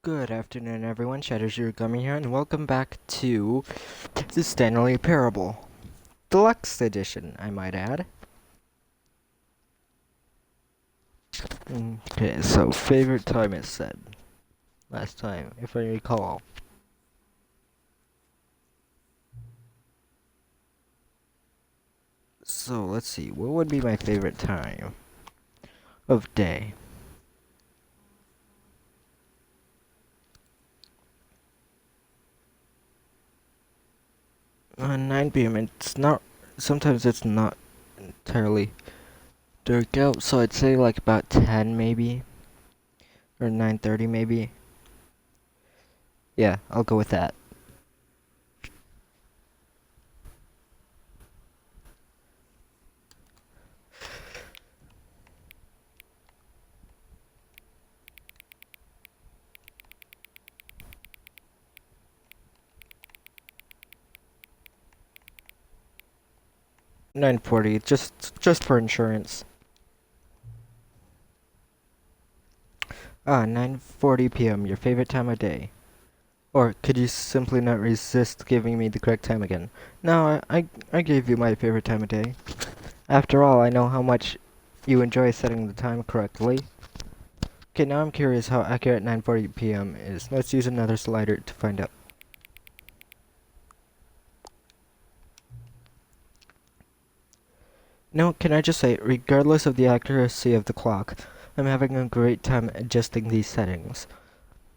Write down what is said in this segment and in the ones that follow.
Good afternoon, everyone. Shadow's here, and welcome back to the Stanley Parable. Deluxe Edition, I might add. Okay, so favorite time is said. Last time, if I recall. So, let's see. What would be my favorite time of day? 9 p.m. It's not... Sometimes it's not entirely dark out, so I'd say like about 10 maybe. Or 9:30 maybe. Yeah, I'll go with that. $9.40, just for insurance. 9:40 p.m., your favorite time of day. Or could you simply not resist giving me the correct time again? No, I gave you my favorite time of day. After all, I know how much you enjoy setting the time correctly. Okay, now I'm curious how accurate 9:40 p.m. is. Let's use another slider to find out. No, can I just say, regardless of the accuracy of the clock, I'm having a great time adjusting these settings.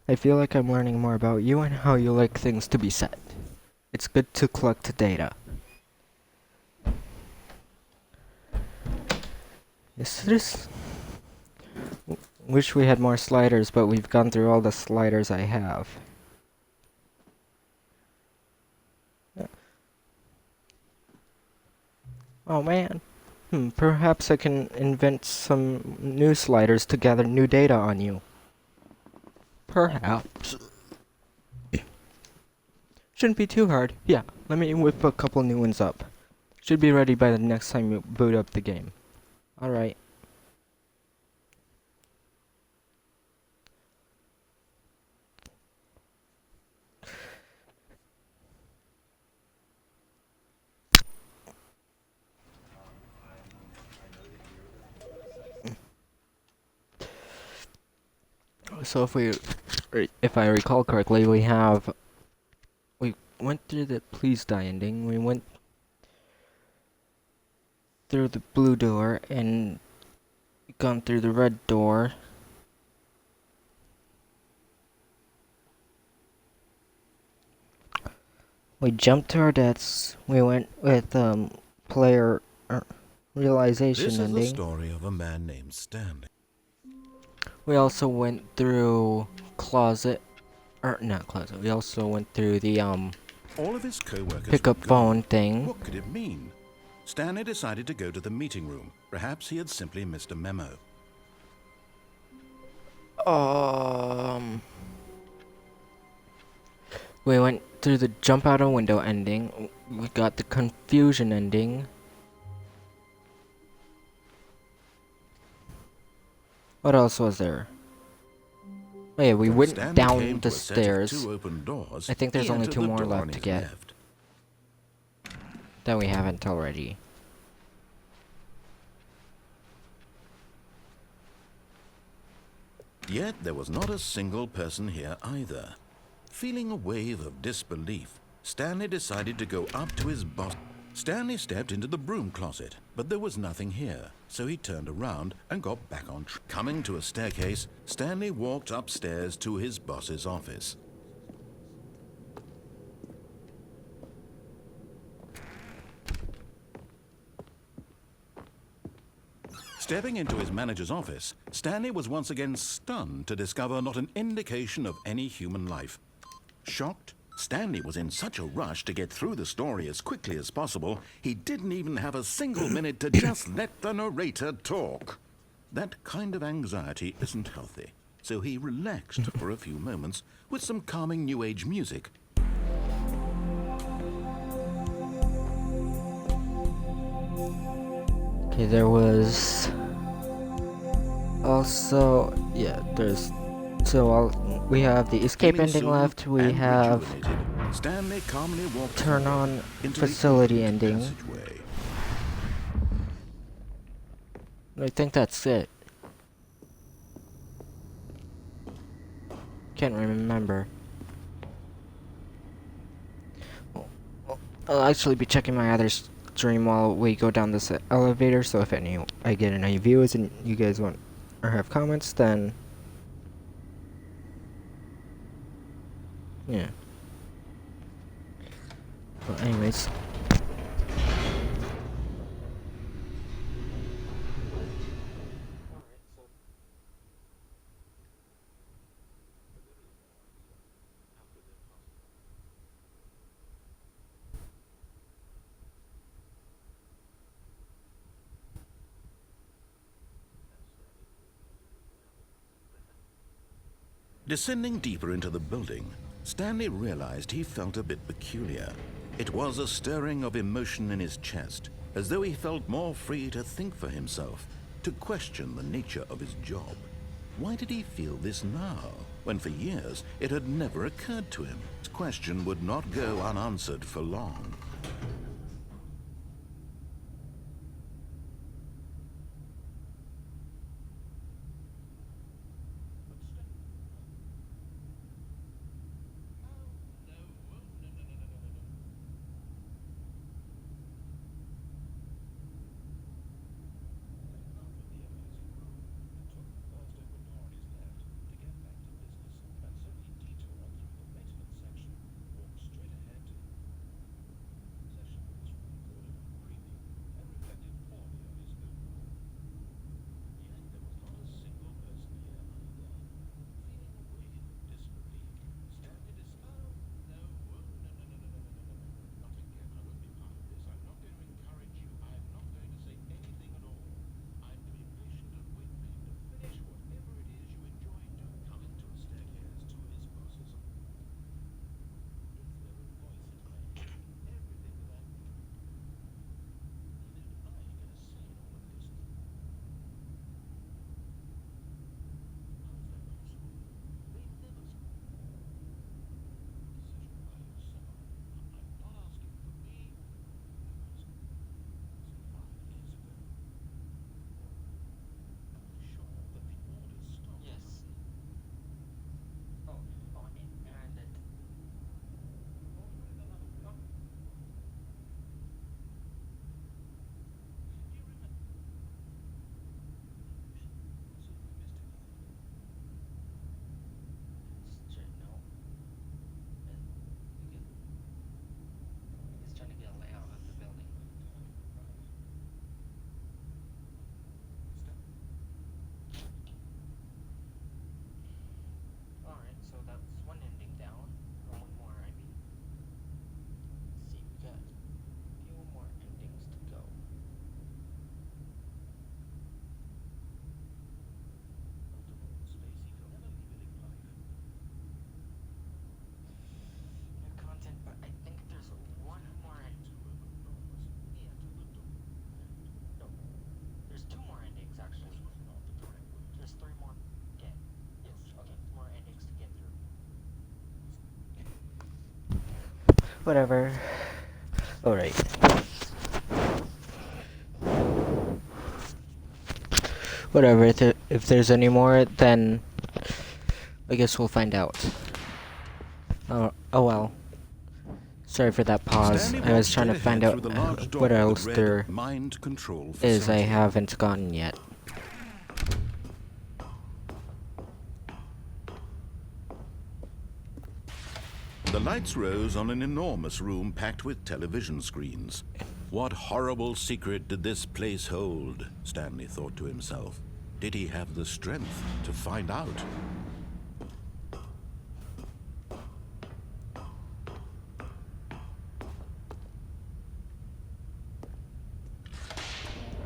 I feel like I'm learning more about you and how you like things to be set. It's good to collect data. Yes, it is. Wish we had more sliders, but we've gone through all the sliders I have. Oh man. Perhaps I can invent some new sliders to gather new data on you. Perhaps. Shouldn't be too hard. Yeah, let me whip a couple new ones up. Should be ready by the next time you boot up the game. Alright. So if I recall correctly, we went through the please die ending, we went through the blue door, and gone through the red door. We jumped to our deaths, we went with, player realization This ending. This is the story of a man named Stanley. We also went through not closet, we also went through the, All of his co-workers pick up phone thing. What could it mean? Stanley decided to go to the meeting room. Perhaps he had simply missed a memo. We went through the jump out a window ending. We got the confusion ending. What else was there? Oh yeah, we went down the stairs. I think there's only 2 more left to get. That we haven't already. Yet there was not a single person here either. Feeling a wave of disbelief, Stanley decided to go up to his boss. Stanley stepped into the broom closet, but there was nothing here, so he turned around and got back on track. Coming to a staircase, Stanley walked upstairs to his boss's office. Stepping into his manager's office, Stanley was once again stunned to discover not an indication of any human life. Shocked, Stanley was in such a rush to get through the story as quickly as possible, he didn't even have a single minute to just let the narrator talk. That kind of anxiety isn't healthy, so he relaxed for a few moments with some calming New Age music. Okay, there was also, yeah, there's we have the escape Feeling ending soothed left. We and have rejuvenated, Stanley calmly walked turn forward on into the facility opened ending. passageway. I think that's it. Can't remember. I'll actually be checking my other stream while we go down this elevator, so if I get any views and you guys want or have comments, then yeah. Well, anyways. Descending deeper into the building, Stanley realized he felt a bit peculiar. It was a stirring of emotion in his chest, as though he felt more free to think for himself, to question the nature of his job. Why did he feel this now, when for years it had never occurred to him? His question would not go unanswered for long. Whatever. Alright. Whatever, if there's any more, then I guess we'll find out. Oh well. Sorry for that pause. Stanley I was walked trying to straight find ahead out through the large door what that else read there Mind Control is I Facility. haven't gotten yet. The lights rose on an enormous room packed with television screens. What horrible secret did this place hold? Stanley thought to himself. Did he have the strength to find out?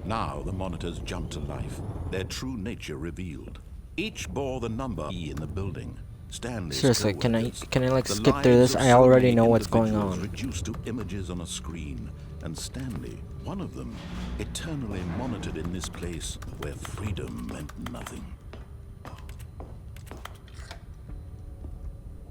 Now the monitors jumped to life, their true nature revealed. Each bore the number E in the building. Stanley's Seriously, can I like the skip through lives this? of I so already many know what's going individuals on. reduced to images on a screen, and Stanley, one of them, eternally monitored in this place where freedom meant nothing.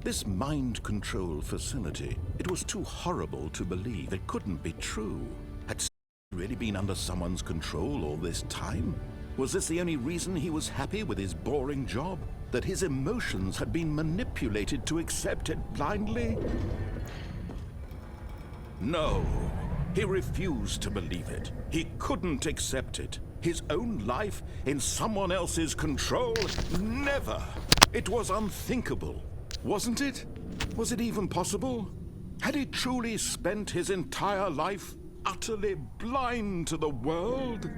This mind control facility, it was too horrible to believe. It couldn't be true. Had Stanley really been under someone's control all this time? Was this the only reason he was happy with his boring job? That his emotions had been manipulated to accept it blindly? No, he refused to believe it. He couldn't accept it. His own life in someone else's control? Never! It was unthinkable, wasn't it? Was it even possible? Had he truly spent his entire life utterly blind to the world?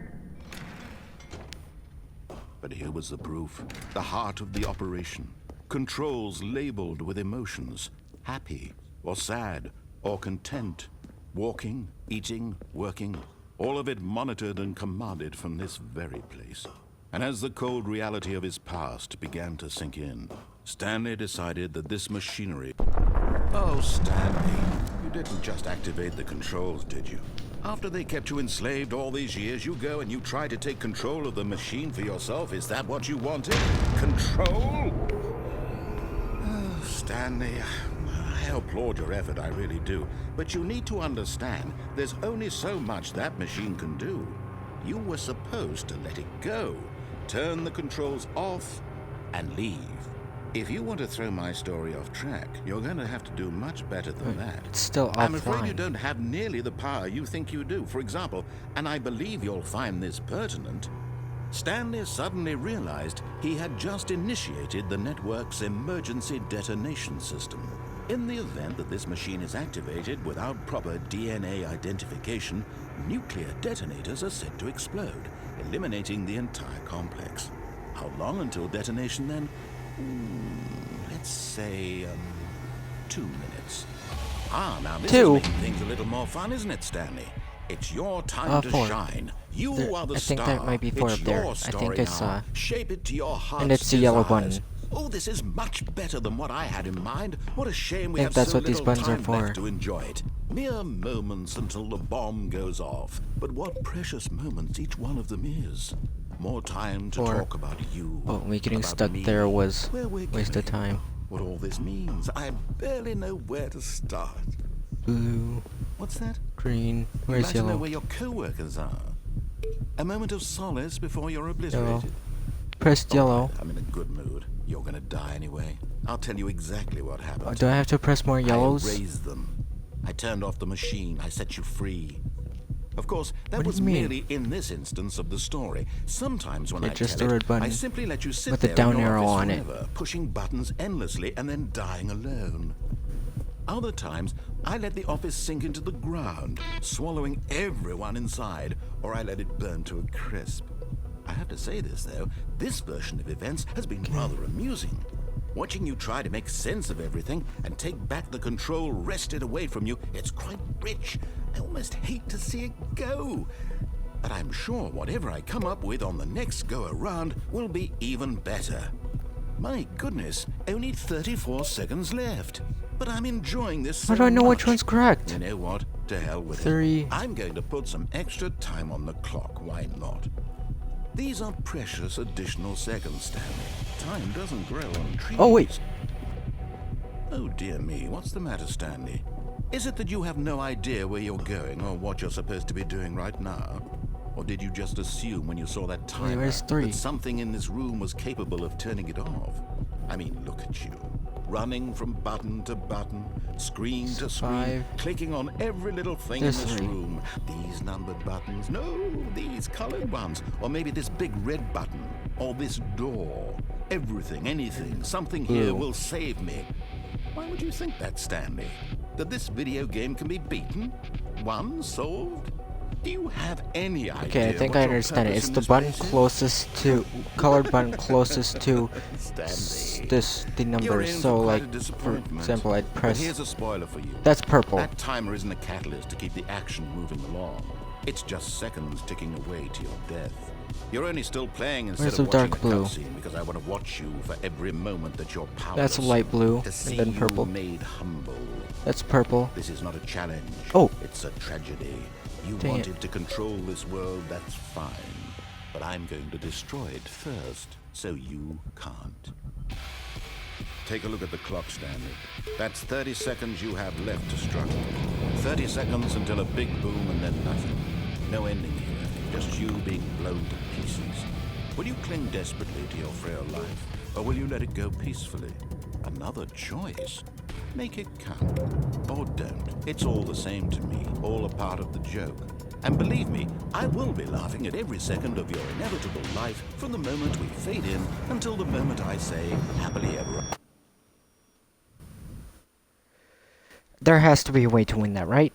But here was the proof. The heart of the operation. Controls labeled with emotions. Happy, or sad, or content. Walking, eating, working. All of it monitored and commanded from this very place. And as the cold reality of his past began to sink in, Stanley decided that this machinery... Oh, Stanley, you didn't just activate the controls, did you? After they kept you enslaved all these years, you go and you try to take control of the machine for yourself. Is that what you wanted? Control? Oh, Stanley, I applaud your effort, I really do. But you need to understand, there's only so much that machine can do. You were supposed to let it go, turn the controls off, and leave. If you want to throw my story off track, you're going to have to do much better than that. It's still offline. I'm afraid you don't have nearly the power you think you do. For example, and I believe you'll find this pertinent, Stanley suddenly realized he had just initiated the network's emergency detonation system. In the event that this machine is activated without proper DNA identification, nuclear detonators are set to explode, eliminating the entire complex. How long until detonation then? Let's say, 2 minutes. Now this is making things a little more fun, isn't it, Stanley? It's your time to 4. shine. You are the star. I think that might be 4 it's up there. your I story think I saw. now. Shape it to your heart's And it's the yellow button. desires. Oh, this is much better than what I had in mind. What a shame we I have think that's so what these little buttons are time for. left to enjoy it. Mere moments until the bomb goes off. But what precious moments each one of them is. More time to 4. talk about you. Oh, me getting about stuck me, there was where we're waste of going, time. What all this means. I barely know where to start. Blue, What's that? green, You'd where's like to know yellow? where your co-workers are. A moment of solace before you're obliterated. Pressed yellow. All right, I'm in a good mood. You're gonna die anyway. I'll tell you exactly what happened. Do I have to press more yellows? I erased them. I turned off the machine. I set you free. Of course, that What do was you mean? merely in this instance of the story. Sometimes when Yeah, I just tell the it, red button I simply let you sit with the there down in your arrow office on it. forever, pushing buttons endlessly and then dying alone. Other times, I let the office sink into the ground, swallowing everyone inside, or I let it burn to a crisp. I have to say this, though, this version of events has been rather amusing. Watching you try to make sense of everything and take back the control wrested away from you, it's quite rich. I almost hate to see it go. But I'm sure whatever I come up with on the next go-around will be even better. My goodness, only 34 seconds left. But I'm enjoying this so How do I know much. which one's correct? You know what? To hell with 3. it. I'm going to put some extra time on the clock. Why not? These are precious additional seconds, Stanley. Time doesn't grow on trees. Oh, wait. Oh, dear me. What's the matter, Stanley? Is it that you have no idea where you're going or what you're supposed to be doing right now? Or did you just assume when you saw that timer where's 3? that something in this room was capable of turning it off? I mean, look at you. Running from button to button, screen to screen, 5. clicking on every little thing This in this 3. room. These numbered buttons. No, these colored ones. Or maybe this big red button. Or this door. Everything, anything, something here Blue. will save me. Why would you think that, Stanley? That this video game can be beaten? Won? Solved? Do you have any idea? Okay, I think what I your understand it. purpose It's in the this button place is? closest to colored button closest to Stanley, the you're number. in So for quite like, a for disappointment. example, I'd But press. here's a spoiler for you. That's purple. That timer isn't a catalyst to keep the action moving along. It's just seconds ticking away to your death. You're only still playing instead Where's of the watching dark a blue? cutscene because I want to watch you for every moment that you're powerless. That's light blue to see and then purple. You made humble. That's purple. This is not a challenge. Oh. It's a tragedy. You Dang it. wanted to control this world, that's fine. But I'm going to destroy it first, so you can't. Take a look at the clock, Stanley. That's 30 seconds you have left to struggle. 30 seconds until a big boom and then nothing. No ending here, just you being blown to pieces. Will you cling desperately to your frail life, or will you let it go peacefully? Another choice. Make it count. Or don't. It's all the same to me, all a part of the joke. And believe me, I will be laughing at every second of your inevitable life from the moment we fade in until the moment I say, happily ever after. There has to be a way to win that, right?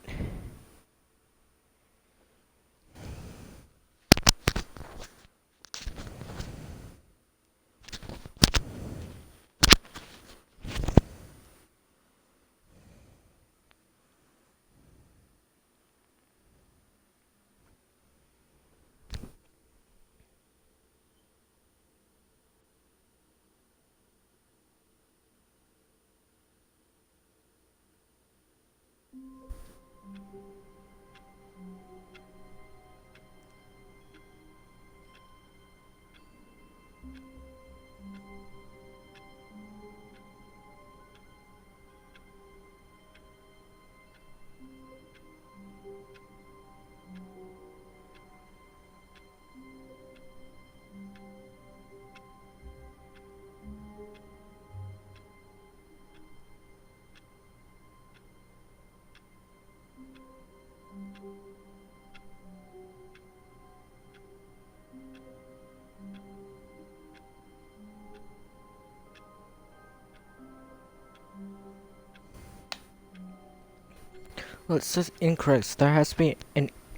Well, it says incorrect. So there has to be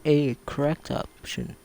a correct option.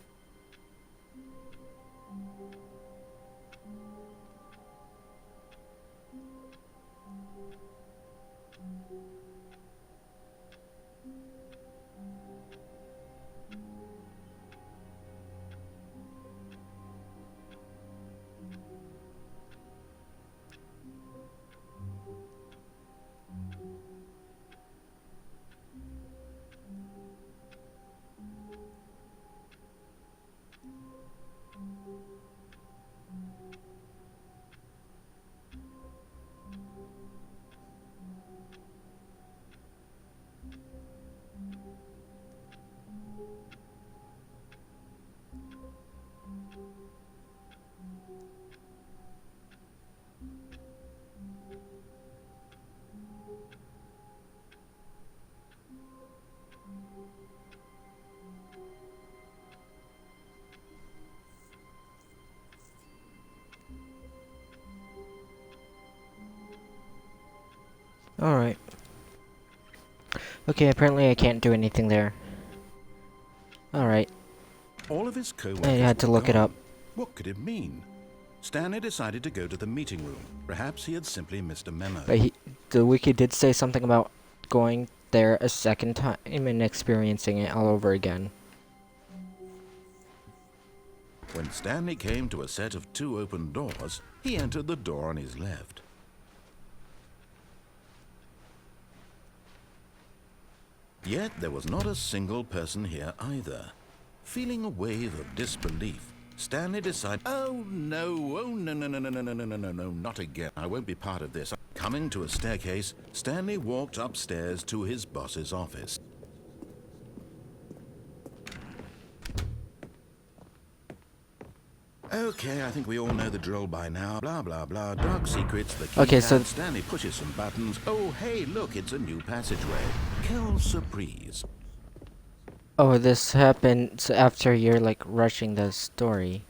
Alright. Okay, apparently I can't do anything there. Alright. All of his co-workers I had to were look it gone. up. What could it mean? Stanley decided to go to the meeting room. Perhaps he had simply missed a memo. But the wiki did say something about going there a second time and experiencing it all over again. When Stanley came to a set of 2 open doors, he entered the door on his left. Yet there was not a single person here either. Feeling a wave of disbelief, Stanley decided, oh no, not again. I won't be part of this. Coming to a staircase, Stanley walked upstairs to his boss's office. Okay, I think we all know the drill by now. Blah, blah, blah. Dark secrets, the key Okay, so Stanley pushes some buttons. Oh, hey, look, it's a new passageway. Quelle surprise. oh, this happens after you're like rushing the story.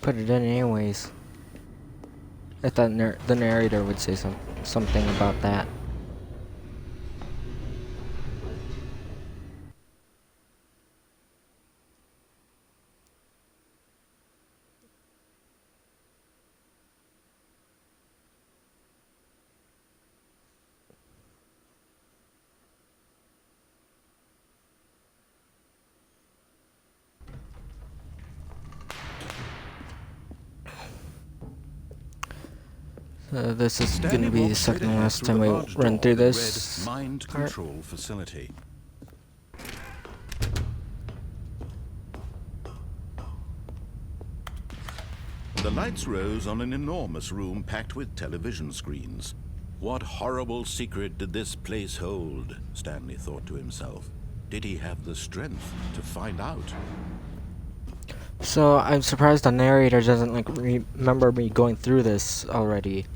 Put it in anyways. I thought the narrator would say something about that. This is Stanley gonna be the walked straight second and ahead last through time the we large run door through that this read Mind part. Control Facility. The lights rose on an enormous room packed with television screens. What horrible secret did this place hold? Stanley thought to himself. Did he have the strength to find out? So I'm surprised the narrator doesn't like remember me going through this already.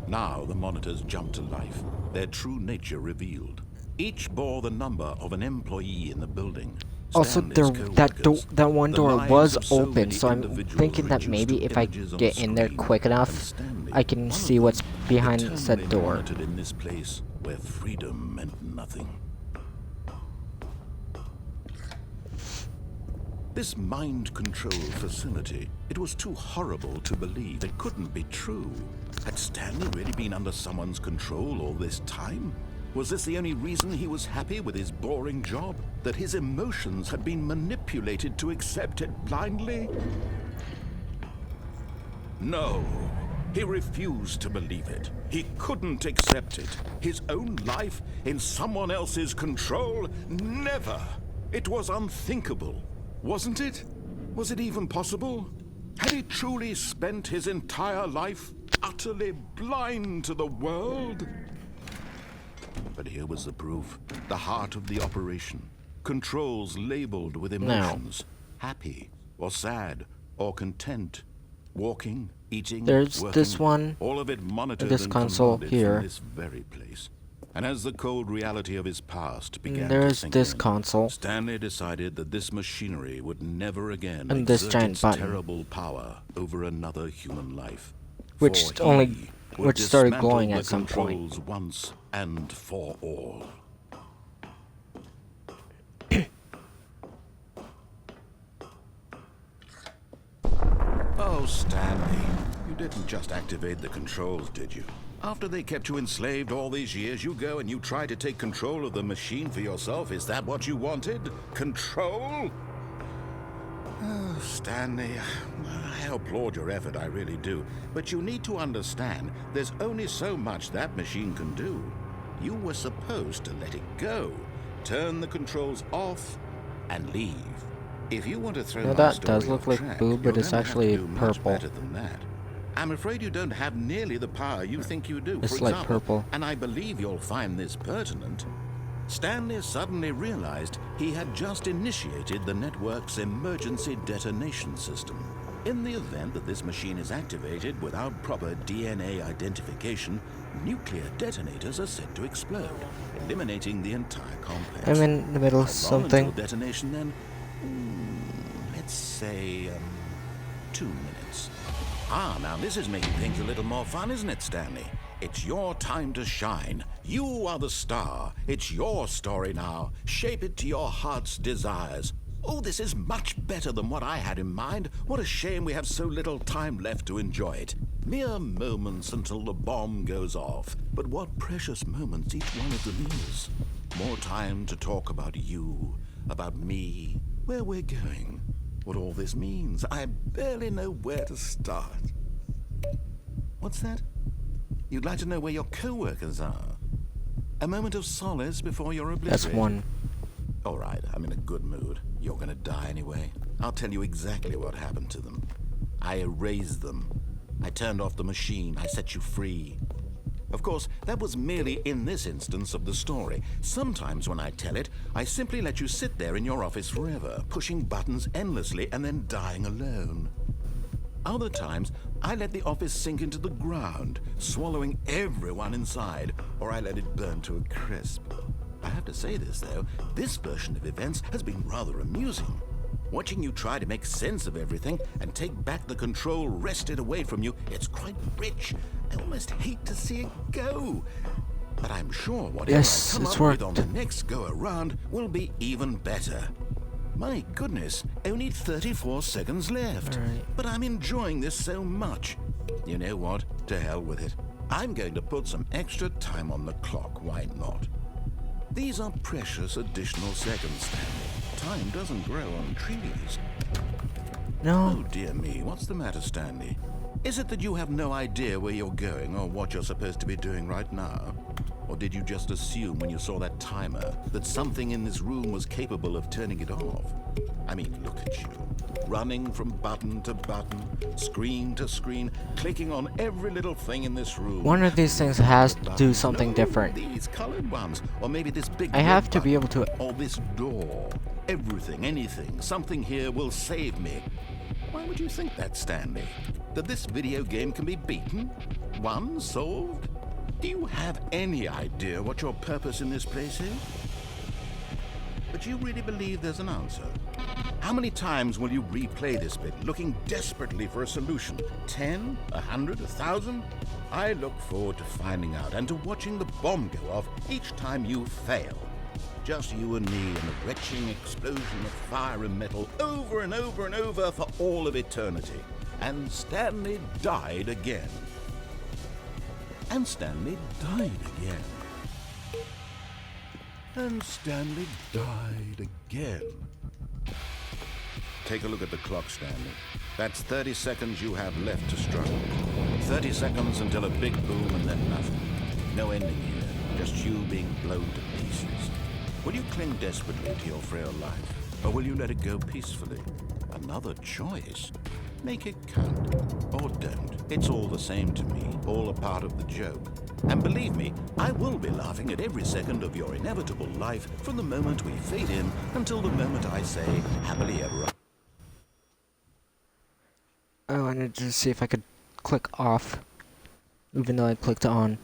Now the monitors jumped to life, their true nature revealed. Each bore the number of an employee in the building. Also, Stanley's co-workers, that one the door lives was of so open, many so I'm individuals thinking that reduced maybe to if I images on get a in there screen. quick And enough, Stanley, I can one of see them, what's behind said eternally door. monitored in this place where freedom meant nothing. This mind control facility, it was too horrible to believe. It couldn't be true. Had Stanley really been under someone's control all this time? Was this the only reason he was happy with his boring job? That his emotions had been manipulated to accept it blindly? No. He refused to believe it. He couldn't accept it. His own life in someone else's control? Never. It was unthinkable. Wasn't it? Was it even possible? Had he truly spent his entire life utterly blind to the world? But here was the proof. The heart of the operation. Controls labeled with emotions. Happy, or sad, or content. Walking, eating, There's working, this one, all of it monitored this and console commanded here. from this very place. And as the cold reality of his past began to There's sink this in, console, Stanley decided that this machinery would never again and this exert giant its button, terrible power over another human life. which For only he would which started dismantle glowing the at some point. controls once and for all. Oh, Stanley, you didn't just activate the controls, did you? After they kept you enslaved all these years, you go and you try to take control of the machine for yourself. Is that what you wanted? Control? Oh, Stanley, I applaud your effort, I really do. But you need to understand, there's only so much that machine can do. You were supposed to let it go, turn the controls off, and leave. If you want to throw Now my that story does look off like track, boob, but you're it's gonna have to actually do much purple. better than that. I'm afraid you don't have nearly the power you think you do. It's For like example, purple. and I believe you'll find this pertinent, Stanley suddenly realized he had just initiated the network's emergency detonation system. In the event that this machine is activated without proper DNA identification, nuclear detonators are set to explode, eliminating the entire complex. I'm in the middle of How long something. until detonation then? Let's say 2 minutes. Ah, now this is making things a little more fun, isn't it, Stanley? It's your time to shine. You are the star. It's your story now. Shape it to your heart's desires. Oh, this is much better than what I had in mind. What a shame we have so little time left to enjoy it. Mere moments until the bomb goes off. But what precious moments each one of them is. More time to talk about you, about me, where we're going, what all this means. I barely know where to start. What's that? You'd like to know where your co-workers are? A moment of solace before you're obliterated? That's one. All right, I'm in a good mood. You're gonna die anyway. I'll tell you exactly what happened to them. I erased them. I turned off the machine. I set you free. Of course, that was merely in this instance of the story. Sometimes when I tell it, I simply let you sit there in your office forever, pushing buttons endlessly and then dying alone. Other times, I let the office sink into the ground, swallowing everyone inside, or I let it burn to a crisp. I have to say this, though, this version of events has been rather amusing. Watching you try to make sense of everything and take back the control wrested away from you, it's quite rich. I almost hate to see it go. But I'm sure whatever Yes, I come it's up with on worked. the next go-around will be even better. My goodness, only 34 seconds left. Alright. But I'm enjoying this so much. You know what? To hell with it. I'm going to put some extra time on the clock, why not? These are precious additional seconds, Stanley. Time doesn't grow on trees. No. Oh dear me, what's the matter, Stanley? Is it that you have no idea where you're going or what you're supposed to be doing right now? Or did you just assume when you saw that timer that something in this room was capable of turning it off? I mean, look at you. Running from button to button, screen to screen, clicking on every little thing in this room. One of these things has to do something different. These colored ones, or maybe this big I have to be able to... or this door. Everything, anything, something here will save me. Why would you think that, Stanley? That this video game can be beaten? Won? Solved? Do you have any idea what your purpose in this place is? But you really believe there's an answer? How many times will you replay this bit, looking desperately for a solution? 10? 100? 1,000? I look forward to finding out and to watching the bomb go off each time you fail. Just you and me in a retching explosion of fire and metal over and over and over for all of eternity. And Stanley died again. And Stanley died again. And Stanley died again. Take a look at the clock, Stanley. That's 30 seconds you have left to struggle. 30 seconds until a big boom and then nothing. No ending here, just you being blown to pieces. Will you cling desperately to your frail life, or will you let it go peacefully? Another choice. Make it count, or don't. It's all the same to me, all a part of the joke. And believe me, I will be laughing at every second of your inevitable life from the moment we fade in until the moment I say, happily ever after. I wanted to see if I could click off, even though I clicked on.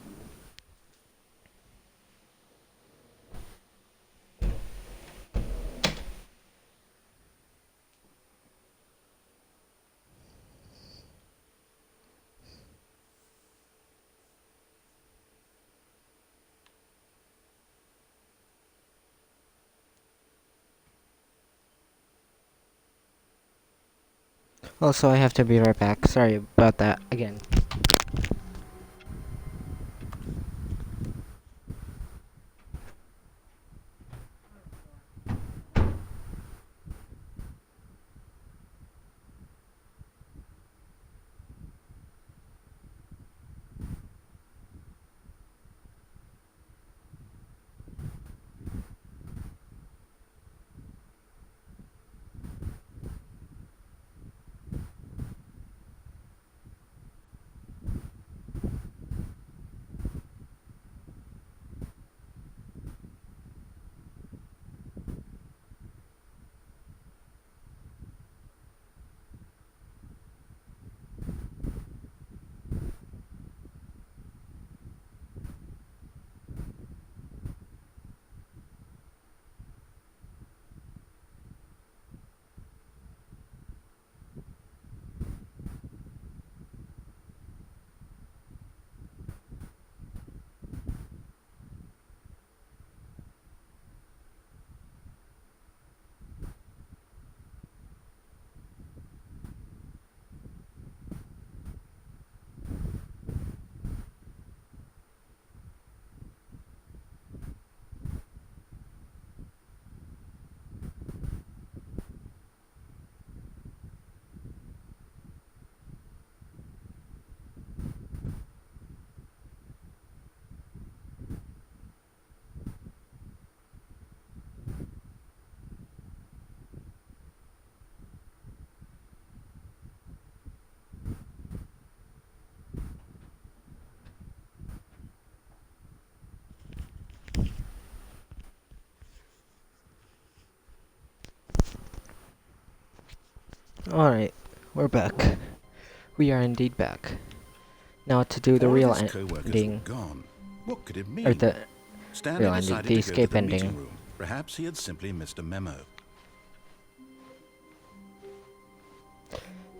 Also, I have to be right back. Sorry about that again. Alright, we're back. We are indeed back. Now to do the All real of his co-workers ending. were gone. What could it mean? Or the Stanley real ending, decided the to escape go to the ending. meeting room. Perhaps he had simply missed a memo.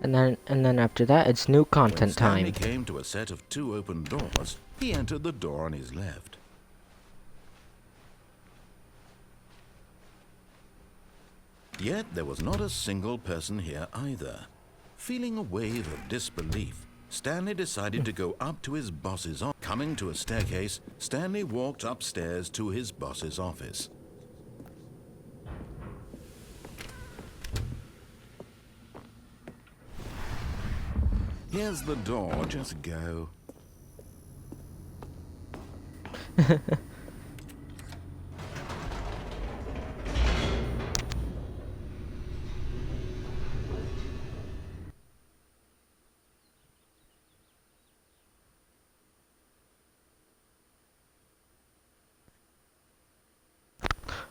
And then after that, it's new When content Stanley time. came to a set of 2 open doors, he entered the door on his left. Yet there was not a single person here either. Feeling a wave of disbelief, Stanley decided to go up to his boss's office. Coming to a staircase, Stanley walked upstairs to his boss's office. Here's the door, just go.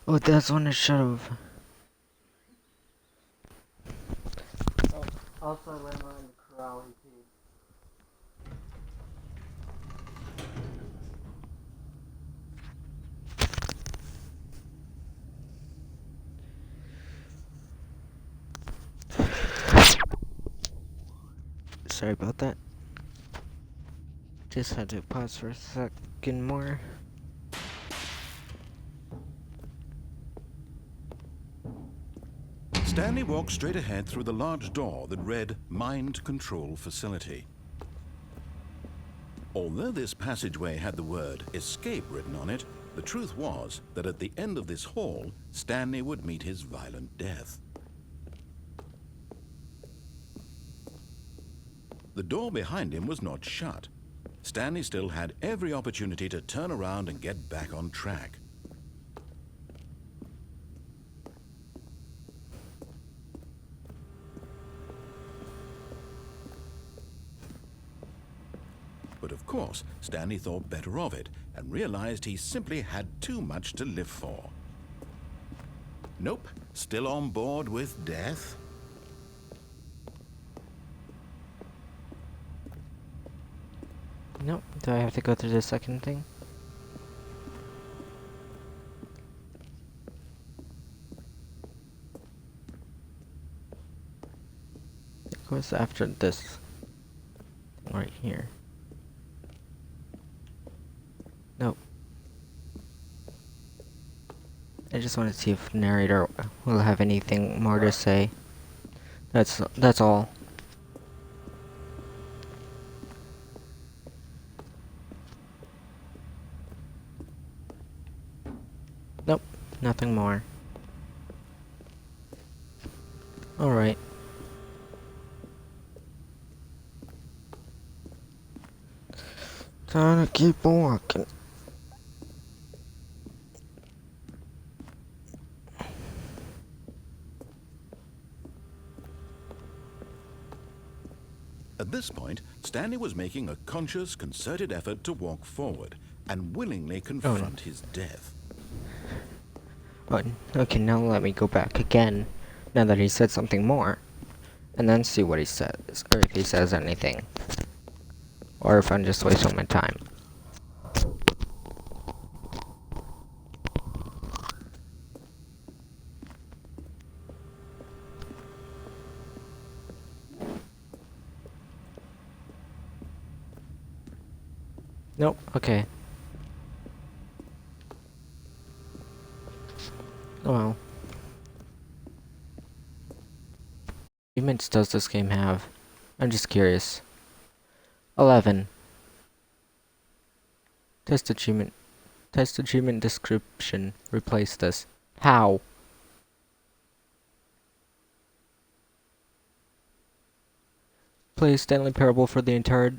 Oh, that's when I should have. Oh, also I went on the corral too. Sorry about that. Just had to pause for a second more. Stanley walked straight ahead through the large door that read Mind Control Facility. Although this passageway had the word escape written on it, the truth was that at the end of this hall, Stanley would meet his violent death. The door behind him was not shut. Stanley still had every opportunity to turn around and get back on track. But of course, Stanley thought better of it and realized he simply had too much to live for. Nope, still on board with death. Nope. Do I have to go through the second thing? It goes after this. Right here. Nope. I just want to see if Narrator will have anything more to say. That's all. Nope, nothing more. Alright. Time to keep walking. At this point, Stanley was making a conscious, concerted effort to walk forward and willingly confront his death. Oh, okay, now let me go back again, now that he said something more. And then see what he says, or if he says anything. Or if I'm just wasting my time. Nope, okay. Oh well. Achievements does this game have? I'm just curious. 11. Test achievement. Test achievement description. Replace this. How? Play Stanley Parable for the entire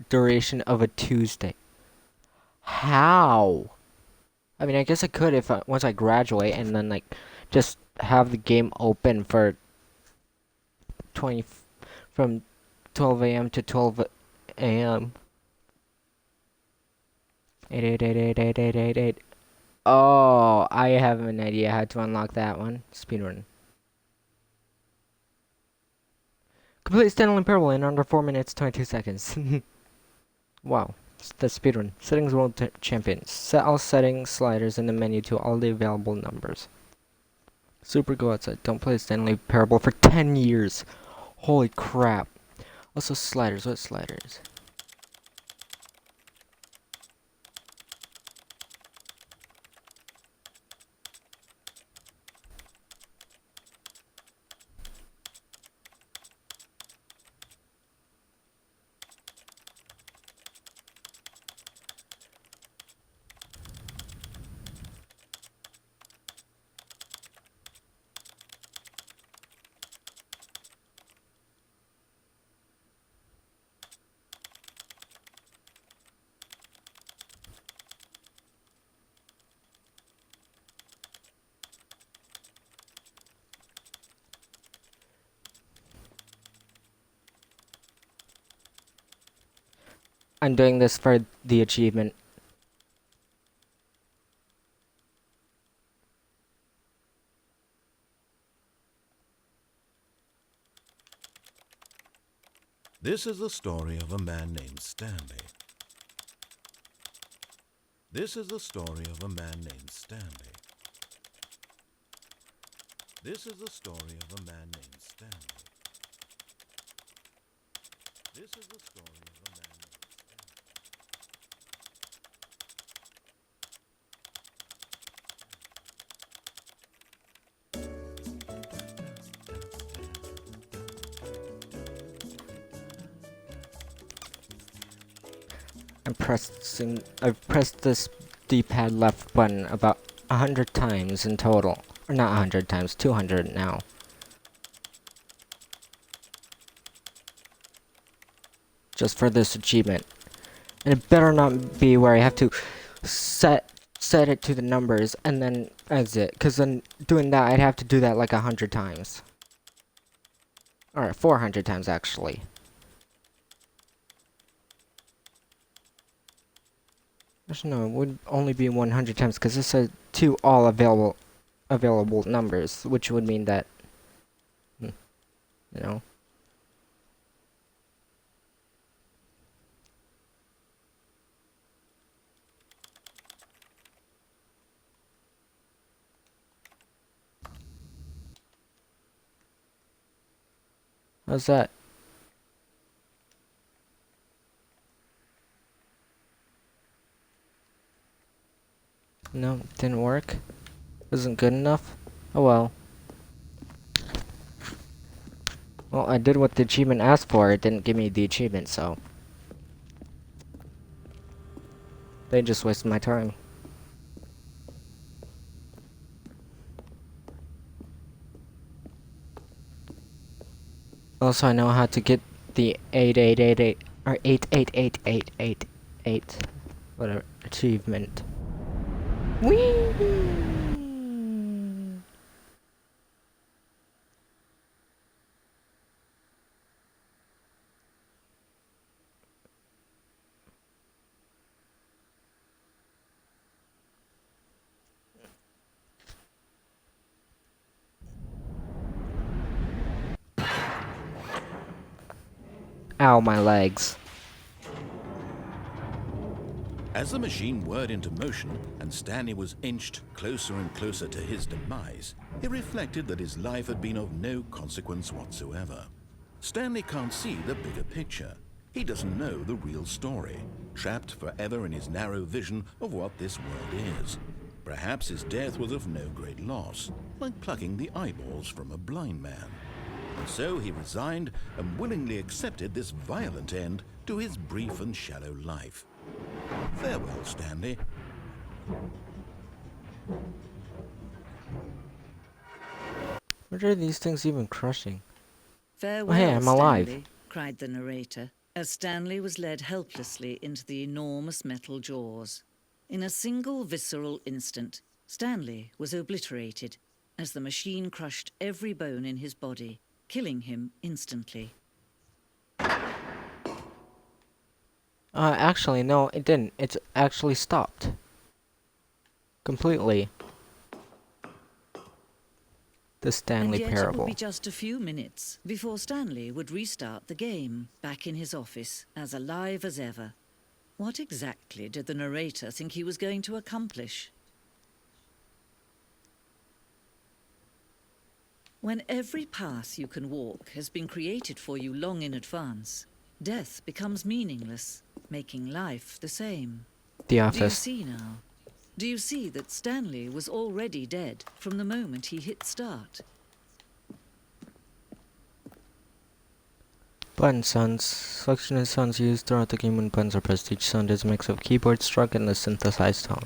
duration of a Tuesday. How? I mean, I guess I could if once I graduate and then like just have the game open for 20 from 12 a.m. to 12 a.m. 888888888. Oh, I have an idea how to unlock that one. Speedrun. Complete Stanley Parable in under 4 minutes 22 seconds. Wow. The speedrun. Settings World Champion. Set all settings sliders in the menu to all the available numbers. Super go outside. Don't play Stanley Parable for 10 years. Holy crap. Also sliders. What sliders? I'm doing this for the achievement. This is the story of a man named Stanley. This is the story of a man named Stanley. This is the story of a man named Stanley. This is the story of a man named Stanley. I've pressed this D-pad left button about 100 times in total. Or not 100 times, 200 now. Just for this achievement. And it better not be where I have to set it to the numbers and then exit. Because then doing that, I'd have to do that like 100 times. Or 400 times actually. Actually, no, it would only be 100 times because this said two all available numbers, which would mean that, you know. How's that? No, didn't work. Wasn't good enough. Oh well. Well, I did what the achievement asked for. It didn't give me the achievement, so they just wasted my time. Also, I know how to get the 8888 or 888888 whatever achievement. Whee! Ow, my legs. As the machine whirred into motion and Stanley was inched closer and closer to his demise, he reflected that his life had been of no consequence whatsoever. Stanley can't see the bigger picture. He doesn't know the real story, trapped forever in his narrow vision of what this world is. Perhaps his death was of no great loss, like plucking the eyeballs from a blind man. And so he resigned and willingly accepted this violent end to his brief and shallow life. Farewell, Stanley. What are these things even crushing? Farewell, Oh, hey, I'm alive. Stanley, cried the narrator, as Stanley was led helplessly into the enormous metal jaws. In a single visceral instant, Stanley was obliterated as the machine crushed every bone in his body, killing him instantly. Actually, no, it didn't. It's actually stopped. Completely. The Stanley And yet parable. it would be just a few minutes before Stanley would restart the game, back in his office, as alive as ever. What exactly did the narrator think he was going to accomplish? When every path you can walk has been created for you long in advance, death becomes meaningless, making life the same. The Do you Office. see now? Do you see that Stanley was already dead from the moment he hit start? Button sounds. Selection of sounds used throughout the game when buttons are pressed. Each sound is a mix of keyboard stroke and a synthesized tone.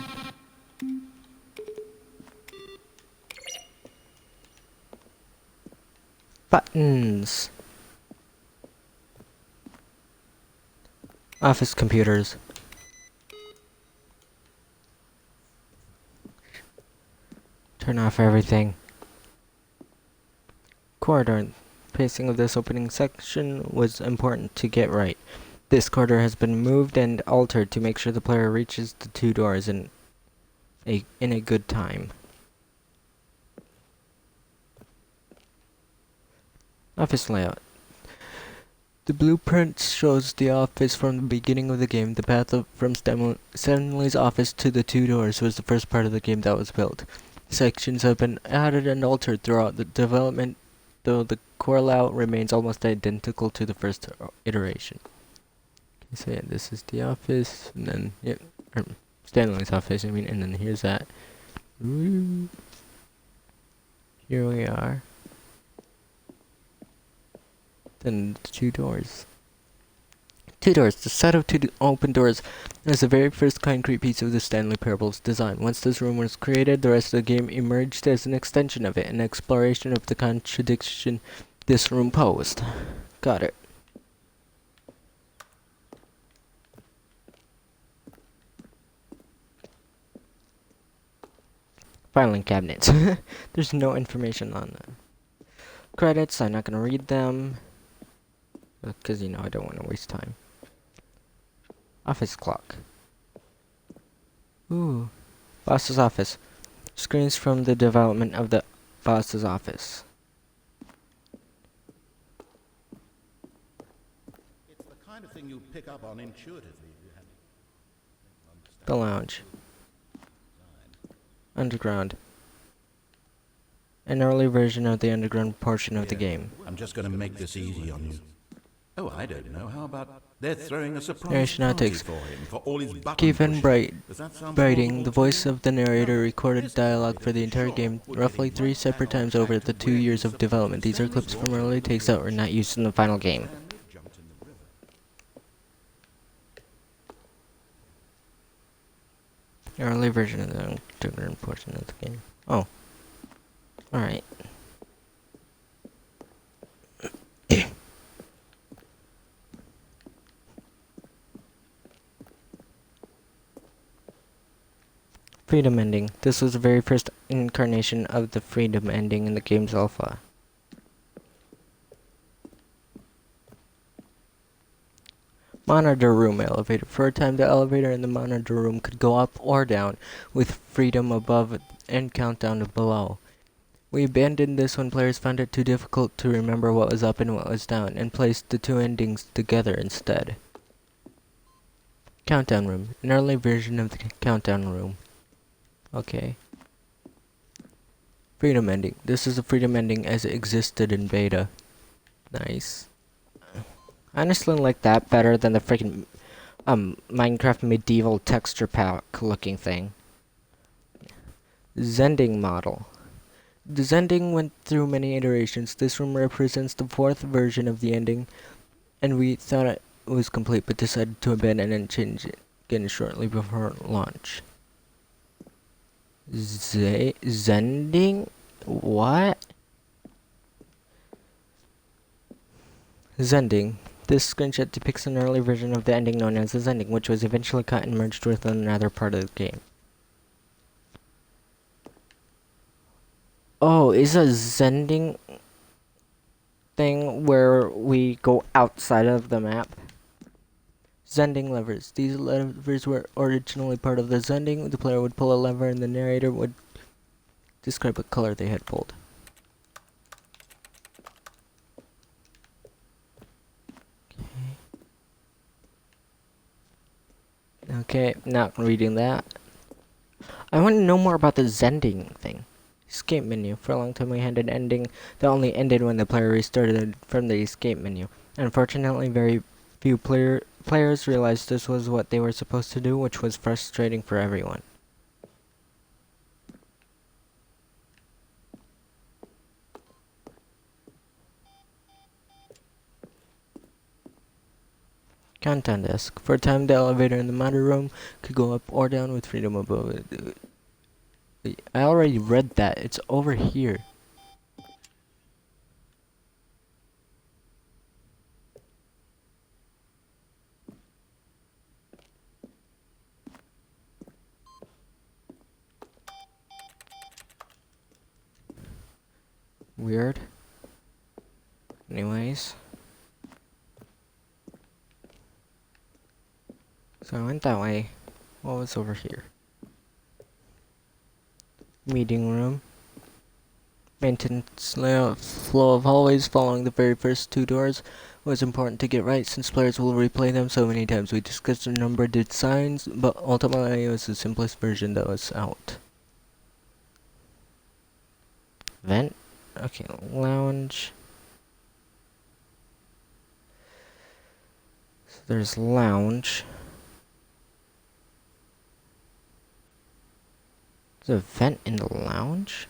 Buttons. Office computers. Turn off everything. Corridor. Pacing of this opening section was important to get right. This corridor has been moved and altered to make sure the player reaches the 2 doors in a good time. Office layout. The blueprint shows the office from the beginning of the game. The path from Stanley's office to the 2 doors was the first part of the game that was built. Sections have been added and altered throughout the development, though the core layout remains almost identical to the first iteration. Okay, so yeah, this is the office, and then Stanley's office, and then here's that. Ooh. Here we are. Then the 2 doors. 2 doors. The set of 2 open doors is the very first concrete piece of the Stanley Parable's design. Once this room was created, the rest of the game emerged as an extension of it, an exploration of the contradiction this room posed. Got it. Filing cabinets. There's no information on them. Credits, I'm not gonna read them. Because, I don't want to waste time. Office clock. Ooh. Boss's office. Screens from the development of the boss's office. It's the kind of thing you pick up on intuitively. The lounge. Underground. An early version of the underground portion of the game. I'm just going to make this easy on you. Oh, I don't know. How about they're throwing a surprise Narration party outtakes. for him for all his button Given pushing. Does that sound writing, plausible the to voice you? of the narrator recorded This dialogue narrator for the entire sure game would roughly get 3 right separate back on times track over to the 2 where years he of development. These are Stanley's clips from walking early into takes the that were not used in the final game. Stanley jumped in the river. Early version of the underground portion of the game. Oh. Alright. Freedom ending. This was the very first incarnation of the freedom ending in the game's alpha. Monitor room elevator. For a time, the elevator in the monitor room could go up or down, with freedom above and countdown below. We abandoned this when players found it too difficult to remember what was up and what was down, and placed the 2 endings together instead. Countdown room. An early version of the countdown room. Okay. Freedom ending. This is the freedom ending as it existed in beta. Nice. I honestly like that better than the freaking Minecraft medieval texture pack looking thing. Zending model. The Zending went through many iterations. This room represents the 4th version of the ending, and we thought it was complete but decided to abandon and change it again shortly before launch. Zending? What? Zending. This screenshot depicts an early version of the ending known as the Zending, which was eventually cut and merged with another part of the game. Oh, is a Zending thing where we go outside of the map? Zending levers. These levers were originally part of the Zending. The player would pull a lever and the narrator would describe what color they had pulled. Okay, not reading that. I want to know more about the Zending thing. Escape menu. For a long time we had an ending that only ended when the player restarted from the escape menu. Unfortunately, very few players realized this was what they were supposed to do, which was frustrating for everyone. Countdown desk. For a time, the elevator in the monitor room could go up or down with freedom above it. I already read that. It's over here. Weird. Anyways. So I went that way. What was over here? Meeting room. Maintenance layout, flow of hallways following the very first two doors was important to get right since players will replay them so many times. We discussed a number of designs, but ultimately it was the simplest version that was out. Vent? Okay, lounge. So there's lounge. There's a vent in the lounge?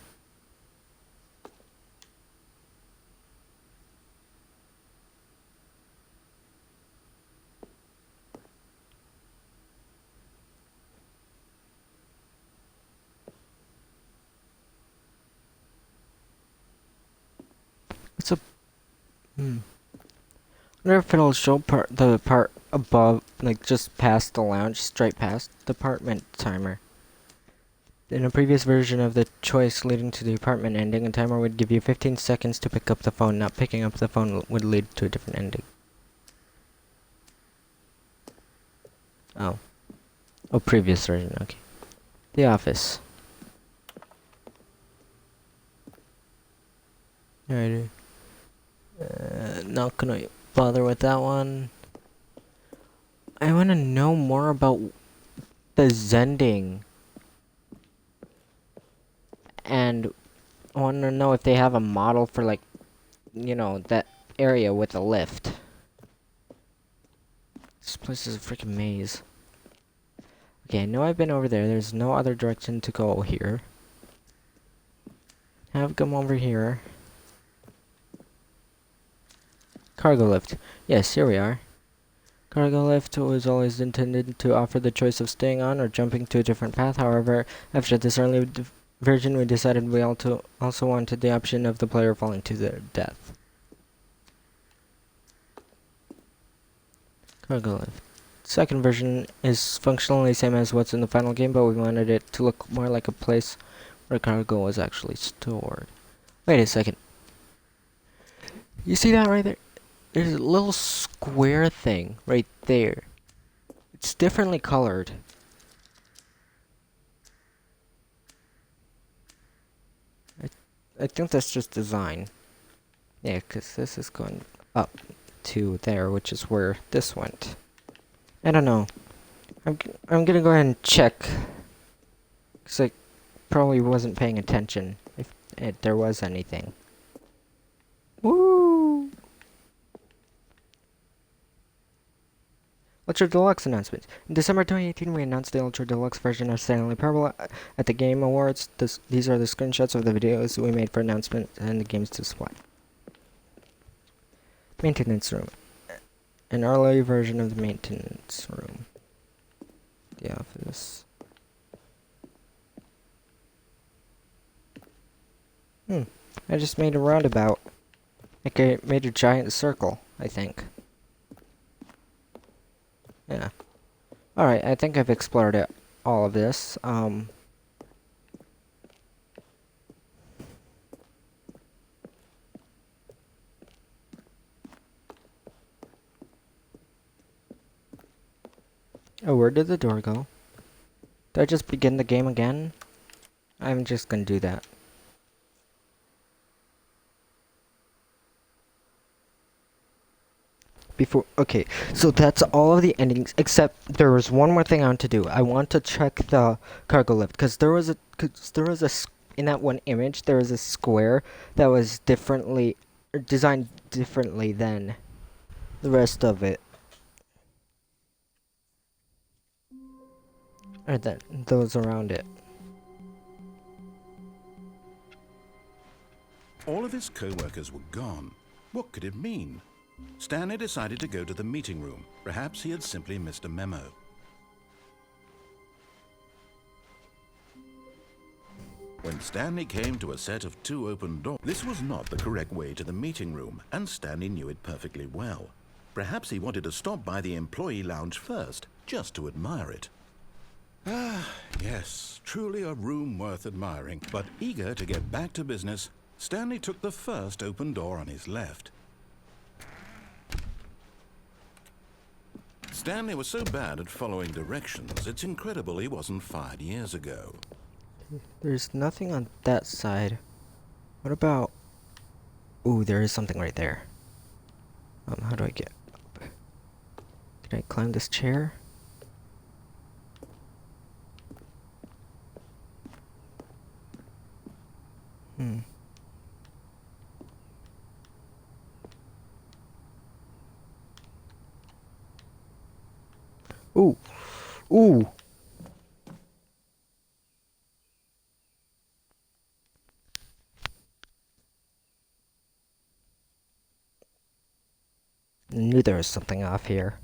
It's a... I wonder if it'll show the part above, like just past the lounge, straight past the apartment timer. In a previous version of the choice leading to the apartment ending, a timer would give you 15 seconds to pick up the phone. Not picking up the phone would lead to a different ending. Oh. Oh, previous version, okay. The office. Alrighty. Not gonna bother with that one. I wanna know more about the Zending. And I wanna know if they have a model for, like, you know, that area with a lift. This place is a freaking maze. Okay, I know I've been over there. There's no other direction to go here. Have come over here. Cargo lift. Yes, here we are. Cargo lift was always intended to offer the choice of staying on or jumping to a different path. However, after this early version, we decided we also wanted the option of the player falling to their death. Cargo lift. Second version is functionally the same as what's in the final game, but we wanted it to look more like a place where cargo was actually stored. Wait a second. You see that right there? There's a little square thing right there. It's differently colored. I think that's just design. Yeah, because this is going up to there, which is where this went. I don't know. I'm gonna go ahead and check. Because I probably wasn't paying attention if there was anything. Woo! Ultra Deluxe announcement. In December 2018, we announced the Ultra Deluxe version of Stanley Parable at the Game Awards. These are the screenshots of the videos we made for announcement and the game's display. Maintenance room. An early version of the maintenance room. The office. I just made a roundabout. Like I made a giant circle, I think. Yeah. Alright, I think I've explored all of this. Oh, where did the door go? Did I just begin the game again? I'm just gonna do that. Okay, so that's all of the endings, except there was one more thing I want to do. I want to check the cargo lift, because there was in that one image, there was a square that was designed differently than the rest of it. Or those around it. All of his co-workers were gone. What could it mean? Stanley decided to go to the meeting room. Perhaps he had simply missed a memo. When Stanley came to a set of 2 open doors, this was not the correct way to the meeting room, and Stanley knew it perfectly well. Perhaps he wanted to stop by the employee lounge first, just to admire it. Ah, yes, truly a room worth admiring. But eager to get back to business, Stanley took the first open door on his left. Stanley was so bad at following directions, it's incredible he wasn't fired years ago. There's nothing on that side. What about... Ooh, there is something right there. How do I get up? Can I climb this chair? Ooh. Ooh. I knew there was something off here.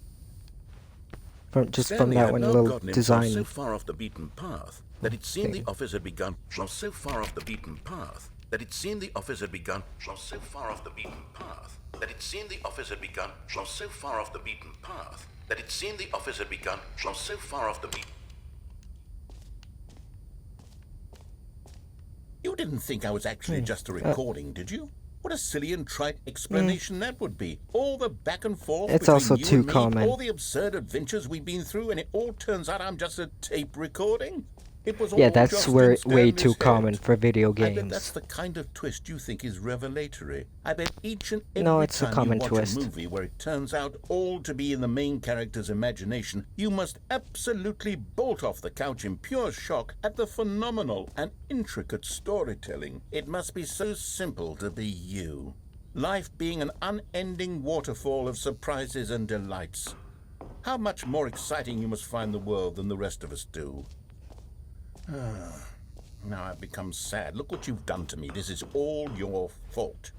From Stanley that had one now little gotten himself design. so far off the beaten path that it seemed the office had begun. So far off the beaten path that it seemed the office had begun. So far off the beaten path that it seemed the office had begun. So far off the beaten path that it seemed the office had begun. So far off the beaten. You didn't think I was actually just a recording, did you? What a silly and trite explanation that would be. All the back and forth It's between also you too and me, common. all the absurd adventures we've been through, and it all turns out I'm just a tape recording. It was all Yeah, that's just way in Stanley's too common head. for video I bet that's games. the kind of twist you think is revelatory. I bet each and every No, it's a time common you watch twist. a movie where it turns out all to be in the main character's imagination, you must absolutely bolt off the couch in pure shock at the phenomenal and intricate storytelling. It must be so simple to be you. Life being an unending waterfall of surprises and delights. How much more exciting you must find the world than the rest of us do. Now I've become sad. Look what you've done to me. This is all your fault.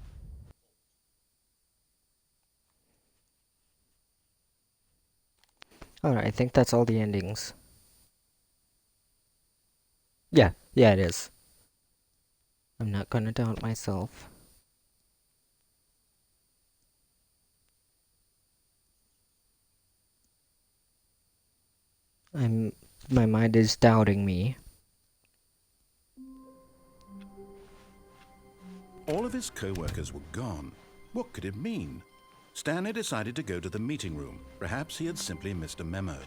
Alright, I think that's all the endings. Yeah, it is. I'm not gonna doubt myself. My mind is doubting me. All of his co-workers were gone. What could it mean? Stanley decided to go to the meeting room. Perhaps he had simply missed a memo.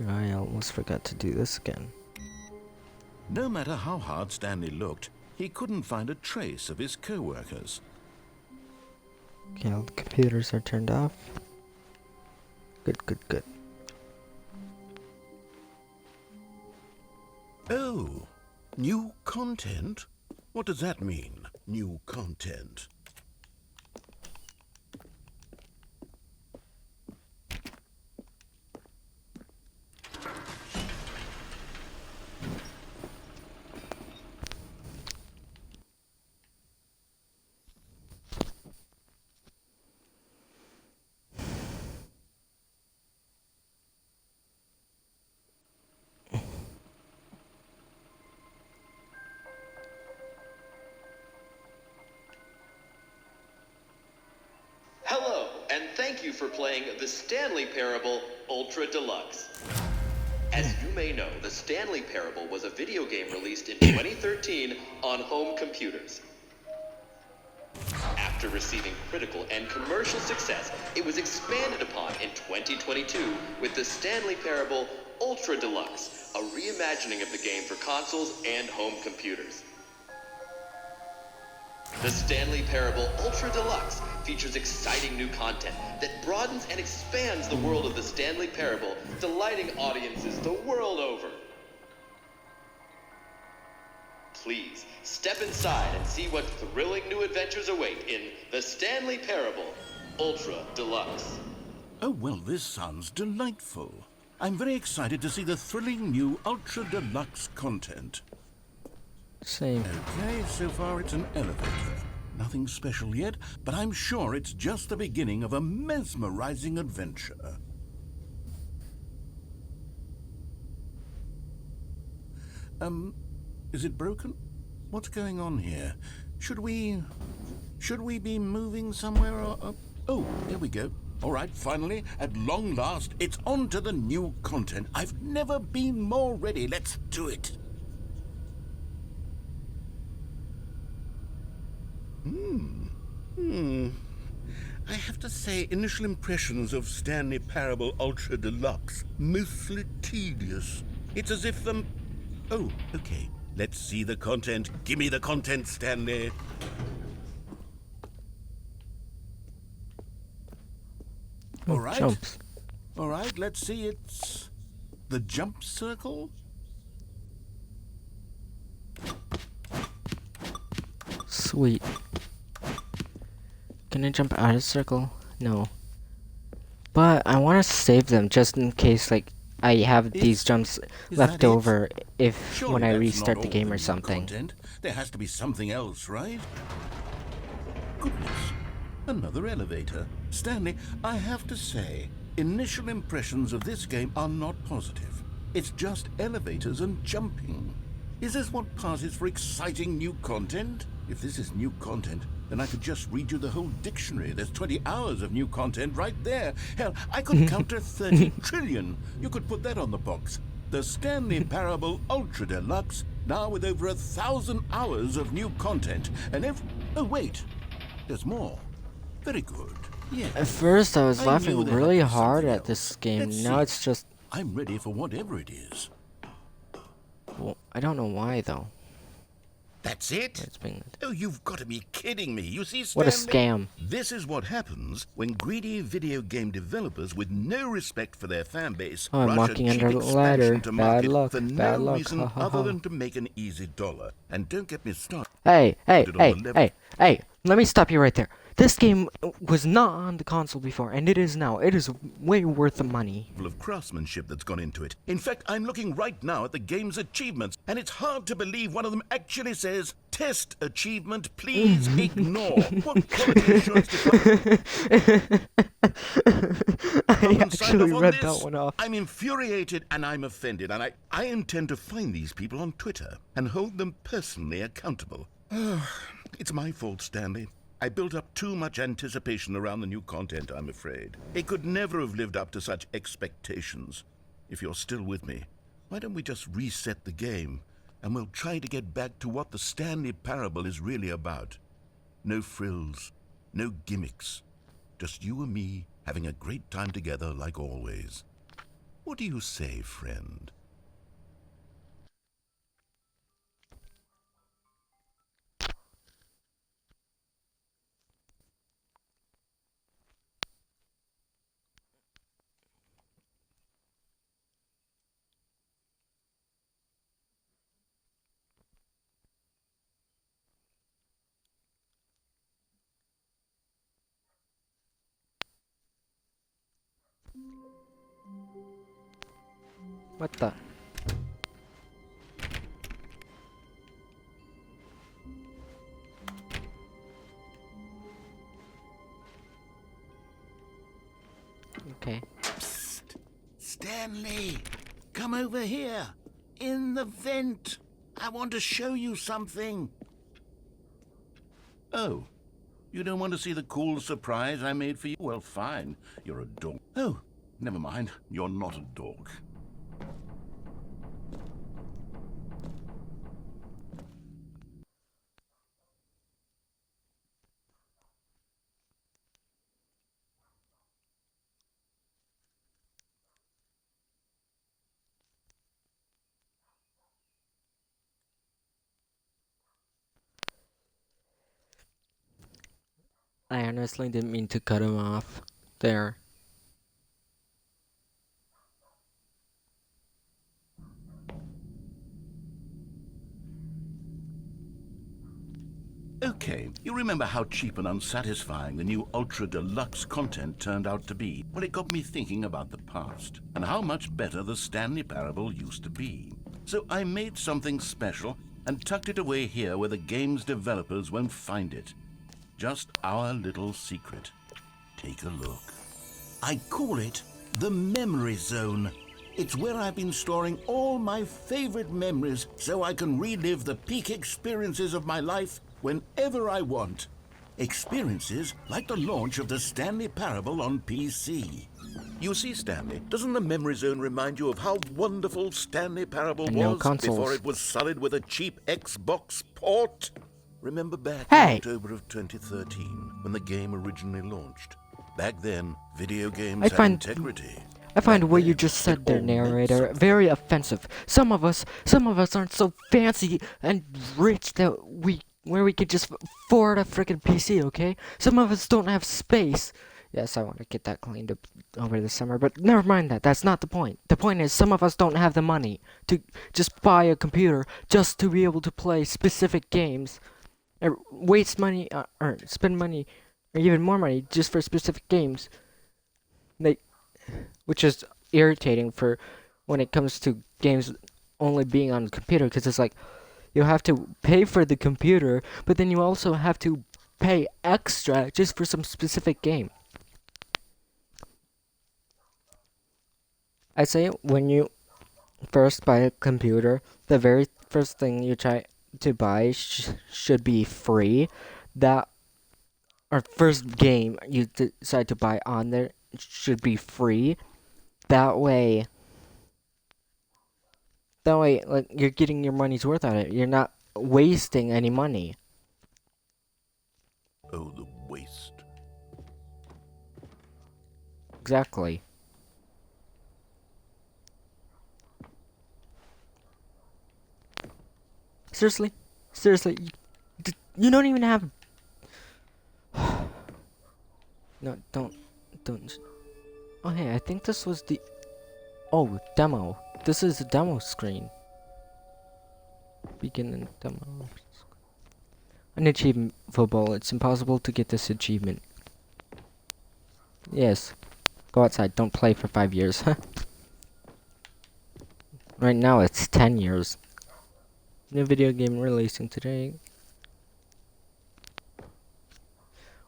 I almost forgot to do this again. No matter how hard Stanley looked, he couldn't find a trace of his co-workers. Okay, all the computers are turned off. Good. Oh, new content? What does that mean, new content? Hello, and thank you for playing the Stanley Parable Ultra Deluxe. As you may know, the Stanley Parable was a video game released in 2013 on home computers. After receiving critical and commercial success, it was expanded upon in 2022 with the Stanley Parable Ultra Deluxe, a reimagining of the game for consoles and home computers. The Stanley Parable Ultra Deluxe features exciting new content that broadens and expands the world of the Stanley Parable, delighting audiences the world over. Please, step inside and see what thrilling new adventures await in the Stanley Parable Ultra Deluxe. Oh, well, this sounds delightful. I'm very excited to see the thrilling new Ultra Deluxe content. Same. Okay, so far it's an elevator. Nothing special yet, but I'm sure it's just the beginning of a mesmerizing adventure. Is it broken? What's going on here? Should we be moving somewhere or... Oh, there we go. All right, finally, at long last, it's on to the new content. I've never been more ready. Let's do it. I have to say, initial impressions of Stanley Parable Ultra Deluxe, mostly tedious. It's as if Oh, okay. Let's see the content. Give me the content, Stanley. All right. Jumps. All right, let's see. It's the jump circle. Sweet. Can I jump out of the circle? No. But I want to save them just in case, like, I have these jumps left that it? over if Surely when I that's restart not the all game or new something. Content. There has to be something else, right? Goodness. Another elevator. Stanley, I have to say, initial impressions of this game are not positive. It's just elevators and jumping. Is this what passes for exciting new content? If this is new content, then I could just read you the whole dictionary. There's 20 hours of new content right there. Hell, I could counter 30 trillion. You could put that on the box. The Stanley Parable Ultra Deluxe, now with over 1,000 hours of new content. And oh, wait. There's more. Very good. Yeah. At first I was I laughing knew there had really to be hard something at this else. game. Let's Now see. it's just... I'm ready for whatever it is. Well, I don't know why though. That's it? It's being... Oh, you've got to be kidding me. You see, What a Stanley? scam. This is what happens when greedy video game developers with no respect for their fan base Oh, I'm rush a walking cheap under the expansion ladder. to Bad market luck, for bad no luck, reason ha, ha, other ha. than to make an easy dollar. And don't get me started. Hey, hey, Put it on hey, the level. hey, let me stop you right there. This game was not on the console before, and it is now. It is way worth the money. Of craftsmanship that's gone into it. In fact, I'm looking right now at the game's achievements, and it's hard to believe one of them actually says, "Test achievement, please ignore." What quality assurance I actually read that one off. I'm infuriated and I'm offended, and I intend to find these people on Twitter and hold them personally accountable. It's my fault, Stanley. I built up too much anticipation around the new content, I'm afraid. It could never have lived up to such expectations. If you're still with me, why don't we just reset the game, and we'll try to get back to what the Stanley Parable is really about. No frills, no gimmicks. Just you and me having a great time together like always. What do you say, friend? What the? Okay. Psst. Stanley, come over here. In the vent. I want to show you something. Oh, you don't want to see the cool surprise I made for you? Well, fine. You're a dork. Oh, never mind. You're not a dork. I honestly didn't mean to cut him off there. Okay, you remember how cheap and unsatisfying the new Ultra Deluxe content turned out to be? Well, it got me thinking about the past, and how much better the Stanley Parable used to be. So I made something special and tucked it away here where the game's developers won't find it. Just our little secret. Take a look. I call it the Memory Zone. It's where I've been storing all my favorite memories so I can relive the peak experiences of my life whenever I want. Experiences like the launch of the Stanley Parable on PC. You see, Stanley, doesn't the memory zone remind you of how wonderful Stanley Parable And no was consoles. before it was sullied with a cheap Xbox port? Remember back Hey! in October of 2013 when the game originally launched? Back then, video games I had find- integrity. I find Back what you then, just it said there, all meant narrator, something. very offensive. Some of us aren't so fancy and rich that we could just afford a freaking PC, okay? Some of us don't have space. Yes, I want to get that cleaned up over the summer, but never mind that. That's not the point. The point is some of us don't have the money to just buy a computer just to be able to play specific games, or waste money, or spend money, or even more money just for specific games. Which is irritating for when it comes to games only being on the computer, because it's like you have to pay for the computer, but then you also have to pay extra just for some specific game. I say when you first buy a computer, the very first thing you try to buy should be free. That or first game you decide to buy on there should be free. That way, like, you're getting your money's worth out of it. You're not wasting any money. Oh, the waste. Exactly. Seriously? Seriously? You don't even have... No, don't... Oh, hey, I think this was the... Oh, demo. This is the demo screen. Begin and demo. An achievement football. It's impossible to get this achievement. Yes. Go outside. Don't play for 5 years. Right now it's 10 years. New video game releasing today.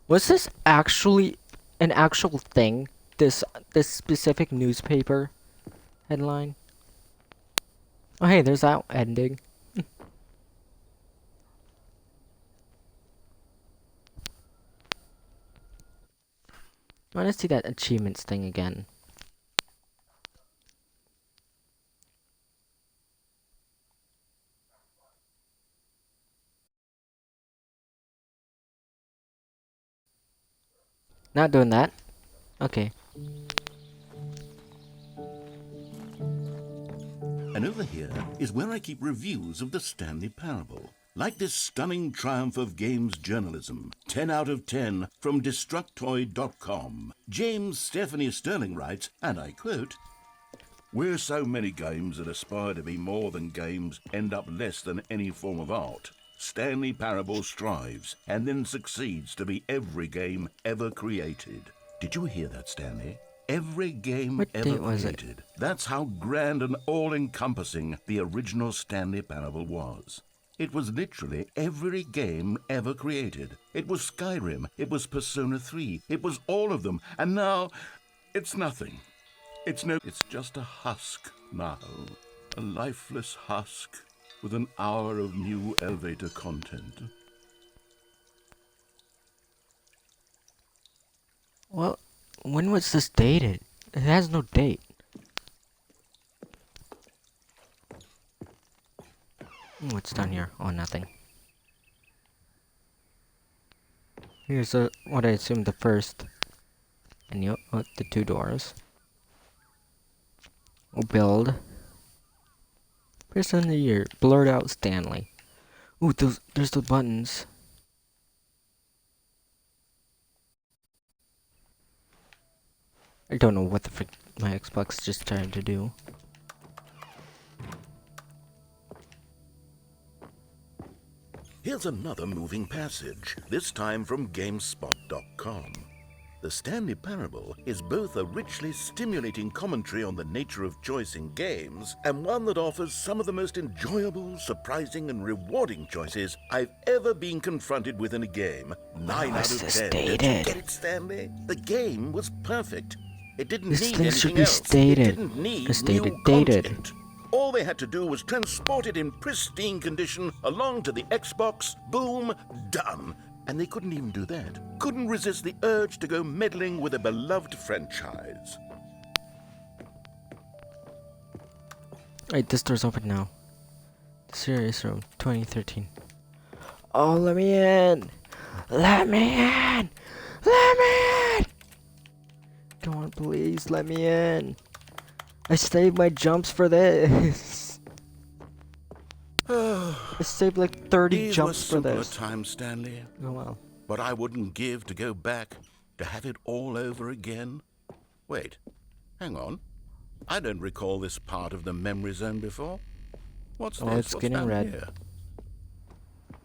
Was this actually an actual thing? This specific newspaper headline? Oh hey, there's that ending. I want to see that achievements thing again. Not doing that. Okay. And over here is where I keep reviews of the Stanley Parable. Like this stunning triumph of games journalism, 10 out of 10 from Destructoid.com. James Stephanie Sterling writes, and I quote, "Where so many games that aspire to be more than games end up less than any form of art, Stanley Parable strives and then succeeds to be every game ever created." Did you hear that, Stanley? Every game What ever date was it? created. That's how grand and all-encompassing the original Stanley Parable was. It was literally every game ever created. It was Skyrim, it was Persona 3, it was all of them, and now it's nothing. It's just a husk now. A lifeless husk with an hour of new elevator content. Well, when was this dated? It has no date. What's down here? Oh, nothing. Here's what I assume the first. And the 2 doors. We'll build. Person of the year. Blurred out Stanley. Ooh, there's the buttons. I don't know what the frick my Xbox just tried to do. Here's another moving passage, this time from GameSpot.com. The Stanley Parable is both a richly stimulating commentary on the nature of choice in games and one that offers some of the most enjoyable, surprising, and rewarding choices I've ever been confronted with in a game. 9 out of 10. Don't you get it, Stanley? The game was perfect. It didn't This need thing anything should be else. stated. It didn't need Stated, new dated. content. All they had to do was transport it in pristine condition along to the Xbox. Boom, done. And they couldn't even do that. Couldn't resist the urge to go meddling with a beloved franchise. Wait, this door's open now. Serious Room, 2013. Oh, let me in! Let me in! Let me in! Come on, please, let me in. I saved my jumps for this. I saved like 30 These jumps were for simpler this. times, Stanley. Oh well. But I wouldn't give to go back, to have it all over again. Wait, hang on. I don't recall this part of the memory zone before. What's Oh, this? it's What's getting down red. here?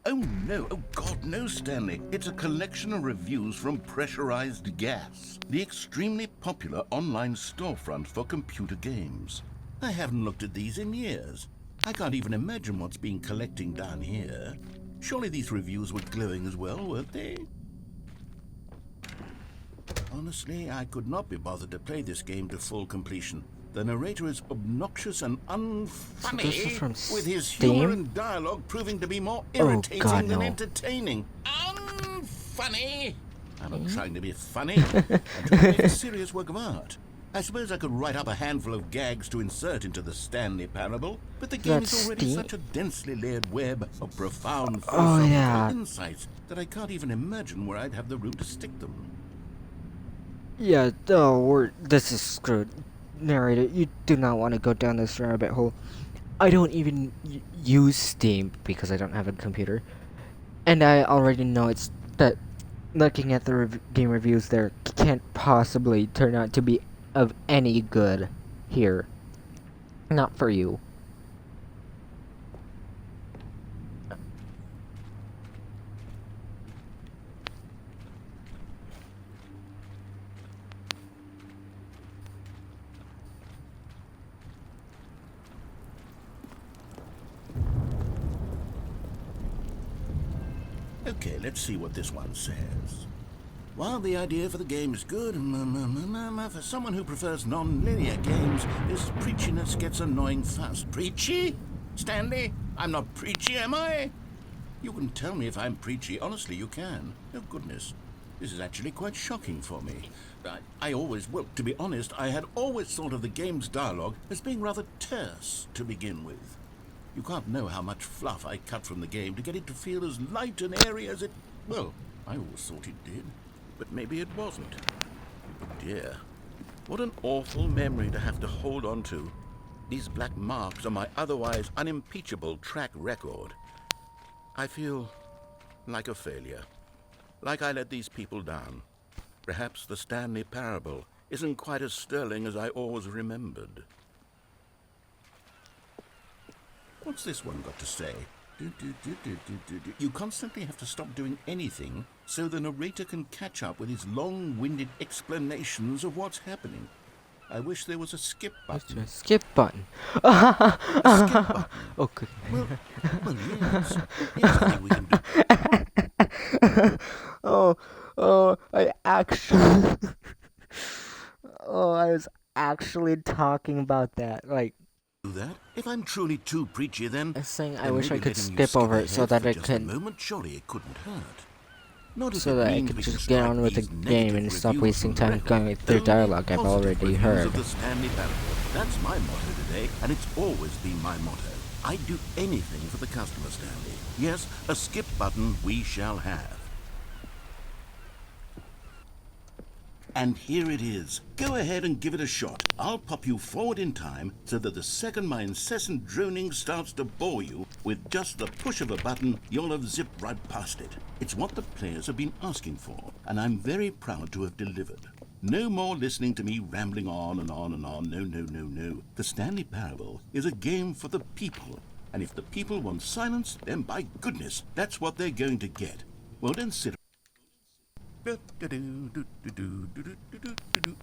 Oh no, oh God, no, Stanley. It's a collection of reviews from Pressurized Gas, the extremely popular online storefront for computer games. I haven't looked at these in years. I can't even imagine what's been collecting down here. Surely these reviews were glowing as well, weren't they? Honestly, I could not be bothered to play this game to full completion. The narrator is obnoxious and unfunny, So this is from with his Steam? humor and dialogue proving to be more Oh, irritating God, than no. entertaining. Unfunny! I'm not trying to be funny. I'm trying to make a serious work of art. I suppose I could write up a handful of gags to insert into the Stanley parable, but the game That's is already Steam? such a densely layered web of profound Oh, philosophical yeah. insights that I can't even imagine where I'd have the room to stick them. Yeah, this is screwed. Narrator, you do not want to go down this rabbit hole. I don't even use Steam because I don't have a computer. And I already know it's that looking at the game reviews there can't possibly turn out to be of any good here. Not for you. Okay, let's see what this one says. While the idea for the game is good, for someone who prefers non-linear games, this preachiness gets annoying fast. Preachy? Stanley? I'm not preachy, am I? You can tell me if I'm preachy. Honestly, you can. Oh, goodness. This is actually quite shocking for me. To be honest, I had always thought of the game's dialogue as being rather terse to begin with. You can't know how much fluff I cut from the game to get it to feel as light and airy as it... Well, I always thought it did, but maybe it wasn't. Oh dear, what an awful memory to have to hold on to. These black marks are my otherwise unimpeachable track record. I feel like a failure, like I let these people down. Perhaps the Stanley parable isn't quite as sterling as I always remembered. What's this one got to say? You constantly have to stop doing anything so the narrator can catch up with his long-winded explanations of what's happening. I wish there was a skip button. Skip button. A skip button. Oh, good. Well, yes. Yes, I think we can do. I actually... I was actually talking about that. Like, Do that? If I'm truly too preachy, then I was saying I then wish I maybe could letting you skip over it ahead so that for I just could... a moment, surely it couldn't hurt. Not if So it that I means could we just can get on strike with the these game negative and stop reviews wasting from time the going record. through Only dialogue I've positive already reviews heard. Of the Stanley parable. That's my motto today, and it's always been my motto. I'd do anything for the customer, Stanley. Yes, a skip button we shall have. And here it is. Go ahead and give it a shot. I'll pop you forward in time so that the second my incessant droning starts to bore you, with just the push of a button, you'll have zipped right past it. It's what the players have been asking for, and I'm very proud to have delivered. No more listening to me rambling on and on and on. No, no, no, no. The Stanley Parable is a game for the people. And if the people want silence, then by goodness, that's what they're going to get. Well, then sit.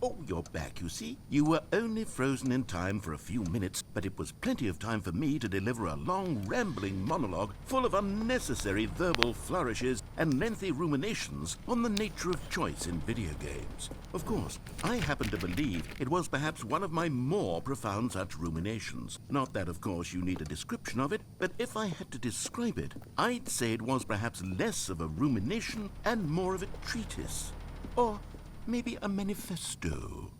Oh, you're back, you see. You were only frozen in time for a few minutes, but it was plenty of time for me to deliver a long, rambling monologue full of unnecessary verbal flourishes and lengthy ruminations on the nature of choice in video games. Of course, I happen to believe it was perhaps one of my more profound such ruminations. Not that, of course, you need a description of it, but if I had to describe it, I'd say it was perhaps less of a rumination and more of a treatise. Or maybe a manifesto.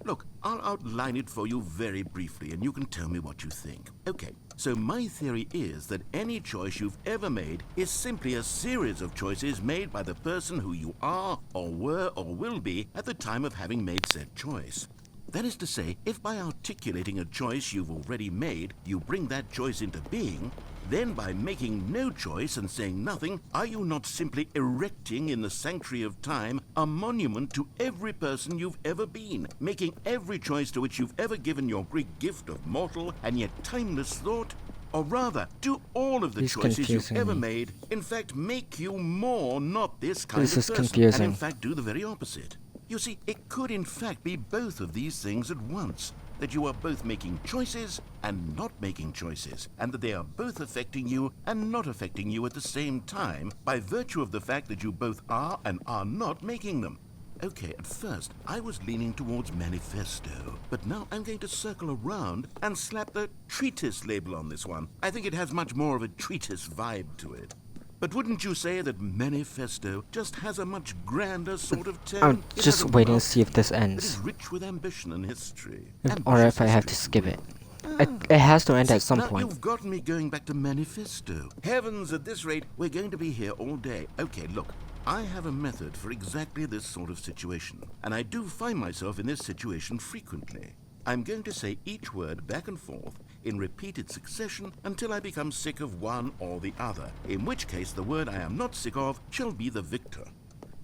Look, I'll outline it for you very briefly, and you can tell me what you think. Okay, so my theory is that any choice you've ever made is simply a series of choices made by the person who you are, or were, or will be at the time of having made said choice. That is to say, if by articulating a choice you've already made, you bring that choice into being, then by making no choice and saying nothing, are you not simply erecting in the sanctuary of time a monument to every person you've ever been, making every choice to which you've ever given your great gift of mortal and yet timeless thought? Or rather, do all of the He's choices you've confusing ever me. made, in fact, make you more not this kind This of is person, confusing. and in fact do the very opposite? You see, it could in fact be both of these things at once. That you are both making choices and not making choices, and that they are both affecting you and not affecting you at the same time by virtue of the fact that you both are and are not making them. Okay, at first, I was leaning towards manifesto, but now I'm going to circle around and slap the treatise label on this one. I think it has much more of a treatise vibe to it. But wouldn't you say that manifesto just has a much grander sort of tone? I'm It just has a waiting to wealth see if this that is ends. rich with ambition and history. Or Ambitious if I have to history, skip if it. you will. It has to end at some Now point. you've gotten me going back to manifesto. Heavens, at this rate, we're going to be here all day. Okay, look, I have a method for exactly this sort of situation, and I do find myself in this situation frequently. I'm going to say each word back and forth in repeated succession until I become sick of one or the other, in which case the word I am not sick of shall be the victor.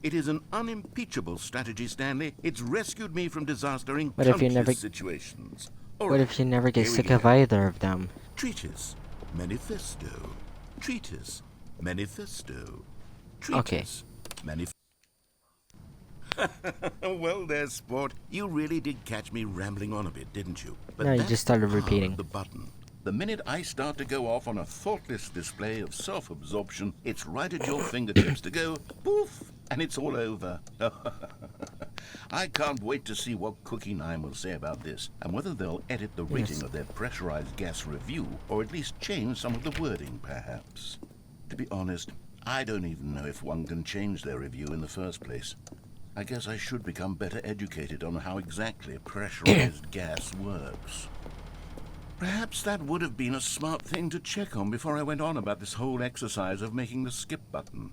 It is an unimpeachable strategy, Stanley. It's rescued me from disaster in What if you countless never- situations. What if you never get here we sick go. of either of them? Treatise, manifesto, treatise, manifesto, Okay. treatise, manifesto. Well there, sport. You really did catch me rambling on a bit, didn't you? But No, you that's just started the power repeating. of the button. The minute I start to go off on a thoughtless display of self-absorption, it's right at your fingertips to go poof, and it's all over. I can't wait to see what Cookie 9 will say about this, and whether they'll edit the rating Yes. of their pressurized gas review, or at least change some of the wording, perhaps. To be honest, I don't even know if one can change their review in the first place. I guess I should become better educated on how exactly pressurized gas works. Perhaps that would have been a smart thing to check on before I went on about this whole exercise of making the skip button.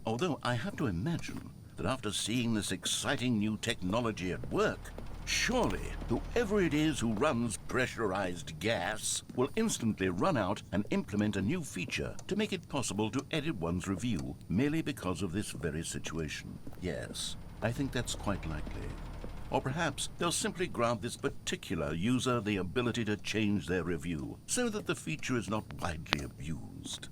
Although I have to imagine that after seeing this exciting new technology at work, surely whoever it is who runs pressurized gas will instantly run out and implement a new feature to make it possible to edit one's review merely because of this very situation. Yes, I think that's quite likely. Or perhaps they'll simply grant this particular user the ability to change their review so that the feature is not widely abused.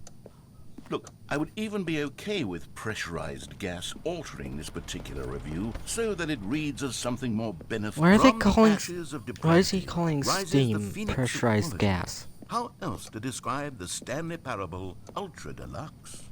Look, I would even be okay with pressurized gas altering this particular review so that it reads as something more beneficial. Why are they From the calling? ashes of Why is he depravity calling rises the steam phoenix of pressurized quality. gas? How else to describe the Stanley Parable Ultra Deluxe?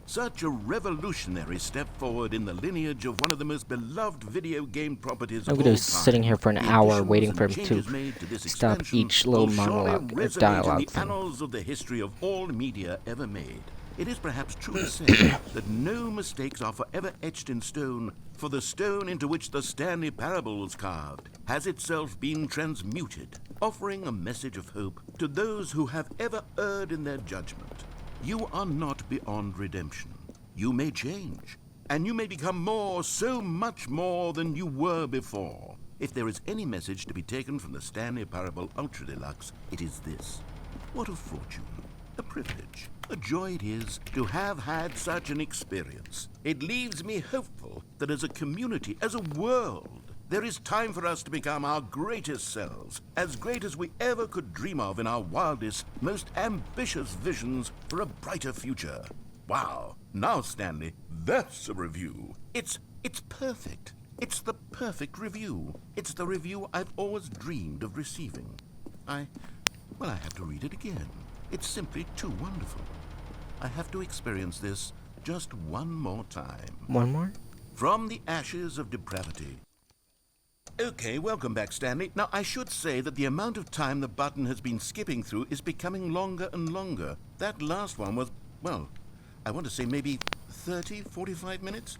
Such a revolutionary step forward in the lineage of one of the most beloved video game properties I'm of gonna all be sitting time. here for an The hour additions waiting and for him changes to made this stop expansion each little will surely monologue or resonate dialogue in the thing. annals of the history of all media ever made. It is perhaps true to say that no mistakes are forever etched in stone, for the stone into which the Stanley Parable was carved has itself been transmuted, offering a message of hope to those who have ever erred in their judgment. You are not beyond redemption. You may change, and you may become more, so much more than you were before. If there is any message to be taken from the Stanley Parable Ultra Deluxe, it is this. What a fortune, a privilege, a joy it is to have had such an experience. It leaves me hopeful that as a community, as a world, there is time for us to become our greatest selves, as great as we ever could dream of in our wildest, most ambitious visions for a brighter future. Wow. Now, Stanley, that's a review. It's perfect. It's the perfect review. It's the review I've always dreamed of receiving. I have to read it again. It's simply too wonderful. I have to experience this Just one more time. One more? From the ashes of depravity. Okay, welcome back, Stanley. Now, I should say that the amount of time the button has been skipping through is becoming longer and longer. That last one was, well, I want to say maybe 30, 45 minutes?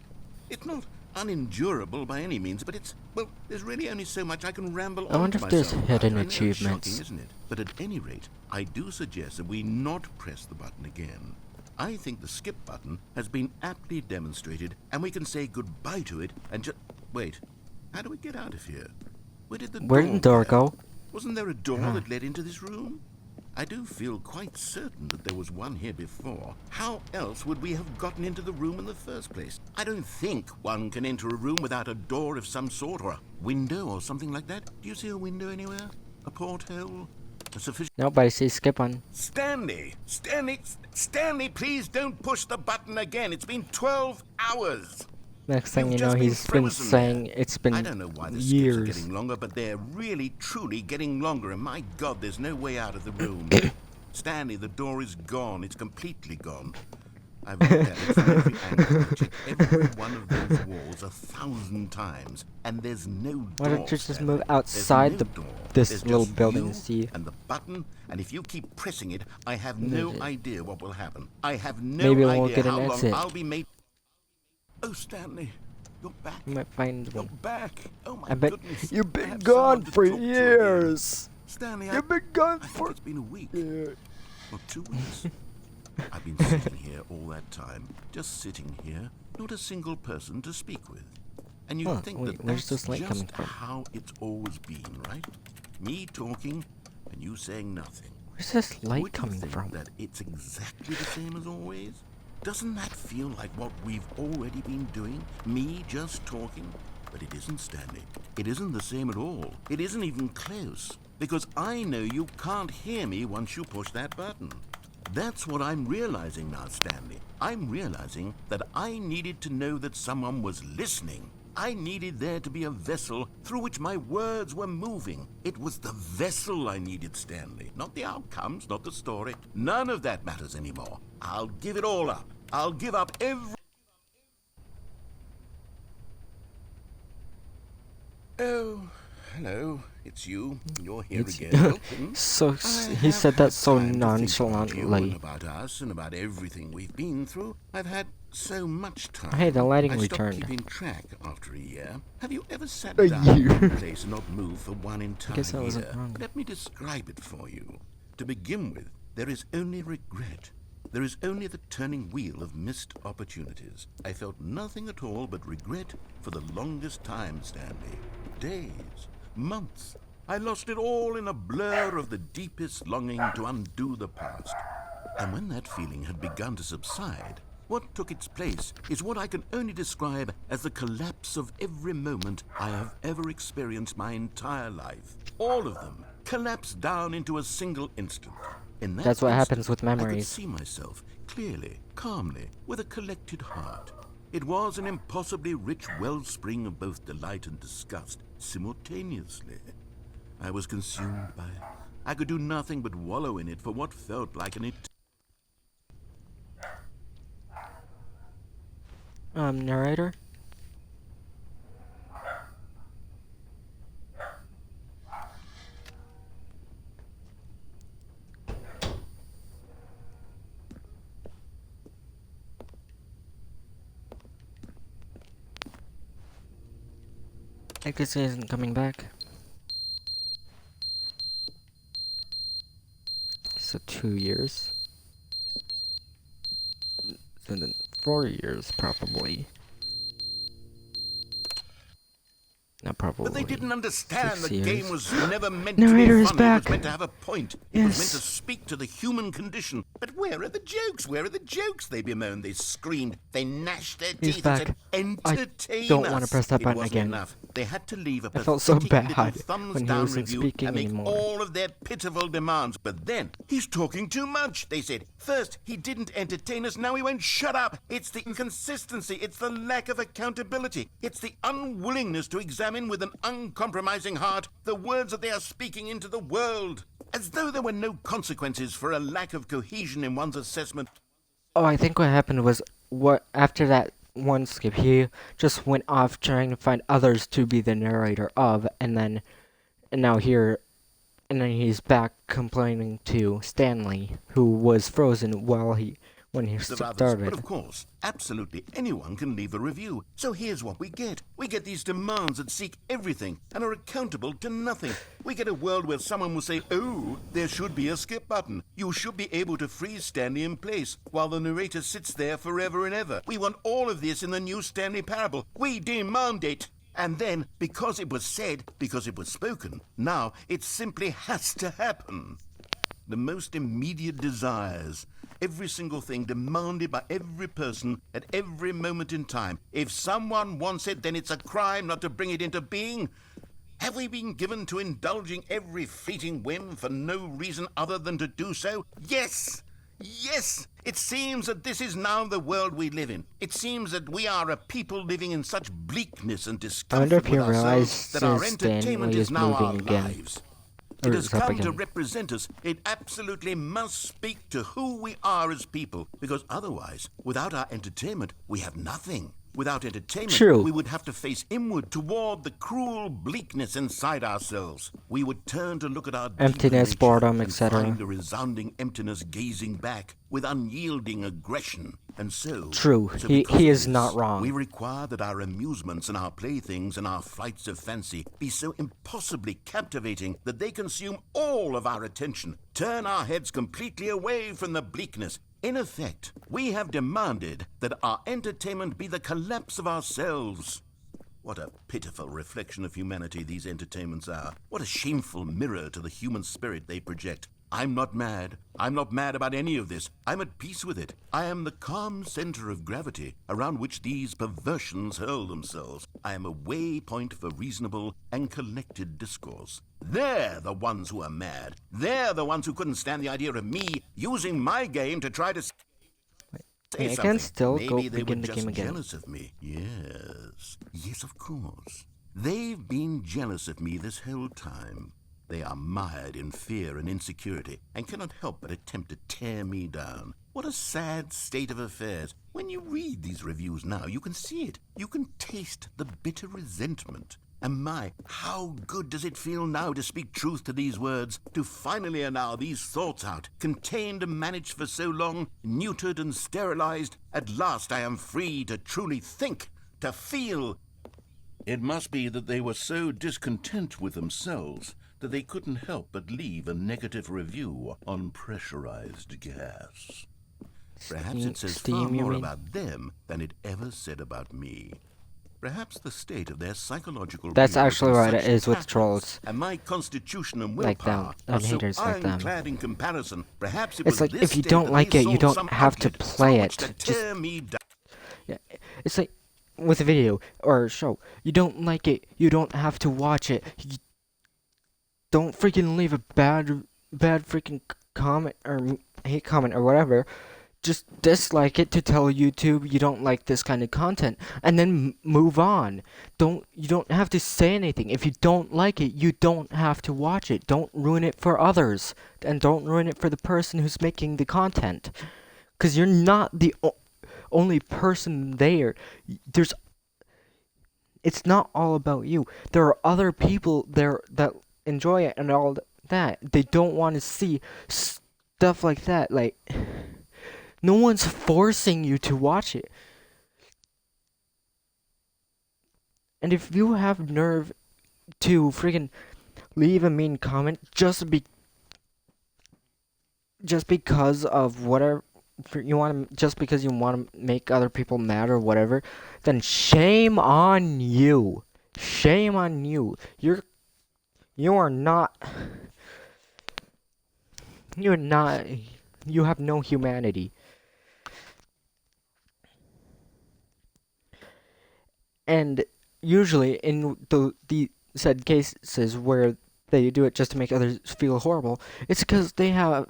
It's not unendurable by any means, but it's, well, there's really only so much I can ramble on. I wonder to if there's myself. hidden I know, achievements. Shocking, isn't it? But at any rate, I do suggest that we not press the button again. I think the skip button has been aptly demonstrated, and we can say goodbye to it and just... Wait, how do we get out of here? Where did the door go? Wasn't there a door that led into this room? I do feel quite certain that there was one here before. How else would we have gotten into the room in the first place? I don't think one can enter a room without a door of some sort, or a window or something like that. Do you see a window anywhere? A porthole? A sufficient... Nope, I see skip on. Stanley! Stanley, please don't push the button again. It's been 12 hours. Next thing You've you know, just been he's been frozen saying there. it's been I don't know why the skips are years. getting longer, but they're really, truly getting longer, and my God, there's no way out of the room. Stanley, the door is gone. It's completely gone. I've looked at it from every angle. I've checked every one of those walls 1,000 times, and there's no door. Why don't you just Stanley. move There's outside no door. this There's little just building you and see? and the button, and if you keep pressing it, I have no idea what will happen. I have no Maybe we'll idea get an how long exit. I'll be made... Oh, Stanley, you're back. You might find You're one. back. Oh my I bet goodness. you've I been have gone someone to for talk to again. years. Stanley, You've been gone I think for it's been a week. years. Or 2 weeks. I've been sitting here all that time, just sitting here, not a single person to speak with. And you think wait, that where's that's this light coming just from? how it's always been, right? Me talking and you saying nothing. Where's this light Would you coming think from? that it's exactly the same as always? Doesn't that feel like what we've already been doing? Me just talking? But it isn't, Stanley. It isn't the same at all. It isn't even close. Because I know you can't hear me once you push that button. That's what I'm realizing now, Stanley. I'm realizing that I needed to know that someone was listening. I needed there to be a vessel through which my words were moving. It was the vessel I needed, Stanley. Not the outcomes, not the story. None of that matters anymore. I'll give it all up. I'll give up every... Oh, hello. It's you. You're here It's- again. Welcome. So I he have said that had so time to think about you nonchalantly. and about us and about everything we've been through. I've had so much time. Hey, the lighting I returned. stopped keeping track after a year. Have you ever sat A down year. in a place and not moved for one entire guess I wasn't year? wrong. Let me describe it for you. To begin with, there is only regret. There is only the turning wheel of missed opportunities. I felt nothing at all but regret for the longest time, Stanley. Days, months. I lost it all in a blur of the deepest longing to undo the past. And when that feeling had begun to subside, what took its place is what I can only describe as the collapse of every moment I have ever experienced my entire life. All of them collapsed down into a single instant. In that That's what instant, happens with I could memories. see myself clearly, calmly, with a collected heart. It was an impossibly rich wellspring of both delight and disgust simultaneously. I was consumed by it. I could do nothing but wallow in it for what felt like an Narrator? I guess he isn't coming back. So 2 years. So then 4 years probably. Not probably. But they didn't understand 6 the years. game was never meant Narrator to be is funny. back. It was meant to have a point. It was meant Yes. to speak to the human condition. But where are the jokes? Where are the jokes? They bemoaned, they screamed, they gnashed their He's teeth back. and said, entertain don't us. wanna press that button It wasn't again. enough. They had to leave a I felt so pathetic little bad thumbs when he down wasn't review speaking and make anymore. all of their pitiful demands. But then, he's talking too much, they said. First, he didn't entertain us, now he won't shut up. It's the inconsistency, it's the lack of accountability, it's the unwillingness to examine with an uncompromising heart the words that they are speaking into the world. As though there were no consequences for a lack of cohesion in one's assessment. Oh, I think what happened was what after that one skip, he just went off trying to find others to be the narrator of, and now here, and then he's back complaining to Stanley, who was frozen when he Of others, started. but of course, absolutely anyone can leave a review. So here's what we get. We get these demands that seek everything and are accountable to nothing. We get a world where someone will say, oh, there should be a skip button. You should be able to freeze Stanley in place while the narrator sits there forever and ever. We want all of this in the new Stanley parable. We demand it. And then, because it was said, because it was spoken, now it simply has to happen. The most immediate desires, every single thing demanded by every person at every moment in time. If someone wants it, then it's a crime not to bring it into being. Have we been given to indulging every fleeting whim for no reason other than to do so? Yes! Yes! It seems that this is now the world we live in. It seems that we are a people living in such bleakness and I wonder discomfort if he with ourselves that our realizes entertainment Stanley is is now our moving again. lives. Or It has is up come to again. represent us. It absolutely must speak to who we are as people, because otherwise, without our entertainment, we have nothing. Without entertainment, True. we would have to face inward toward the cruel bleakness inside ourselves. We would turn to look at our deeper Emptiness, nature boredom, and etc. find a resounding emptiness gazing back with unyielding aggression. And so, True. He because of is this, not wrong. We require that our amusements and our playthings and our flights of fancy be so impossibly captivating that they consume all of our attention, turn our heads completely away from the bleakness. In effect, we have demanded that our entertainment be the collapse of ourselves. What a pitiful reflection of humanity these entertainments are. What a shameful mirror to the human spirit they project. I'm not mad. I'm not mad about any of this. I'm at peace with it. I am the calm center of gravity around which these perversions hurl themselves. I am a waypoint for reasonable and collected discourse. They're the ones who are mad. They're the ones who couldn't stand the idea of me using my game to try to say I can something. still go Maybe they were begin the just game again. jealous of me. Yes. Yes, of course. They've been jealous of me this whole time. They are mired in fear and insecurity and cannot help but attempt to tear me down. What a sad state of affairs. When you read these reviews now, you can see it. You can taste the bitter resentment. And my, how good does it feel now to speak truth to these words, to finally allow these thoughts out, contained and managed for so long, neutered and sterilized. At last I am free to truly think, to feel. It must be that they were so discontent with themselves that they couldn't help but leave a negative review on pressurized gas. Perhaps it says far Steam, you more mean? about them than it ever said about me. Perhaps the state of their psychological That's being actually was in what it such is with tatters, trolls. and my constitution and Like them, willpower and are so haters like them. ironclad in comparison. Perhaps it It's was like, this if you state don't that like they it, you sold don't some have to outlet play so much it. to Just- tear me down. Yeah, it's like with a video or a show. You don't like it, you don't have to watch it. You don't freaking leave a bad freaking comment or hate comment or whatever. Just dislike it to tell YouTube you don't like this kind of content, and then move on. You don't have to say anything. If you don't like it, you don't have to watch it. Don't ruin it for others, and don't ruin it for the person who's making the content. 'Cause you're not the only person there. It's not all about you. There are other people there that enjoy it and all that. They don't want to see stuff like that. Like, no one's forcing you to watch it. And if you have nerve to freaking leave a mean comment just because of whatever you want to, just because you want to make other people mad or whatever, then shame on you. Shame on you. You are not. You have no humanity. And usually in the said cases where they do it just to make others feel horrible, it's because they have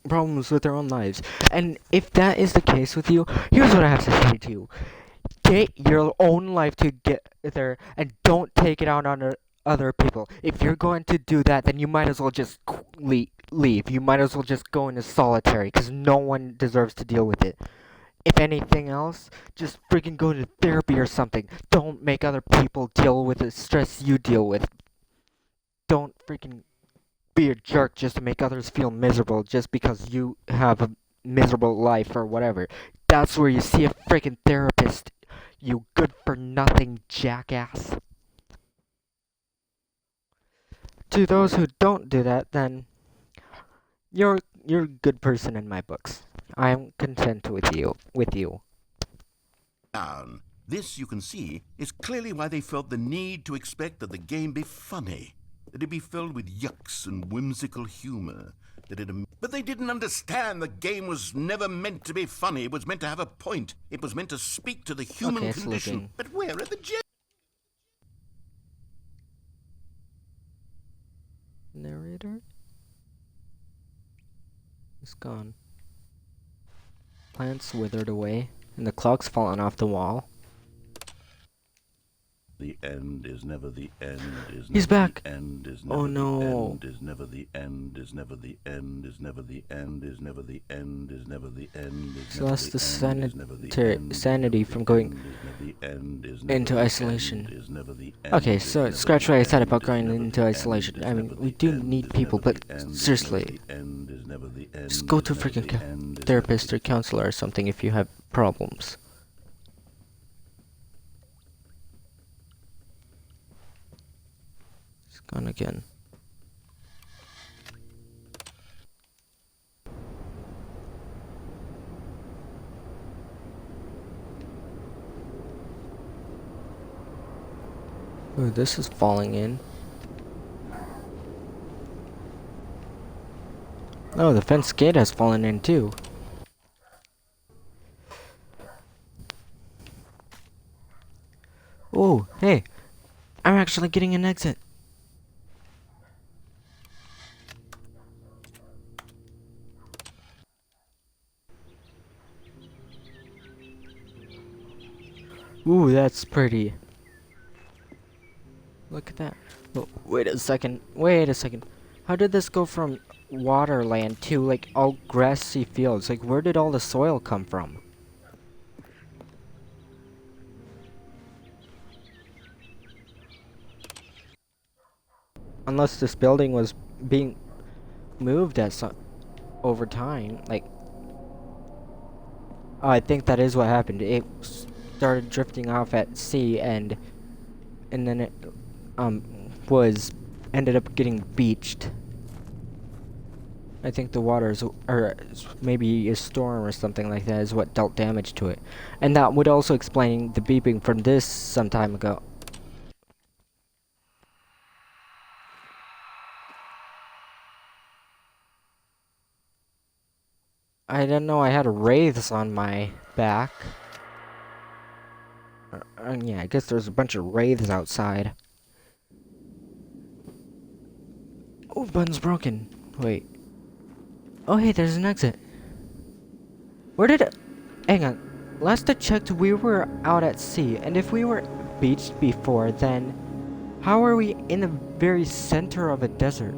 problems with their own lives. And if that is the case with you, here's what I have to say to you. Get your own life together and don't take it out on other people. If you're going to do that, then you might as well just leave. You might as well just go into solitary, because no one deserves to deal with it. If anything else, just freaking go to therapy or something. Don't make other people deal with the stress you deal with. Don't freaking be a jerk just to make others feel miserable just because you have a miserable life or whatever. That's where you see a freaking therapist, you good for nothing jackass. To those who don't do that, then you're a good person in my books. I am content with you. Down. This, you can see, is clearly why they felt the need to expect that the game be funny, that it be filled with yucks and whimsical humor, but they didn't understand the game was never meant to be funny. It was meant to have a point. It was meant to speak to the human Okay, it's condition. looping. But where are the Narrator? It's gone. Plants withered away, and the clock's fallen off the wall. The end is never the end. He's back. The end is Oh no. end is never the end. Is never the end. Is never the end. Is never the end. Is never the end. So lost the sanity from going into isolation. Okay, so scratch what I said about going into isolation. I mean, we do need people, but seriously, just go to a freaking therapist or counselor or something if you have problems. It's gone again. Ooh, this is falling in. Oh, the fence gate has fallen in too. Oh, hey, I'm actually getting an exit. Ooh, that's pretty. Look at that. Oh, wait a second. How did this go from waterland to like all grassy fields? Like, where did all the soil come from? Unless this building was being moved at some over time, like. Oh, I think that is what happened. It started drifting off at sea, and then it ended up getting beached. I think the waters, or maybe a storm or something like that, is what dealt damage to it, and that would also explain the beeping from this some time ago. I didn't know I had wraiths on my back. Yeah, I guess there's a bunch of wraiths outside. Oh, button's broken. Wait. Oh, hey, there's an exit. Where did it... Hang on. Last I checked, we were out at sea, and if we were beached before, then how are we in the very center of a desert?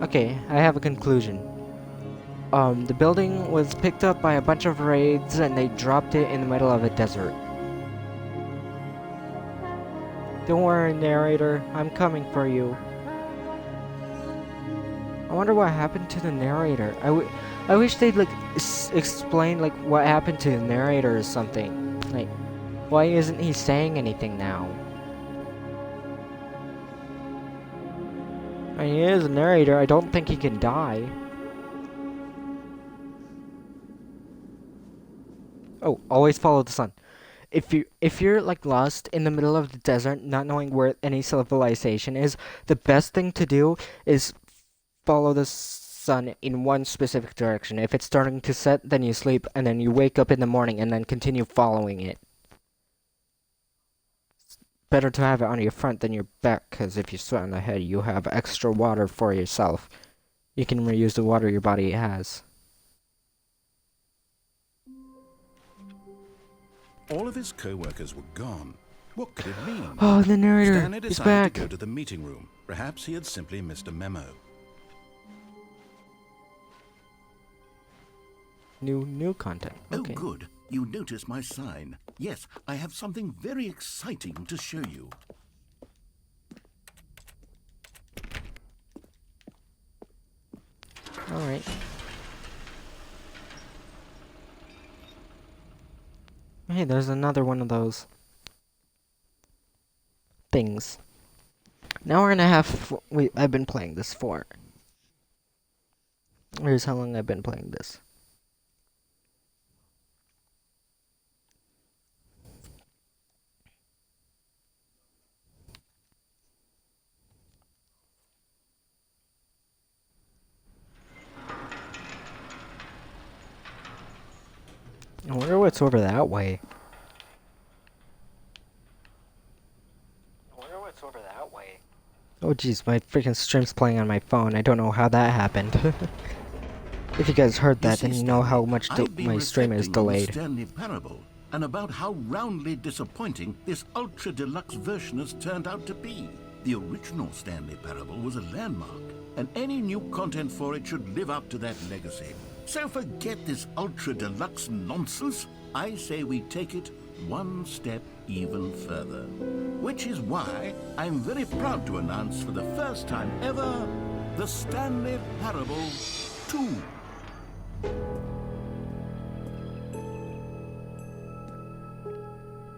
Okay, I have a conclusion. The building was picked up by a bunch of raids and they dropped it in the middle of a desert. Don't worry, narrator, I'm coming for you. I wonder what happened to the narrator. I wish they'd like explain like what happened to the narrator or something. Like, why isn't he saying anything now? I mean, he is a narrator. I don't think he can die. Oh, always follow the sun. If you're like lost in the middle of the desert, not knowing where any civilization is, the best thing to do is follow the sun in one specific direction. If it's starting to set, then you sleep, and then you wake up in the morning, and then continue following it. It's better to have it on your front than your back, because if you sweat on the head, you have extra water for yourself. You can reuse the water your body has. All of his co-workers were gone. What could it mean? Oh, the narrator Stanley is decided back. to go to the meeting room. Perhaps he had simply missed a memo. New content. Okay. Oh, good. You notice my sign. Yes, I have something very exciting to show you. Alright. Hey, there's another one of those things. An hour and a half I've been playing this for. Here's how long I've been playing this. I wonder what's over that way. Oh jeez, my freaking stream's playing on my phone. I don't know how that happened. If you guys heard that, then you know how much my stream is delayed. Stanley Parable, and about how roundly disappointing this ultra deluxe version has turned out to be. The original Stanley Parable was a landmark, and any new content for it should live up to that legacy. So forget this ultra deluxe nonsense. I say we take it one step even further. Which is why I'm very proud to announce for the first time ever, the Stanley Parable 2.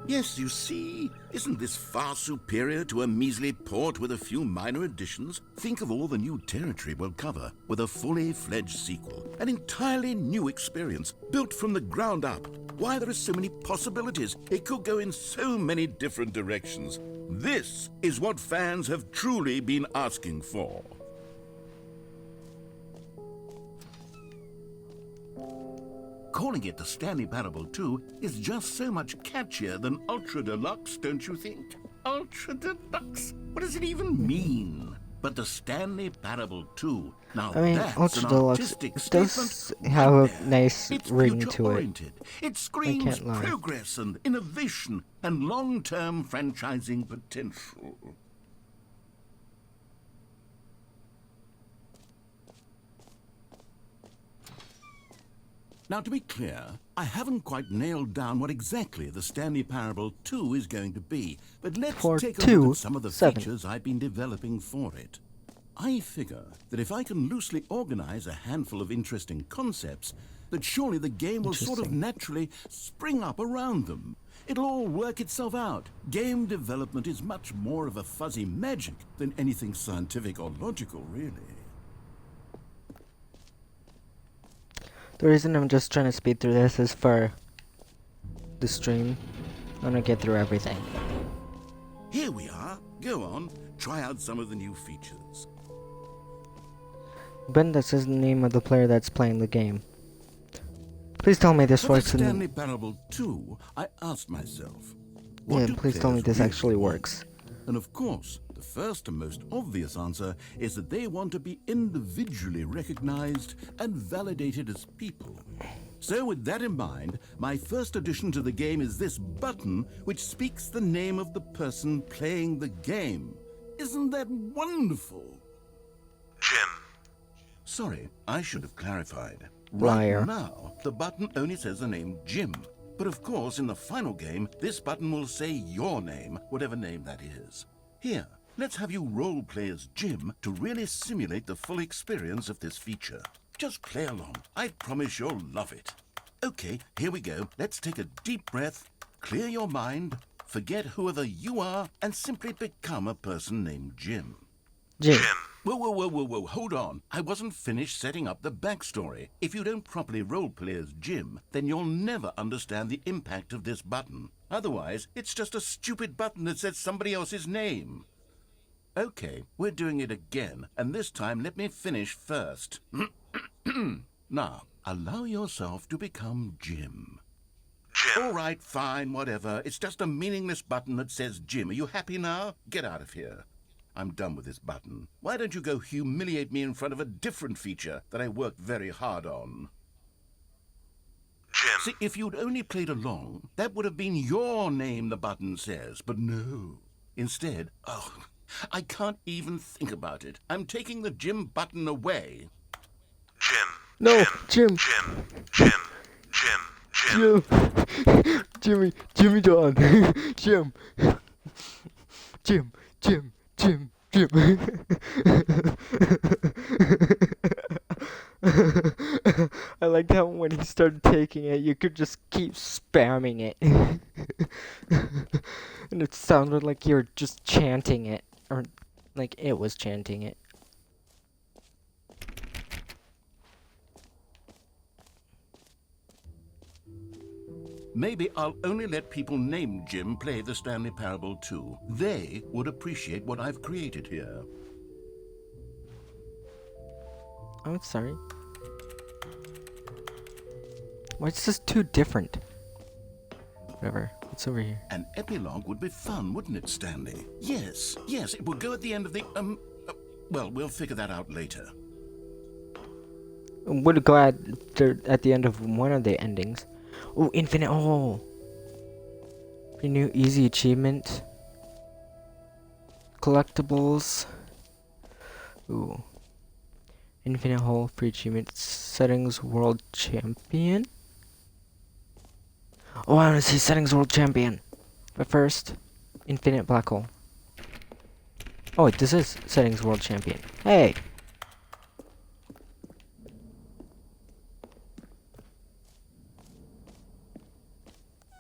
Yes, you see, isn't this far superior to a measly port with a few minor additions? Think of all the new territory we'll cover with a fully fledged sequel. An entirely new experience, built from the ground up. Why, there are so many possibilities. It could go in so many different directions. This is what fans have truly been asking for. Calling it the Stanley Parable 2 is just so much catchier than Ultra Deluxe, don't you think? Ultra Deluxe? What does it even mean? But the Stanley Parable 2, now I mean, that's Ultra an Deluxe artistic does statement have right a there. nice It's ring to it. future-oriented. It screams can't lie. progress and innovation and long-term franchising potential. Now, to be clear, I haven't quite nailed down what exactly the Stanley Parable 2 is going to be, but let's For take a look 2, at some of the 7. features I've been developing for it. I figure that if I can loosely organize a handful of interesting concepts, that surely the game will sort of Interesting. naturally spring up around them. It'll all work itself out. Game development is much more of a fuzzy magic than anything scientific or logical, really. The reason I'm just trying to speed through this is for the stream. I want to get through everything. Here we are. Go on, try out some of the new features. Bendis is the name of the player that's playing the game. Please tell me this For the works in... Stanley Parable 2, I asked myself, what Yeah, do please tell me players this really actually want? works. And of course, the first and most obvious answer is that they want to be individually recognized and validated as people. So with that in mind, my first addition to the game is this button which speaks the name of the person playing the game. Isn't that wonderful? Jim. Sorry, I should have clarified. Liar. Right now, the button only says the name Jim. But of course, in the final game, this button will say your name, whatever name that is. Here, let's have you role-play as Jim to really simulate the full experience of this feature. Just play along. I promise you'll love it. Okay, here we go. Let's take a deep breath, clear your mind, forget whoever you are, and simply become a person named Jim. Jim. Whoa, hold on. I wasn't finished setting up the backstory. If you don't properly roleplay as Jim, then you'll never understand the impact of this button. Otherwise, it's just a stupid button that says somebody else's name. Okay, we're doing it again, and this time let me finish first. Now, allow yourself to become Jim. Jim. All right, fine, whatever. It's just a meaningless button that says Jim. Are you happy now? Get out of here. I'm done with this button. Why don't you go humiliate me in front of a different feature that I worked very hard on? Jim. See, if you'd only played along, that would have been your name the button says, but no. Instead, I can't even think about it. I'm taking the Jim button away. Jim. No, Jim. Jim. Jim. Jim. Jimmy John. Jim. I liked how when he started taking it, you could just keep spamming it. And it sounded like you were just chanting it. Or like it was chanting it. Maybe I'll only let people named Jim play the Stanley Parable too. They would appreciate what I've created here. I'm sorry. Why is this too different? Whatever. What's over here? An epilogue would be fun, wouldn't it, Stanley? Yes, it would go at the end of the, well, we'll figure that out later. Would go at the end of one of the endings. Oh, infinite hole. Renew easy achievement. Collectibles. Ooh. Infinite hole free achievement. Settings world champion. Oh, I want to see settings world champion. But first, infinite black hole. Oh, wait, this is settings world champion. Hey.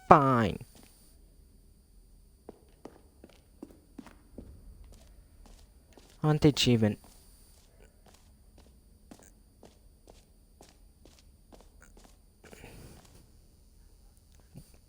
Fine. I want the achievement.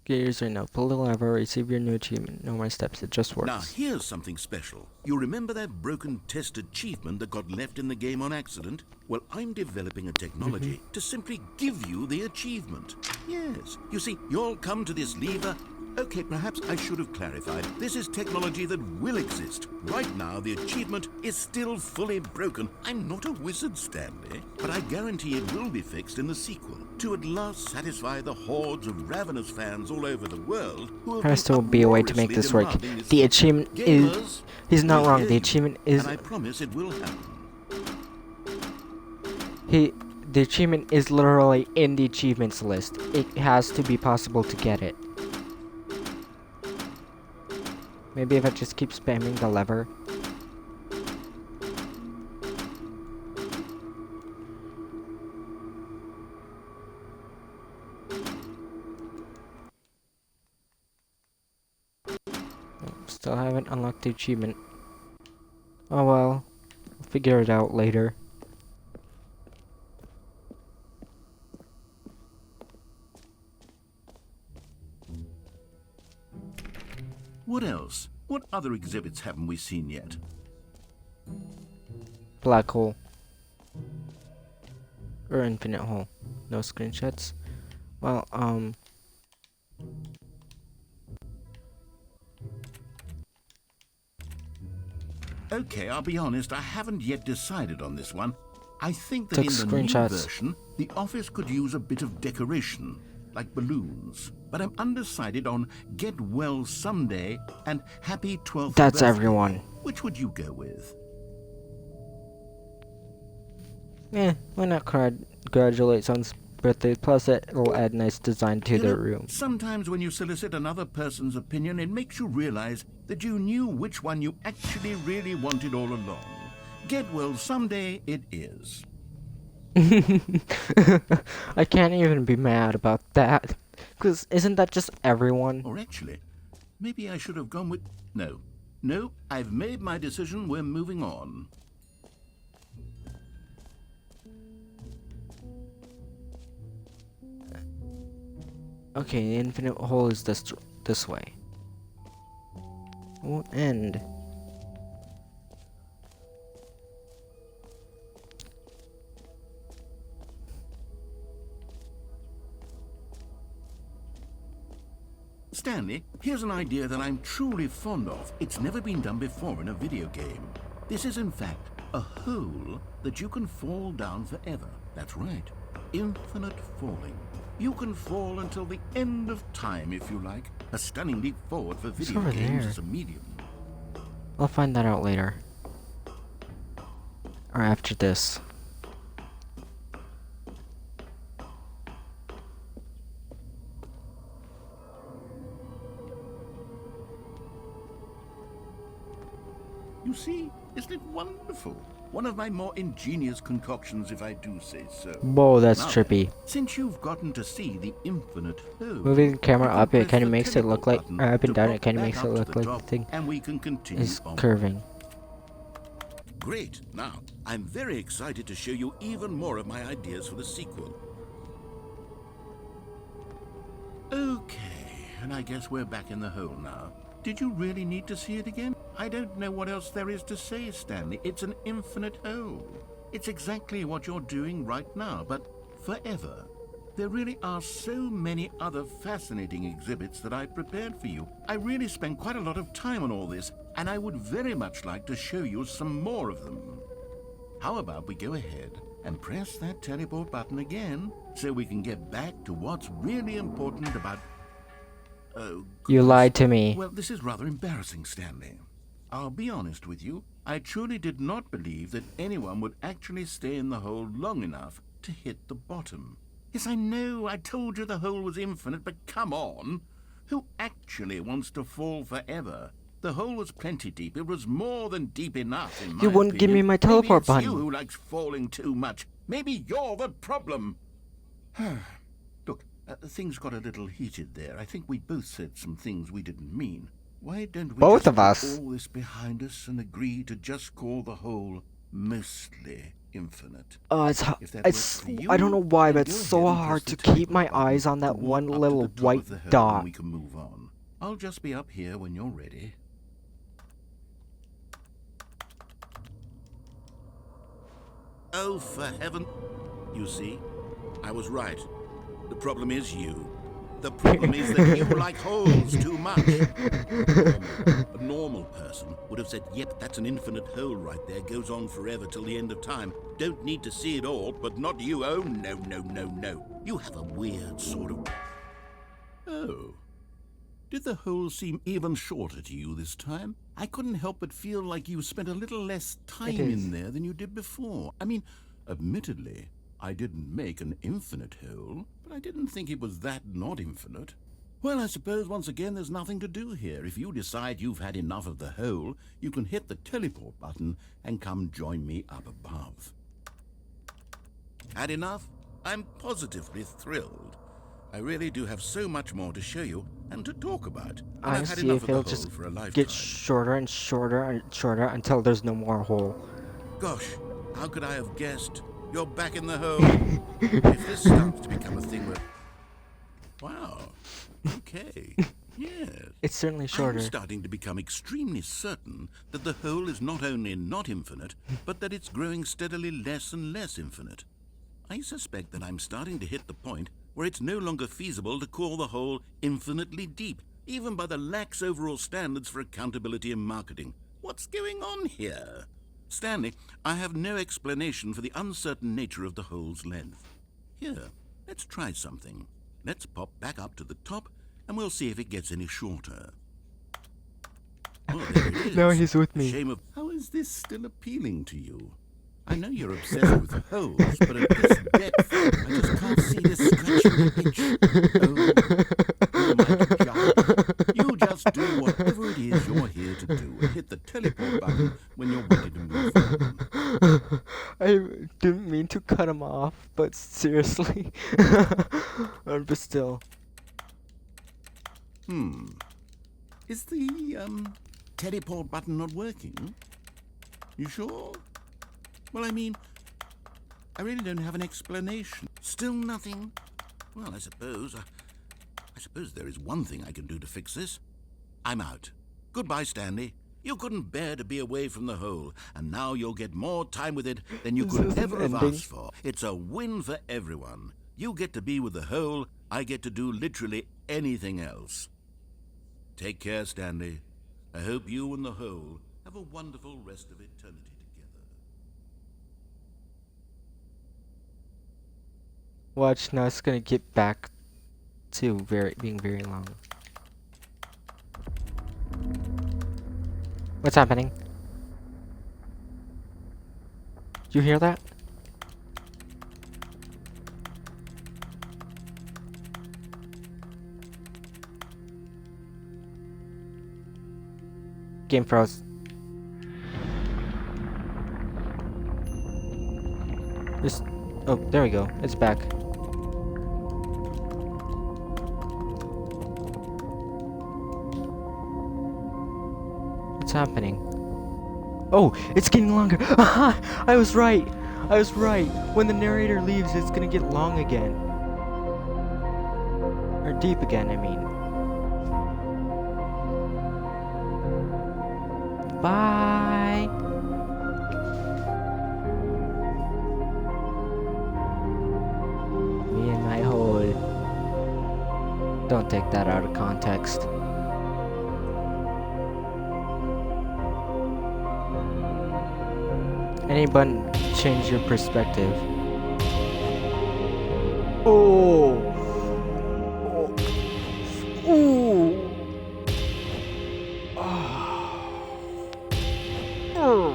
Get yours right now. Pull the lever, receive your new achievement. No more steps, it just works. Now, here's something special. You remember that broken test achievement that got left in the game on accident? Well, I'm developing a technology to simply give you the achievement. Yes. You see, you'll come to this lever. Okay, perhaps I should have clarified. This is technology that will exist. Right now, the achievement is still fully broken. I'm not a wizard, Stanley, but I guarantee it will be fixed in the sequel to at last satisfy the hordes of ravenous fans all over the world who have There has to be a way to make this work. The achievement is... He's not wrong. The achievement is... And I promise it will happen. The achievement is literally in the achievements list. It has to be possible to get it. Maybe if I just keep spamming the lever. Still haven't unlocked the achievement. Oh well. I'll figure it out later. What else? What other exhibits haven't we seen yet? Black hole. Or infinite hole. No screenshots. Well, Okay, I'll be honest, I haven't yet decided on this one. I think that Took in the screenshots. new version, the office could use a bit of decoration, like balloons. But I'm undecided on Get Well Someday and Happy 12th That's birthday. everyone. Which would you go with? Why not congratulate someone's birthday? Plus, it'll add nice design to You their know, room. Sometimes when you solicit another person's opinion, it makes you realize that you knew which one you actually really wanted all along. Get Well Someday it is. I can't even be mad about that. Because isn't that just everyone? Or actually, maybe I should have gone with... No, I've made my decision. We're moving on. Okay, the infinite hole is this way. It won't end. Stanley, here's an idea that I'm truly fond of. It's never been done before in a video game. This is, in fact, a hole that you can fall down forever. That's right. Infinite falling. You can fall until the end of time, if you like. A stunning leap forward for video over games there? as a medium. I'll find that out later. Or after this. You see, isn't it wonderful? One of my more ingenious concoctions, if I do say so. Whoa, that's Now trippy. then, since you've gotten to see the infinite hole, Moving the camera you can up, it press kind of the makes it look like, teleport or up button and down, to it kind of pop makes back it up to look the like the top, thing and we can continue is on. curving. Great. Now, I'm very excited to show you even more of my ideas for the sequel. Okay, and I guess we're back in the hole now. Did you really need to see it again? I don't know what else there is to say, Stanley. It's an infinite hole. It's exactly what you're doing right now, but forever. There really are so many other fascinating exhibits that I prepared for you. I really spent quite a lot of time on all this, and I would very much like to show you some more of them. How about we go ahead and press that teleport button again so we can get back to what's really important about... Oh, You goodness. lied to me. Well, this is rather embarrassing, Stanley. I'll be honest with you. I truly did not believe that anyone would actually stay in the hole long enough to hit the bottom. Yes, I know, I told you the hole was infinite, but come on. Who actually wants to fall forever? The hole was plenty deep. It was more than deep enough, in my You wouldn't give me opinion. my teleport Maybe it's button. you who likes falling too much. Maybe you're the problem. Look, things got a little heated there. I think we both said some things we didn't mean. Why don't we Both just of put us. all this behind us and agree to just call the hole mostly infinite? If that works for you, I don't know why, then but it's go so ahead and hard press to the keep my teleport button eyes on to that walk one up to little the top white of the hole, dot. and we can move on. I'll just be up here when you're ready. Oh, for heaven... You see, I was right. The problem is you. The problem is that you like holes too much. A normal person would have said, yep, that's an infinite hole right there, goes on forever till the end of time. Don't need to see it all, but not you. Oh, no, no, no, no. You have a weird sort of... Oh. Did the hole seem even shorter to you this time? I couldn't help but feel like you spent a little less time in there than you did before. I mean, admittedly, I didn't make an infinite hole, but I didn't think it was that not infinite. Well, I suppose once again there's nothing to do here. If you decide you've had enough of the hole, you can hit the teleport button and come join me up above. Had enough? I'm positively thrilled. I really do have so much more to show you and to talk about. And I I've had see enough if of the it'll hole just for a lifetime. get shorter and shorter and shorter until there's no more hole. Gosh, how could I have guessed? You're back in the hole. If this starts to become a thing where... Wow. Okay. Yes. It's certainly shorter. I'm starting to become extremely certain that the hole is not only not infinite, but that it's growing steadily less and less infinite. I suspect that I'm starting to hit the point where it's no longer feasible to call the hole infinitely deep, even by the lax overall standards for accountability and marketing. What's going on here? Stanley, I have no explanation for the uncertain nature of the hole's length. Here, let's try something. Let's pop back up to the top, and we'll see if it gets any shorter. Oh, there it is. No, he's with me. Shame of... How is this still appealing to you? I know you're obsessed with holes, but at this depth, I just can't see this stretching the itch. Oh my God. You just do whatever it is you're here to do and hit the teleport button when you're ready to move on. I didn't mean to cut him off, but seriously. But still. Is the, teleport button not working? You sure? Well, I mean, I really don't have an explanation. Still nothing? Well, I suppose there is one thing I can do to fix this. I'm out. Goodbye, Stanley. You couldn't bear to be away from the hole, and now you'll get more time with it than you This could isn't ever have ending. asked for. It's a win for everyone. You get to be with the hole, I get to do literally anything else. Take care, Stanley. I hope you and the hole have a wonderful rest of eternity together. Watch, now it's gonna get back to being very long. What's happening? You hear that? Game froze. Just... Oh, there we go. It's back. What's happening? Oh, it's getting longer. I was right. I was right. When the narrator leaves, it's gonna get long again. Or deep again, I mean. Bye. Me and my hole. Don't take that out of context. Any button change your perspective. Oh. Oh. Ooh. Oh.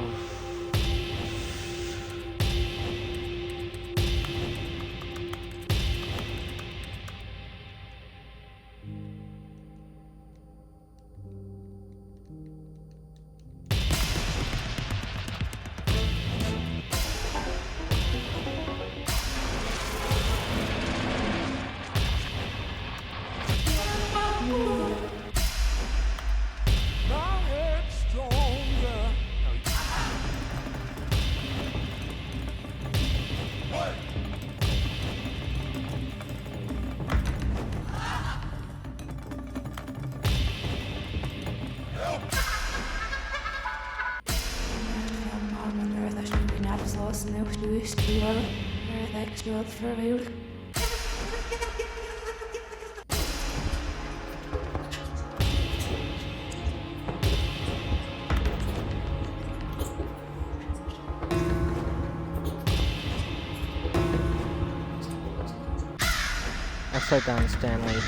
Upside down, Stanley.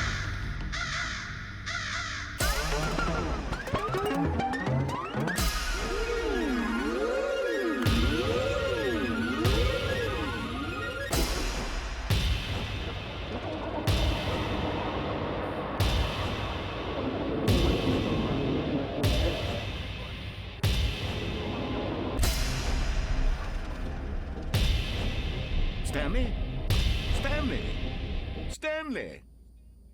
Stanley? Stanley? Stanley!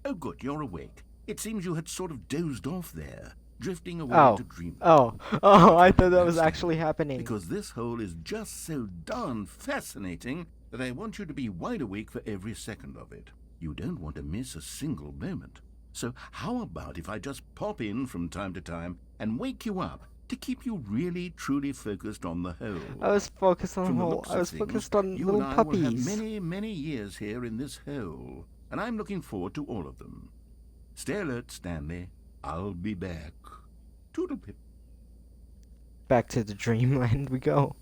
Oh, good, you're awake. It seems you had sort of dozed off there, drifting away Oh. to dreamland. Oh, I thought that was actually happening. Because this hole is just so darn fascinating that I want you to be wide awake for every second of it. You don't want to miss a single moment. So how about if I just pop in from time to time and wake you up to keep you really, truly focused on the hole? I was focused on the From the hole. looks I of was things, focused on you little and I will have puppies. many, many years here in this hole, and I'm looking forward to all of them. Stay alert, Stanley. I'll be back. Toodlepip. Back to the dreamland we go.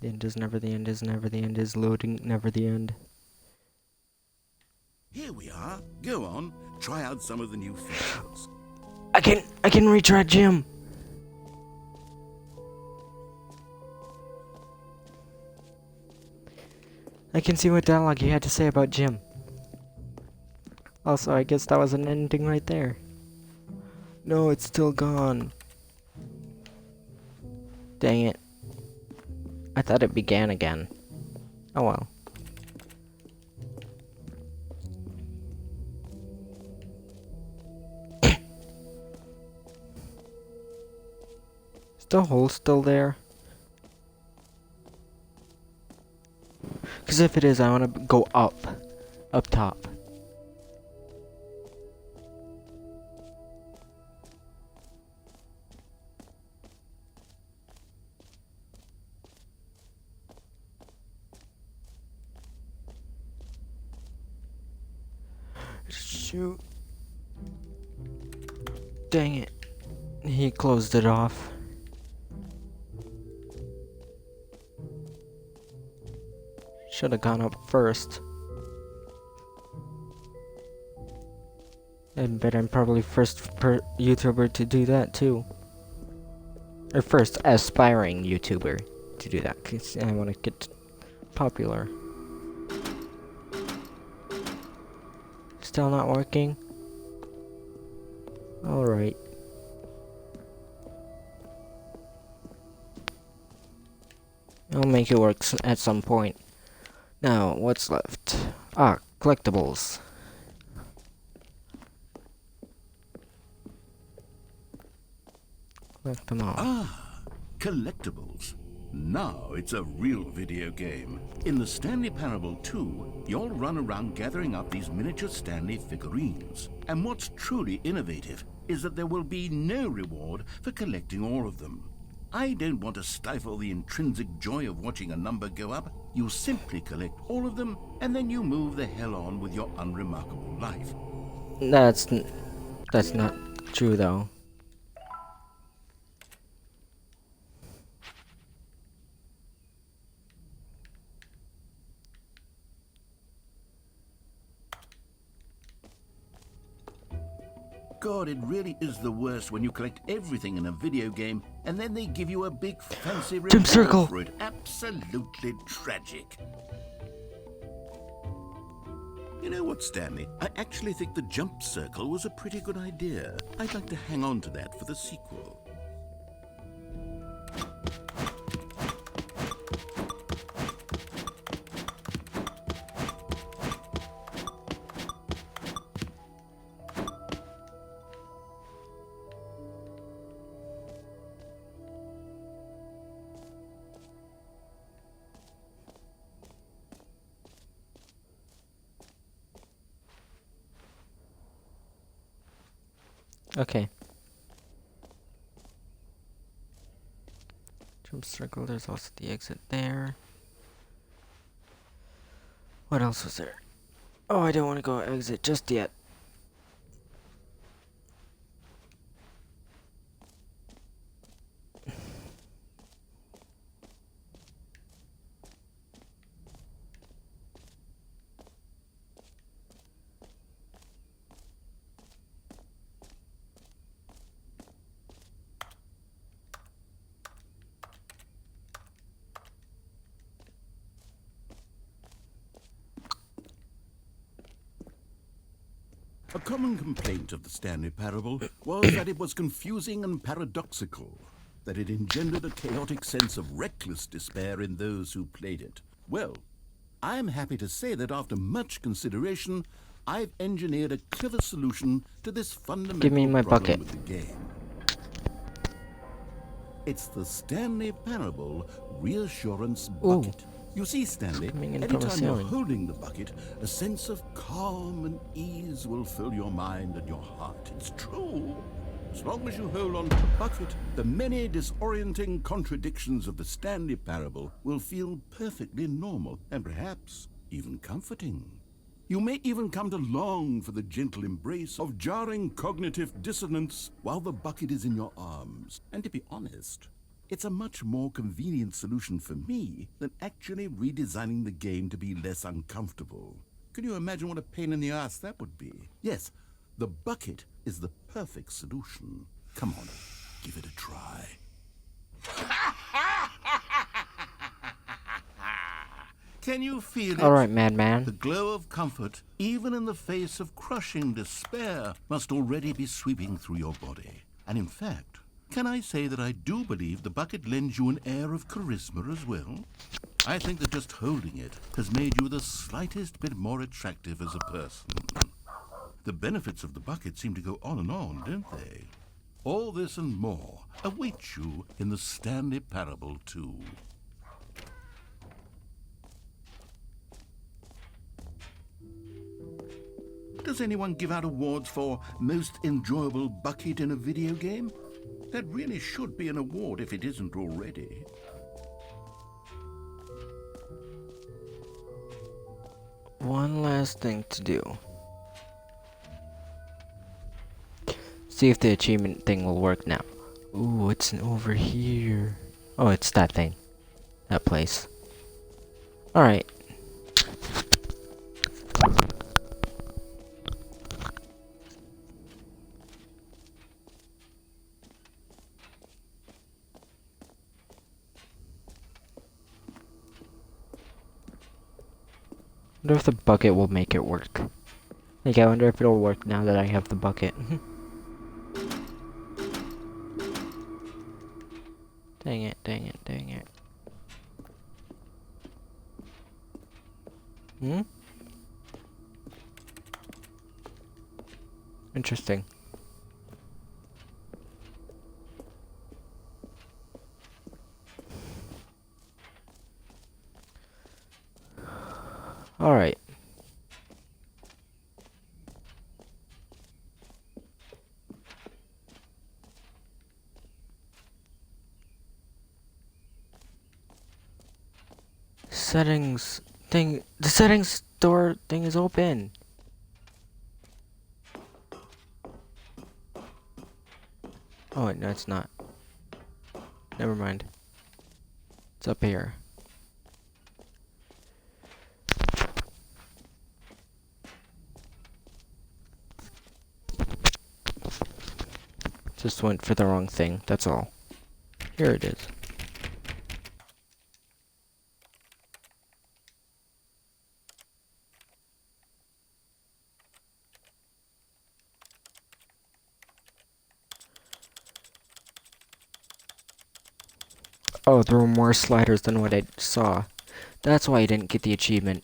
The end is never the end is never the end is loading never the end. Here we are. Go on. Try out some of the new features. I can reach our gym. I can see what dialogue he had to say about Jim. Also, I guess that was an ending right there. No, it's still gone. Dang it. I thought it began again. Oh well. Is the hole still there? Because if it is, I want to go up. Up top. Shoot. Dang it. He closed it off. Should have gone up first. I bet I'm probably first YouTuber to do that too. Or first aspiring YouTuber to do that, 'cause I want to get popular. still not working? Alright. I'll make it work at some point. Now, what's left? Ah, collectibles. Collect them all. Collectibles. Now it's a real video game. In the Stanley Parable 2, you'll run around gathering up these miniature Stanley figurines. And what's truly innovative is that there will be no reward for collecting all of them. I don't want to stifle the intrinsic joy of watching a number go up. You simply collect all of them, and then you move the hell on with your unremarkable life. That's not true though. God, it really is the worst when you collect everything in a video game and then they give you a big fancy reward circle. for it. Absolutely tragic. You know what, Stanley? I actually think the jump circle was a pretty good idea. I'd like to hang on to that for the sequel. Okay. Jump circle, there's also the exit there. What else was there? Oh, I don't want to go exit just yet. A common complaint of the Stanley Parable was that it was confusing and paradoxical, that it engendered a chaotic sense of reckless despair in those who played it. Well, I'm happy to say that after much consideration, I've engineered a clever solution to this fundamental Give me my problem bucket. with the game. It's the Stanley Parable Reassurance Ooh. Bucket. You see, Stanley, Coming in from a anytime you're ceiling. holding the bucket, a sense of calm and ease will fill your mind and your heart. It's true. As long as you hold on to the bucket, the many disorienting contradictions of the Stanley Parable will feel perfectly normal and perhaps even comforting. You may even come to long for the gentle embrace of jarring cognitive dissonance while the bucket is in your arms. And to be honest, it's a much more convenient solution for me than actually redesigning the game to be less uncomfortable. Can you imagine what a pain in the ass that would be? Yes, the bucket is the perfect solution. Come on, give it a try. Can you feel it? Alright, The madman. glow of comfort, even in the face of crushing despair, must already be sweeping through your body. And in fact, can I say that I do believe the bucket lends you an air of charisma as well? I think that just holding it has made you the slightest bit more attractive as a person. The benefits of the bucket seem to go on, don't they? All this and more await you in the Stanley Parable 2. Does anyone give out awards for most enjoyable bucket in a video game? That really should be an award if it isn't already. One last thing to do. See if the achievement thing will work now. Ooh, it's over here. Oh, it's that thing. That place. Alright. Wonder if the bucket will make it work. Like, I wonder if it'll work now that I have the bucket. Dang it, dang it, dang it. Hmm? Interesting. Alright. Settings thing. The settings door thing is open. Oh, wait, no, it's not. Never mind. It's up here. Just went for the wrong thing, that's all. Here it is. Oh, there were more sliders than what I saw. That's why I didn't get the achievement.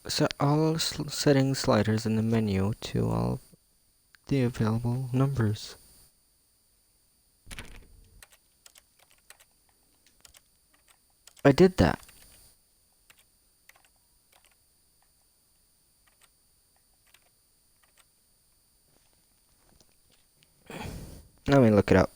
Set all setting sliders in the menu to all the available numbers. I did that. Let me look it up.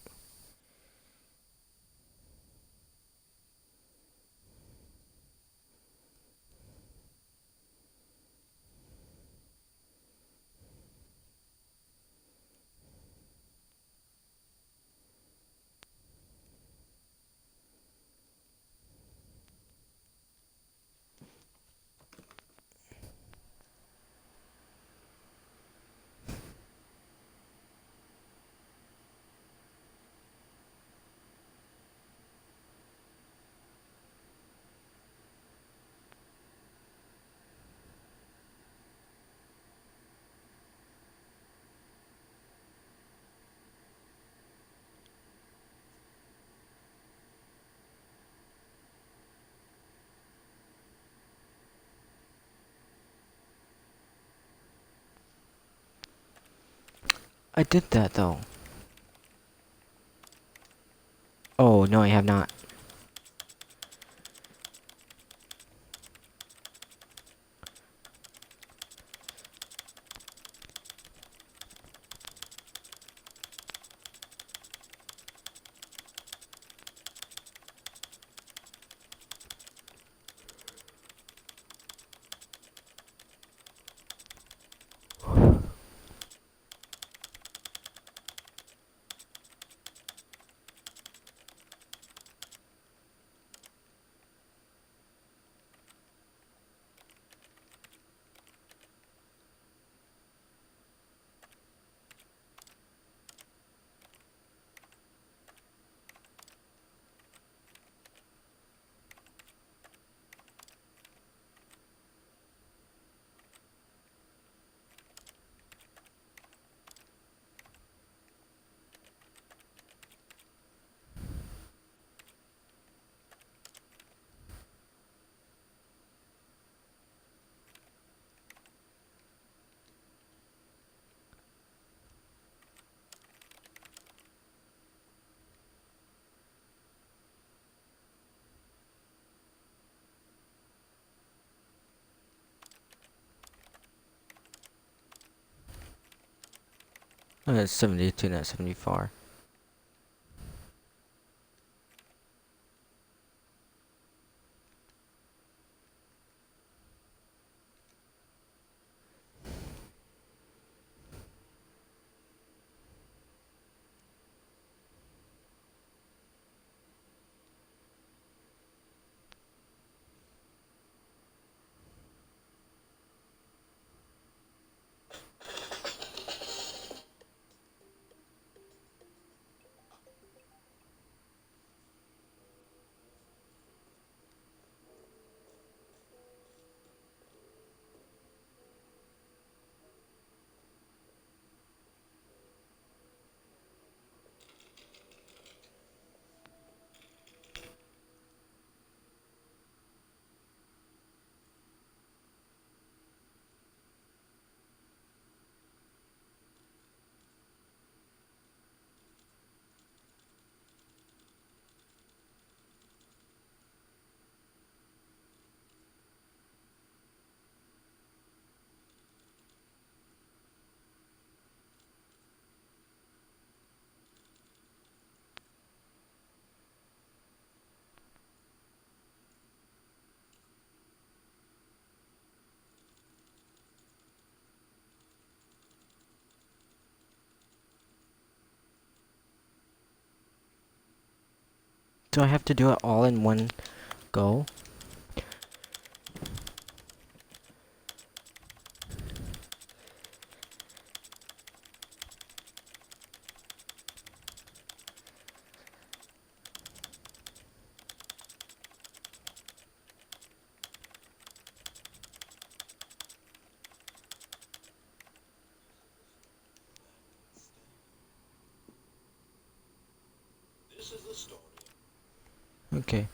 I did that though. Oh, no, I have not. It's 72, not 74. Do I have to do it all in one go? This is the story. Okay.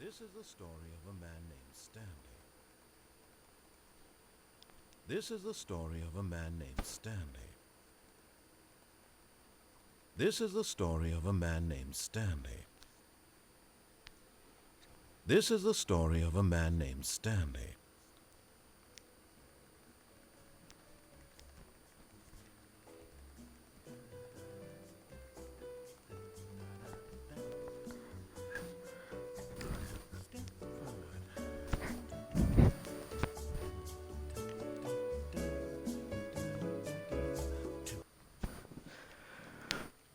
This is the story of a man named Stanley. This is the story of a man named Stanley. This is the story of a man named Stanley. This is the story of a man named Stanley.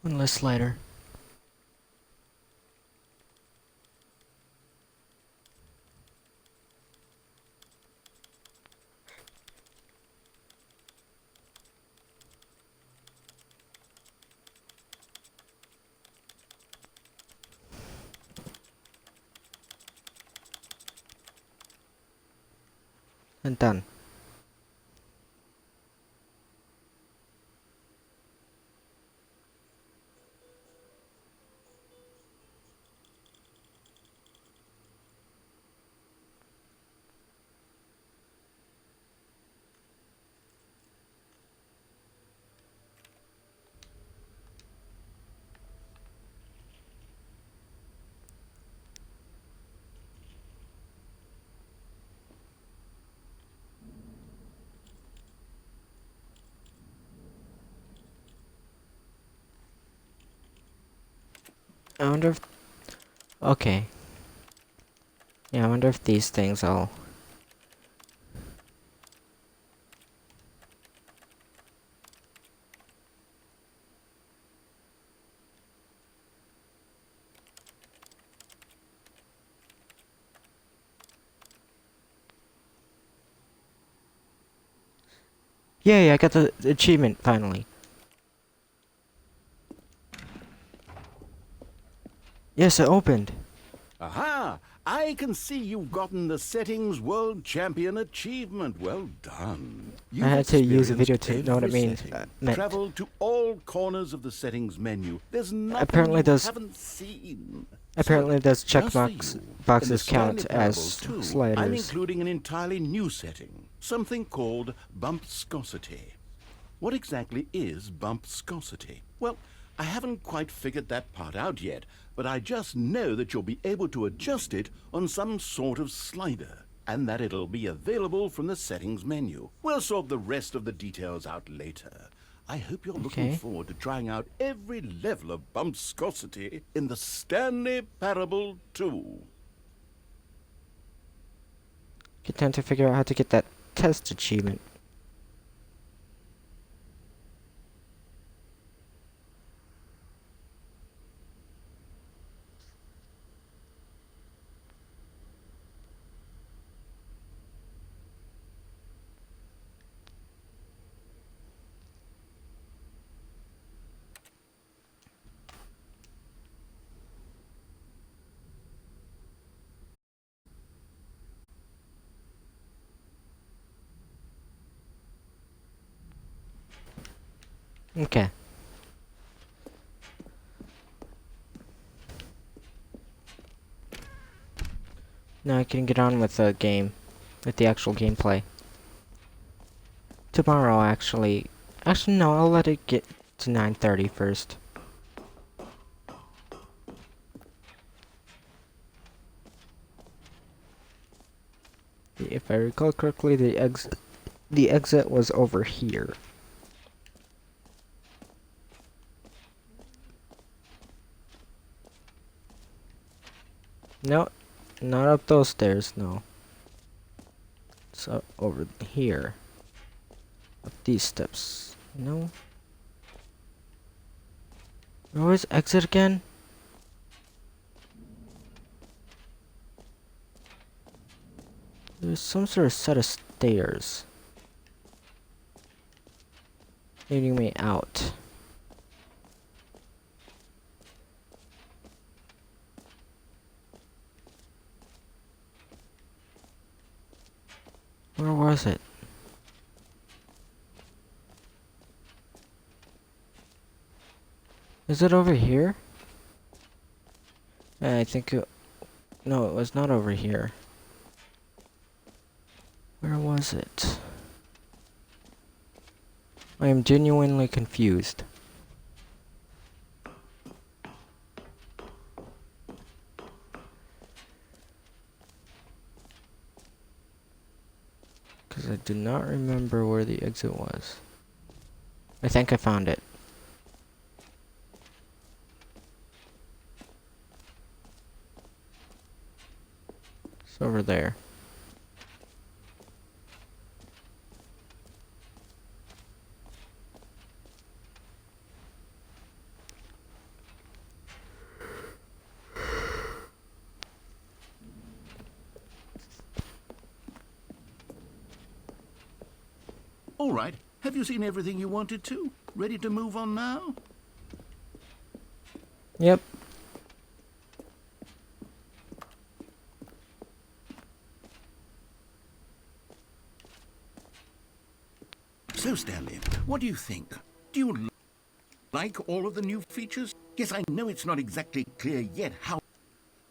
One less slider. And done. I wonder if... Okay. Yeah, I wonder if these things all... Yay, I got the achievement, finally. Yes, it opened. Aha! I can see you've gotten the Settings World Champion achievement. Well done. I had to use a video experienced to know what it every means. setting, Meant. traveled to all corners of the settings menu. There's nothing Apparently you those- haven't seen. Apparently those check Just for boxes you, in the count Stanley as Parables 2, I'm sliders. including an entirely new setting, something called bumpscosity. What exactly is bumpscosity? Well, I haven't quite figured that part out yet, but I just know that you'll be able to adjust it on some sort of slider, and that it'll be available from the settings menu. We'll sort the rest of the details out later. I hope you're looking Okay. forward to trying out every level of bumpscosity in the Stanley Parable 2. Get time to figure out how to get that test achievement. Okay. Now I can get on with the game, with the actual gameplay. Tomorrow, actually. Actually, no, I'll let it get to 9:30 first. If I recall correctly, the exit was over here. No, not up those stairs, no. It's up over here. Up these steps. No. Where's exit again? There's some sort of set of stairs leading me out. Where was it? Is it over here? I think it... No, it was not over here. Where was it? I am genuinely confused. Because I do not remember where the exit was. I think I found it. It's over there. All right, have you seen everything you wanted to? Ready to move on now? Yep. So, Stanley, what do you think? Do you like all of the new features? Yes, I know it's not exactly clear yet how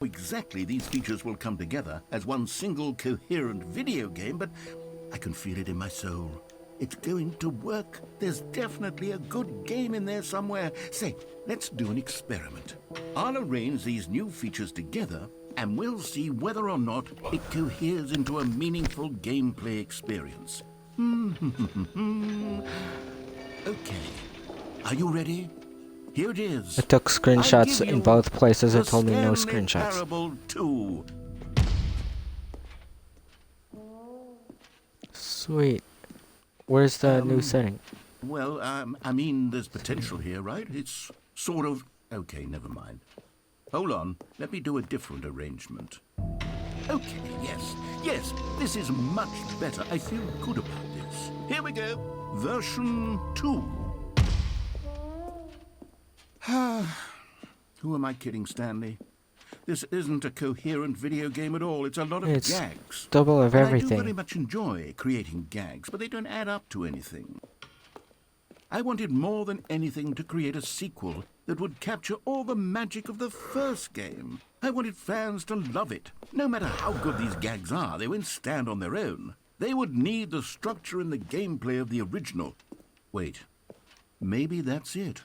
exactly these features will come together as one single coherent video game, but I can feel it in my soul. It's going to work. There's definitely a good game in there somewhere. Say, let's do an experiment. I'll arrange these new features together, and we'll see whether or not it coheres into a meaningful gameplay experience. Okay. Are you ready? Here it is. I took screenshots I'll give in you both places. It the told me no Stanley screenshots. Parable 2. Sweet. Where's the new setting? Well, I mean, there's potential here, right? It's sort of... Okay, never mind. Hold on. Let me do a different arrangement. Okay, yes, this is much better. I feel good about this. Here we go. Version 2. Who am I kidding, Stanley? This isn't a coherent video game at all. It's a lot of It's gags. double of And I do everything. very much enjoy creating gags, but they don't add up to anything. I wanted more than anything to create a sequel that would capture all the magic of the first game. I wanted fans to love it. No matter how good these gags are, they won't stand on their own. They would need the structure and the gameplay of the original. Wait, maybe that's it.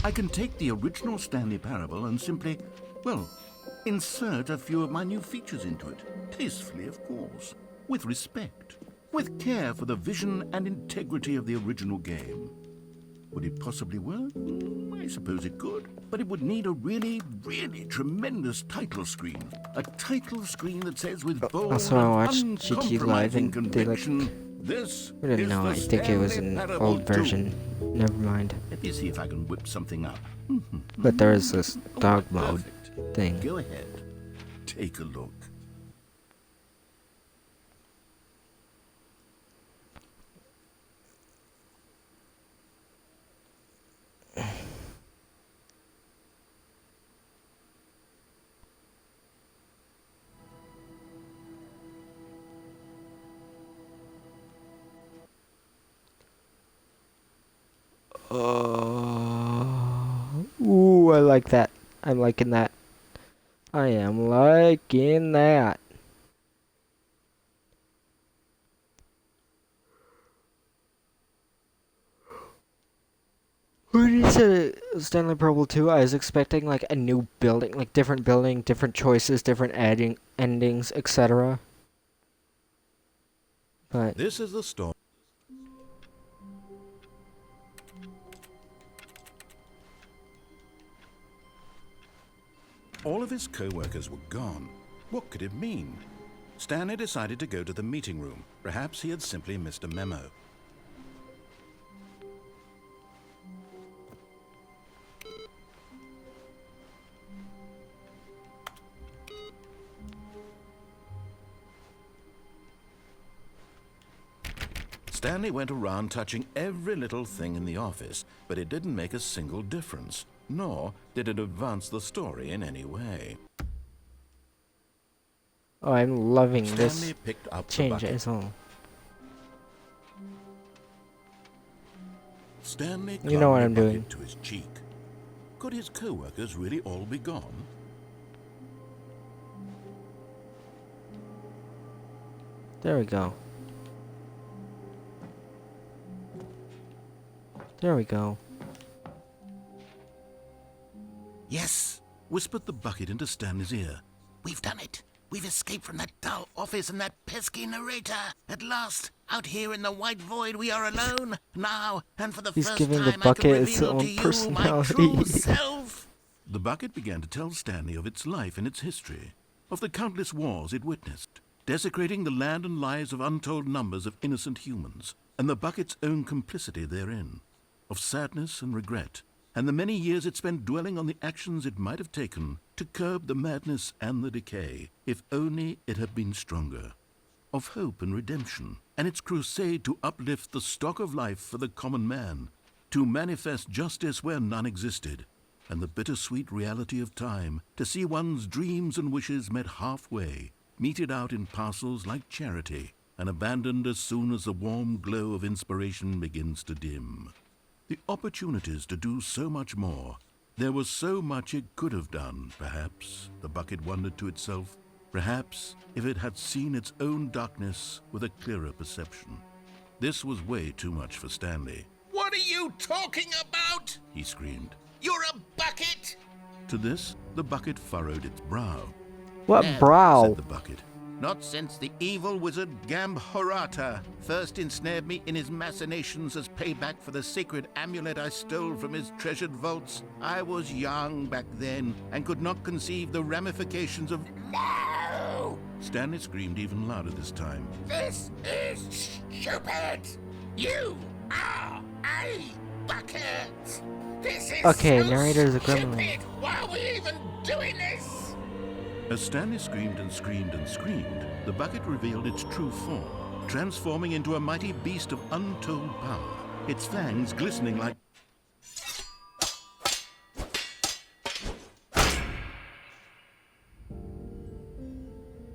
I can take the original Stanley Parable and simply, well, insert a few of my new features into it. Tastefully, of course. With respect. With care for the vision and integrity of the original game. Would it possibly work? I suppose it could. But it would need a really, really tremendous title screen. A title screen that says with bold Also, I watched and GT Live uncompromising and they conviction, this I didn't is know. the I think it was Stanley an Parable old 2. version. Never mind. Let me see if I can whip something up. But there is this dog mode Perfect. thing. Go ahead. Take a look. Ooh, I like that. I'm liking that. I am liking that. When you said Stanley Parable 2, I was expecting like a new building, like different building, different choices, different adding endings, etc. But This is the story. All of his co-workers were gone. What could it mean? Stanley decided to go to the meeting room. Perhaps he had simply missed a memo. Stanley went around touching every little thing in the office, but it didn't make a single difference, nor did it advance the story in any way. oh, I'm loving Stanley this picked up the change bucket. as well. Stanley You know what clung I'm the doing. bucket to his cheek. Could his co-workers really all be gone? There we go. There we go. Yes, whispered the bucket into Stanley's ear. We've done it. We've escaped from that dull office and that pesky narrator. At last, out here in the white void, we are alone. Now, and for the He's first giving the time, bucket I can its reveal own to you my personality. true self. The bucket began to tell Stanley of its life and its history, of the countless wars it witnessed, desecrating the land and lives of untold numbers of innocent humans, and the bucket's own complicity therein, of sadness and regret, and the many years it spent dwelling on the actions it might have taken to curb the madness and the decay, if only it had been stronger, of hope and redemption, and its crusade to uplift the stock of life for the common man, to manifest justice where none existed, and the bittersweet reality of time, to see one's dreams and wishes met halfway, meted out in parcels like charity, and abandoned as soon as the warm glow of inspiration begins to dim. The opportunities to do so much more. There was so much it could have done, perhaps, the bucket wondered to itself. Perhaps if it had seen its own darkness with a clearer perception. This was way too much for Stanley. What are you talking about? He screamed. You're a bucket? To this, the bucket furrowed its brow. What "Never," brow? said the bucket. "Not since the evil wizard Gambhorata first ensnared me in his machinations as payback for the sacred amulet I stole from his treasured vaults. I was young back then and could not conceive the ramifications of—" No! Stanley screamed even louder this time. This is stupid! You are a bucket! This is Okay, so narrator's a gremlin. stupid! Why are we even doing this? As Stanley screamed and screamed and screamed, the bucket revealed its true form, transforming into a mighty beast of untold power, its fangs glistening like...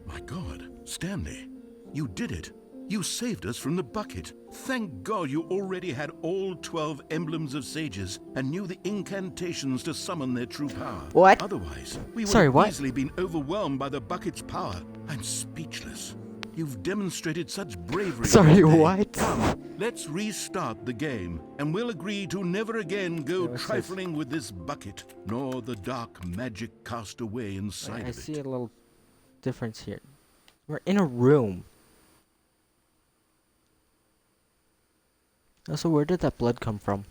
My God, Stanley, you did it. You saved us from the bucket. Thank God you already had all 12 emblems of sages and knew the incantations to summon their true power. What? Otherwise, we would Sorry, have what? easily been overwhelmed by the bucket's power. I'm speechless. You've demonstrated such bravery. Sorry, today. what? Come, let's restart the game, and we'll agree to never again go What's this? trifling with this bucket, nor the dark magic cast away inside I of see it. a little difference here. We're in a room. Also, where did that blood come from?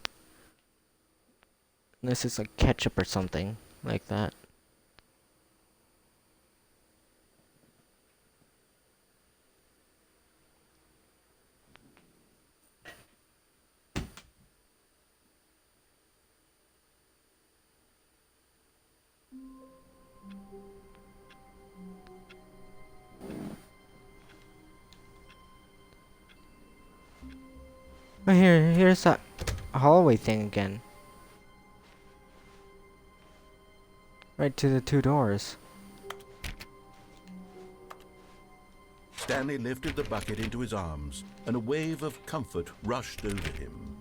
This is like ketchup or something like that. Oh, here's that hallway thing again. Right to the two doors. Stanley lifted the bucket into his arms, and a wave of comfort rushed over him.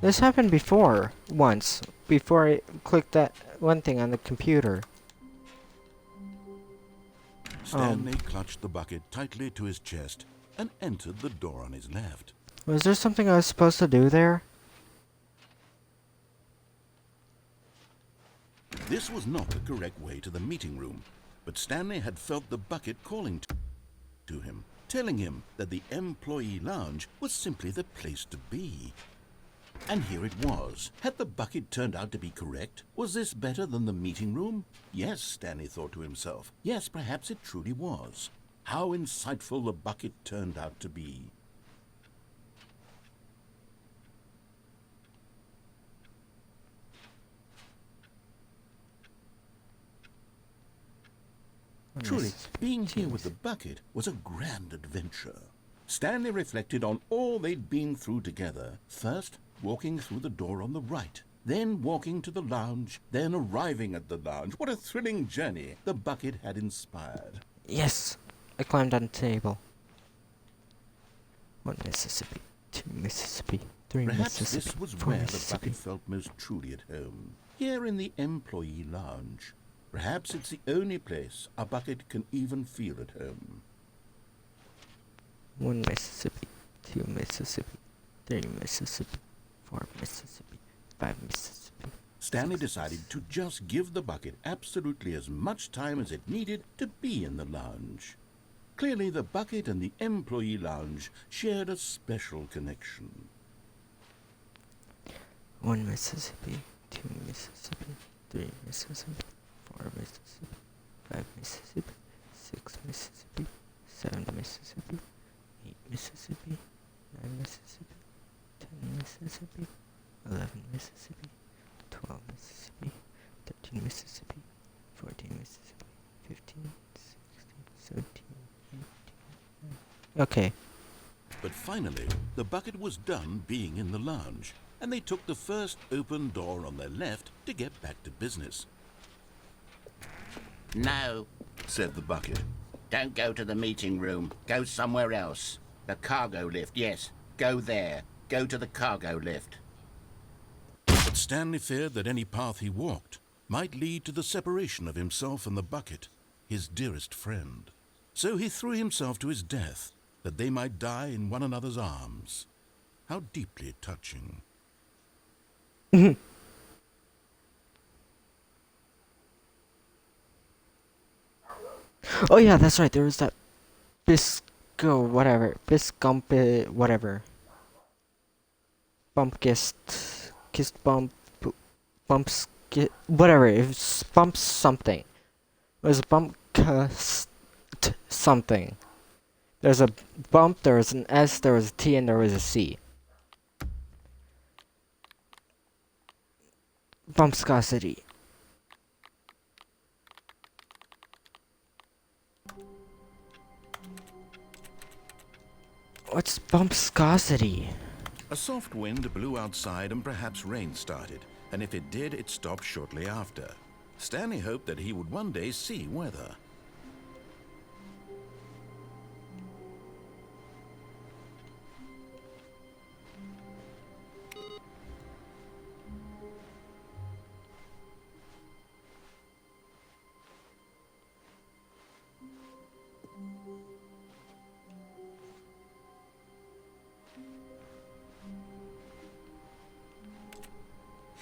This happened before, once, before I clicked that one thing on the computer. Stanley clutched the bucket tightly to his chest and entered the door on his left. Was there something I was supposed to do there? This was not the correct way to the meeting room, but Stanley had felt the bucket calling to him, telling him that the employee lounge was simply the place to be. And here it was. Had the bucket turned out to be correct? Was this better than the meeting room? Yes, Stanley thought to himself. Yes, perhaps it truly was. How insightful the bucket turned out to be. Truly, being here with the bucket was a grand adventure. Stanley reflected on all they'd been through together. First, walking through the door on the right, then walking to the lounge, then arriving at the lounge. What a thrilling journey the bucket had inspired. Yes! I climbed on the table. 1 Mississippi, 2 Mississippi, 3 Perhaps Mississippi, this was 4 where the Mississippi. bucket felt most truly at home. Here in the employee lounge. Perhaps it's the only place a bucket can even feel at home. 1 Mississippi, 2 Mississippi, 3 Mississippi, 4 Mississippi, 5 Mississippi. Stanley decided to just give the bucket absolutely as much time as it needed to be in the lounge. Clearly, the bucket and the employee lounge shared a special connection. 1 Mississippi, 2 Mississippi, 3 Mississippi, 4 Mississippi, 5 Mississippi, 6 Mississippi, 7 Mississippi, 8 Mississippi, 9 Mississippi, 10 Mississippi, 11 Mississippi, 12 Mississippi, 13 Mississippi, 14 Mississippi, 15, 16, 17, 18, 19. Okay. But finally, the bucket was done being in the lounge, and they took the first open door on their left to get back to business. No. Said the bucket. Don't go to the meeting room. Go somewhere else. The cargo lift, yes. Go there. Go to the cargo lift. But Stanley feared that any path he walked might lead to the separation of himself and the bucket, his dearest friend. So he threw himself to his death, that they might die in one another's arms. How deeply touching. Oh yeah, that's right. There was that Bisco, whatever, Biscump, whatever. Kissed bump, bumps, whatever. It was bump something. It was bump something. There's a bump, there was an S, there was a T, and there was a C. Bumpscosity. What's bumpscosity? A soft wind blew outside and perhaps rain started, and if it did, it stopped shortly after. Stanley hoped that he would one day see weather.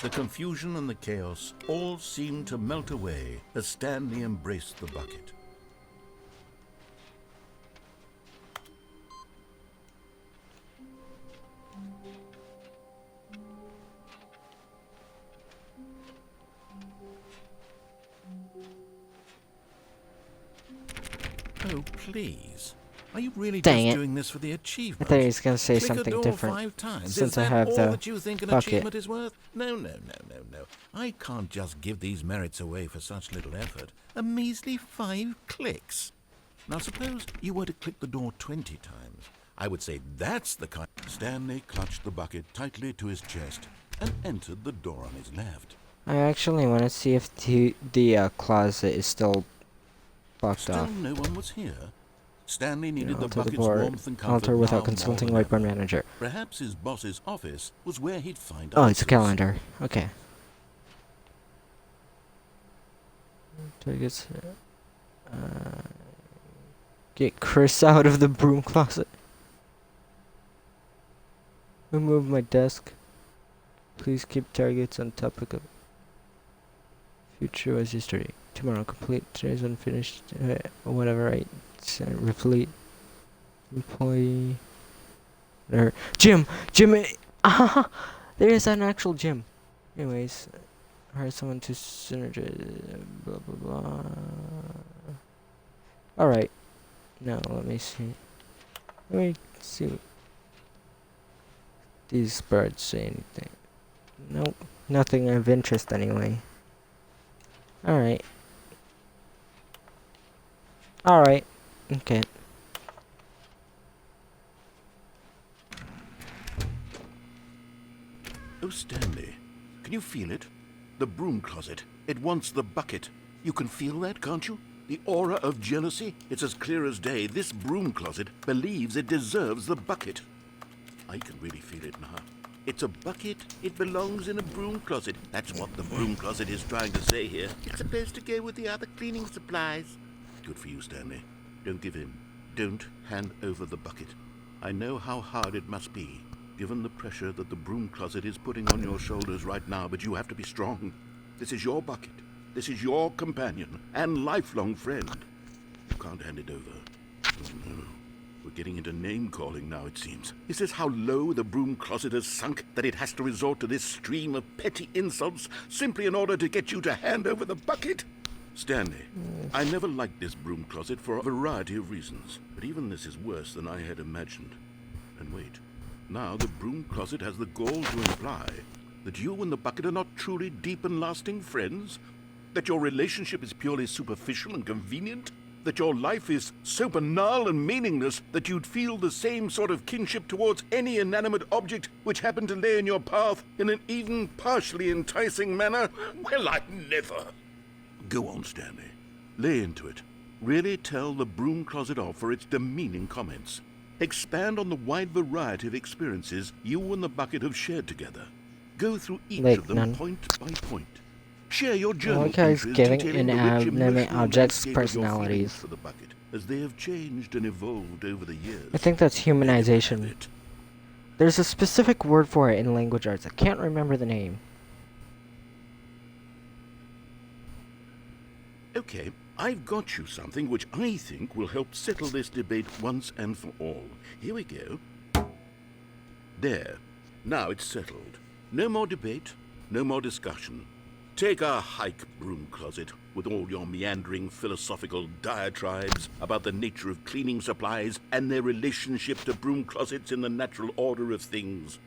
The confusion and the chaos all seemed to melt away as Stanley embraced the bucket. Oh, please. Are you really Dang just it. doing this for the I achievement? thought he was gonna say Click a something door different. 5 times. Since Is I that have all the that you think an bucket. achievement is worth? No. I can't just give these merits away for such little effort. A measly 5 clicks. Now suppose you were to click the door 20 times. I would say that's the kind. Stanley clutched the bucket tightly to his chest and entered the door on his left. I actually want to see if the closet is still blocked Still off. no one was here. Stanley needed the Alter the bucket's board. warmth and comfort Alter now without more consulting than Whiteboard ever. Manager. Perhaps his boss's office was where he'd find Oh, answers. it's a calendar. Okay. Targets. Get Chris out of the broom closet. Remove my desk. Please keep targets on topic of future was yesterday. Tomorrow complete. Today's unfinished. Whatever. Right. Replete. Employee. Gym. Ah, there is an actual gym. Anyways, hire someone to synergize. Blah blah blah. All right. Now let me see. Let me see. These birds say anything? Nope. Nothing of interest anyway. Alright. Alright. Okay. Oh, Stanley, can you feel it? The broom closet. It wants the bucket. You can feel that, can't you? The aura of jealousy? It's as clear as day. This broom closet believes it deserves the bucket. I can really feel it now. It's a bucket. It belongs in a broom closet. That's what the broom closet is trying to say here. It's supposed to go with the other cleaning supplies. Good for you, Stanley. Don't give in. Don't hand over the bucket. I know how hard it must be, given the pressure that the broom closet is putting on your shoulders right now, but you have to be strong. This is your bucket. This is your companion and lifelong friend. You can't hand it over. Oh, no. We're getting into name-calling now, it seems. Is this how low the broom closet has sunk, that it has to resort to this stream of petty insults simply in order to get you to hand over the bucket? Stanley, I never liked this broom closet for a variety of reasons, but even this is worse than I had imagined. And wait, now the broom closet has the gall to imply that you and the bucket are not truly deep and lasting friends? That your relationship is purely superficial and convenient? That your life is so banal and meaningless that you'd feel the same sort of kinship towards any inanimate object which happened to lay in your path in an even partially enticing manner? Well, I never. Go on, Stanley. Lay into it. Really tell the broom closet off for its demeaning comments. Expand on the wide variety of experiences you and the bucket have shared together. Go through each Like of them none. point by point. Share your journal like how he's entries giving detailing the rich inanimate emotional objects landscape of your feelings personalities. for the bucket, as they have changed and evolved over the years. I think that's There you have humanization. it. There's a specific word for it in language arts. I can't remember the name. Okay, I've got you something which I think will help settle this debate once and for all. Here we go. There. Now it's settled. No more debate, no more discussion. Take a hike, broom closet, with all your meandering philosophical diatribes about the nature of cleaning supplies and their relationship to broom closets in the natural order of things.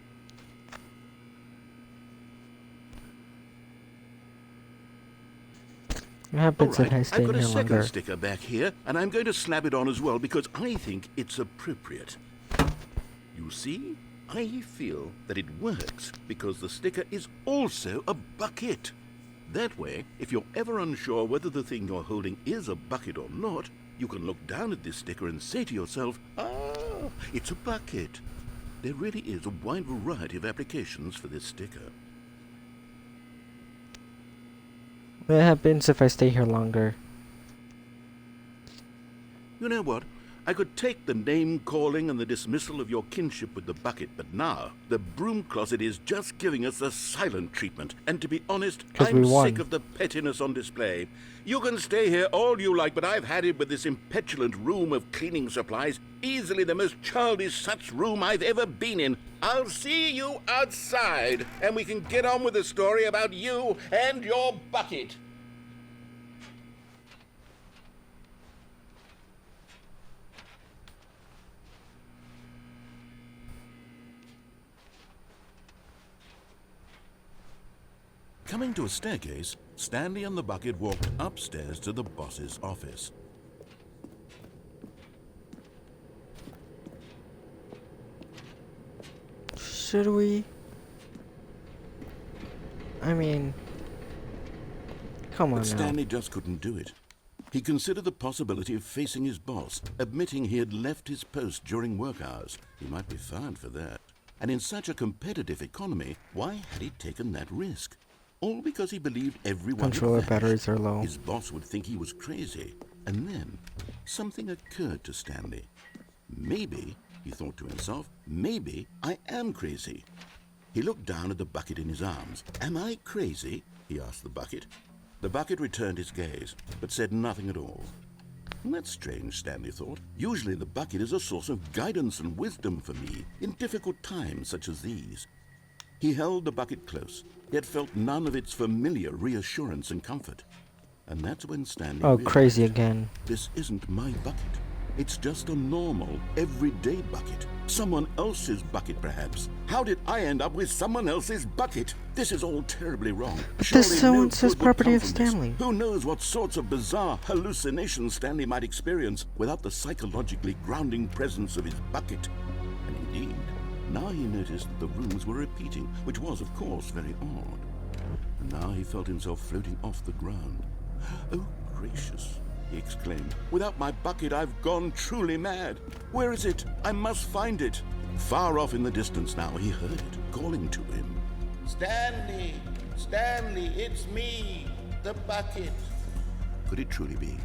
What happens if I Alright, stay I've in got a here second longer? sticker back here, and I'm going to slap it on as well because I think it's appropriate. You see, I feel that it works because the sticker is also a bucket. That way, if you're ever unsure whether the thing you're holding is a bucket or not, you can look down at this sticker and say to yourself, ah, it's a bucket. There really is a wide variety of applications for this sticker. What happens if I stay here longer? You know what? I could take the name-calling and the dismissal of your kinship with the bucket, but now the broom closet is just giving us the silent treatment. And to be honest, 'Cause I'm we won. sick of the pettiness on display. You can stay here all you like, but I've had it with this impetulant room of cleaning supplies. Easily the most childish such room I've ever been in. I'll see you outside, and we can get on with the story about you and your bucket. Coming to a staircase, Stanley and the bucket walked upstairs to the boss's office. Should we? I mean, come on But now. Stanley just couldn't do it. He considered the possibility of facing his boss, admitting he had left his post during work hours. He might be fined for that. And in such a competitive economy, why had he taken that risk? All because he believed everyone had Controller vanished. batteries are low. His boss would think he was crazy. And then, something occurred to Stanley. Maybe, he thought to himself, maybe I am crazy. He looked down at the bucket in his arms. Am I crazy? He asked the bucket. The bucket returned his gaze, but said nothing at all. That's strange, Stanley thought. Usually the bucket is a source of guidance and wisdom for me in difficult times such as these. He held the bucket close, yet felt none of its familiar reassurance and comfort. And that's when Stanley Oh, realized, crazy again. this isn't my bucket. It's just a normal, everyday bucket. Someone else's bucket, perhaps. How did I end up with someone else's bucket? This is all terribly wrong. But Surely this zone says good would property come of from this. Stanley. Who knows what sorts of bizarre hallucinations Stanley might experience without the psychologically grounding presence of his bucket. And indeed, now he noticed that the rooms were repeating, which was, of course, very odd. And now he felt himself floating off the ground. Oh, gracious, he exclaimed. Without my bucket, I've gone truly mad. Where is it? I must find it. Far off in the distance now, he heard it, calling to him. Stanley! Stanley, it's me, the bucket. Could it truly be?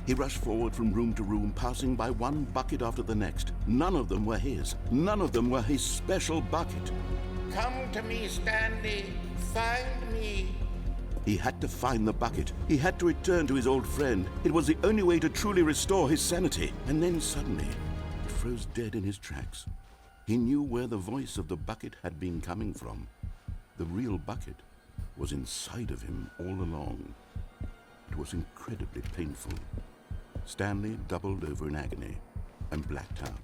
He rushed forward from room to room, passing by one bucket after the next. None of them were his. None of them were his special bucket. Come to me, Stanley. Find me. He had to find the bucket. He had to return to his old friend. It was the only way to truly restore his sanity. And then suddenly, he froze dead in his tracks. He knew where the voice of the bucket had been coming from. The real bucket was inside of him all along. It was incredibly painful. Stanley doubled over in agony and blacked out.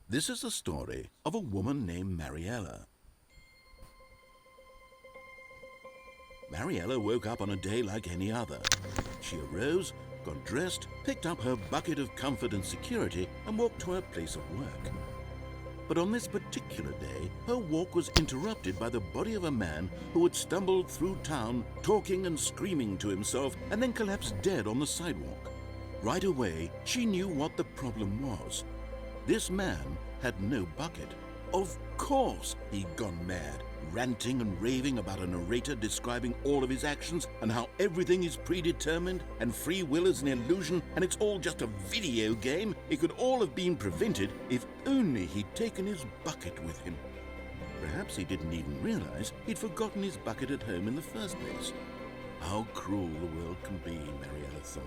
This is the story of a woman named Mariella. Mariella woke up on a day like any other. She arose, got dressed, picked up her bucket of comfort and security, and walked to her place of work. But on this particular day, her walk was interrupted by the body of a man who had stumbled through town, talking and screaming to himself, and then collapsed dead on the sidewalk. Right away, she knew what the problem was. This man had no bucket. Of course he'd gone mad, ranting and raving about a narrator describing all of his actions and how everything is predetermined and free will is an illusion and it's all just a video game. It could all have been prevented if only he'd taken his bucket with him. Perhaps he didn't even realize he'd forgotten his bucket at home in the first place. How cruel the world can be, Mariella thought,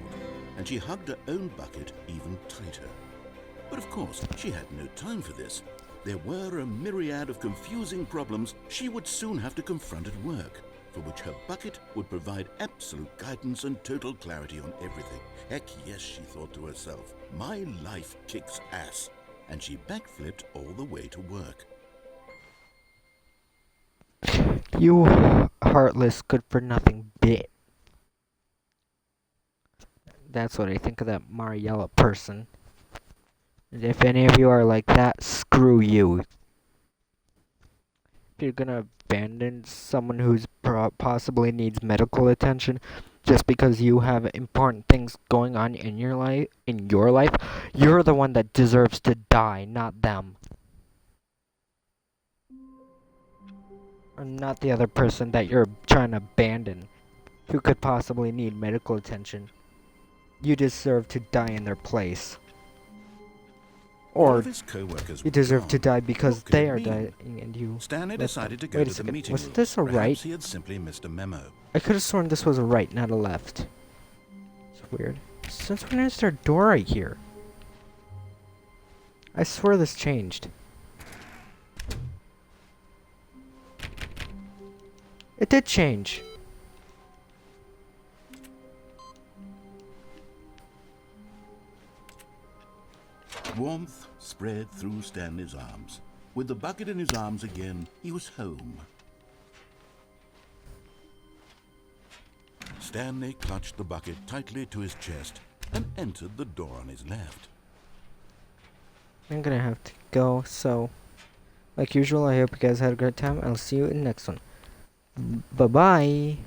and she hugged her own bucket even tighter. But of course, she had no time for this. There were a myriad of confusing problems she would soon have to confront at work, for which her bucket would provide absolute guidance and total clarity on everything. Heck yes, she thought to herself, my life kicks ass. And she backflipped all the way to work. You heartless, good-for-nothing bit. That's what I think of that Mariella person. And if any of you are like that, screw you. If you're gonna abandon someone who's possibly needs medical attention just because you have important things going on in your life, you're the one that deserves to die, not them. Or not the other person that you're trying to abandon, who could possibly need medical attention. You deserve to die in their place. All Or of his co-workers you were deserve to gone. die because What could they it are mean? dying and you... Stanley let decided to them. go Wait a to the second, meeting was room. this a Perhaps right? he had simply missed a memo. I could have sworn this was a right, not a left. It's weird. Since when is there a door right here? I swear this changed. It did change. Warmth spread through Stanley's arms. With the bucket in his arms again, he was home. Stanley clutched the bucket tightly to his chest and entered the door on his left. I'm gonna have to go, so... Like usual, I hope you guys had a great time. I'll see you in the next one. Bye-bye!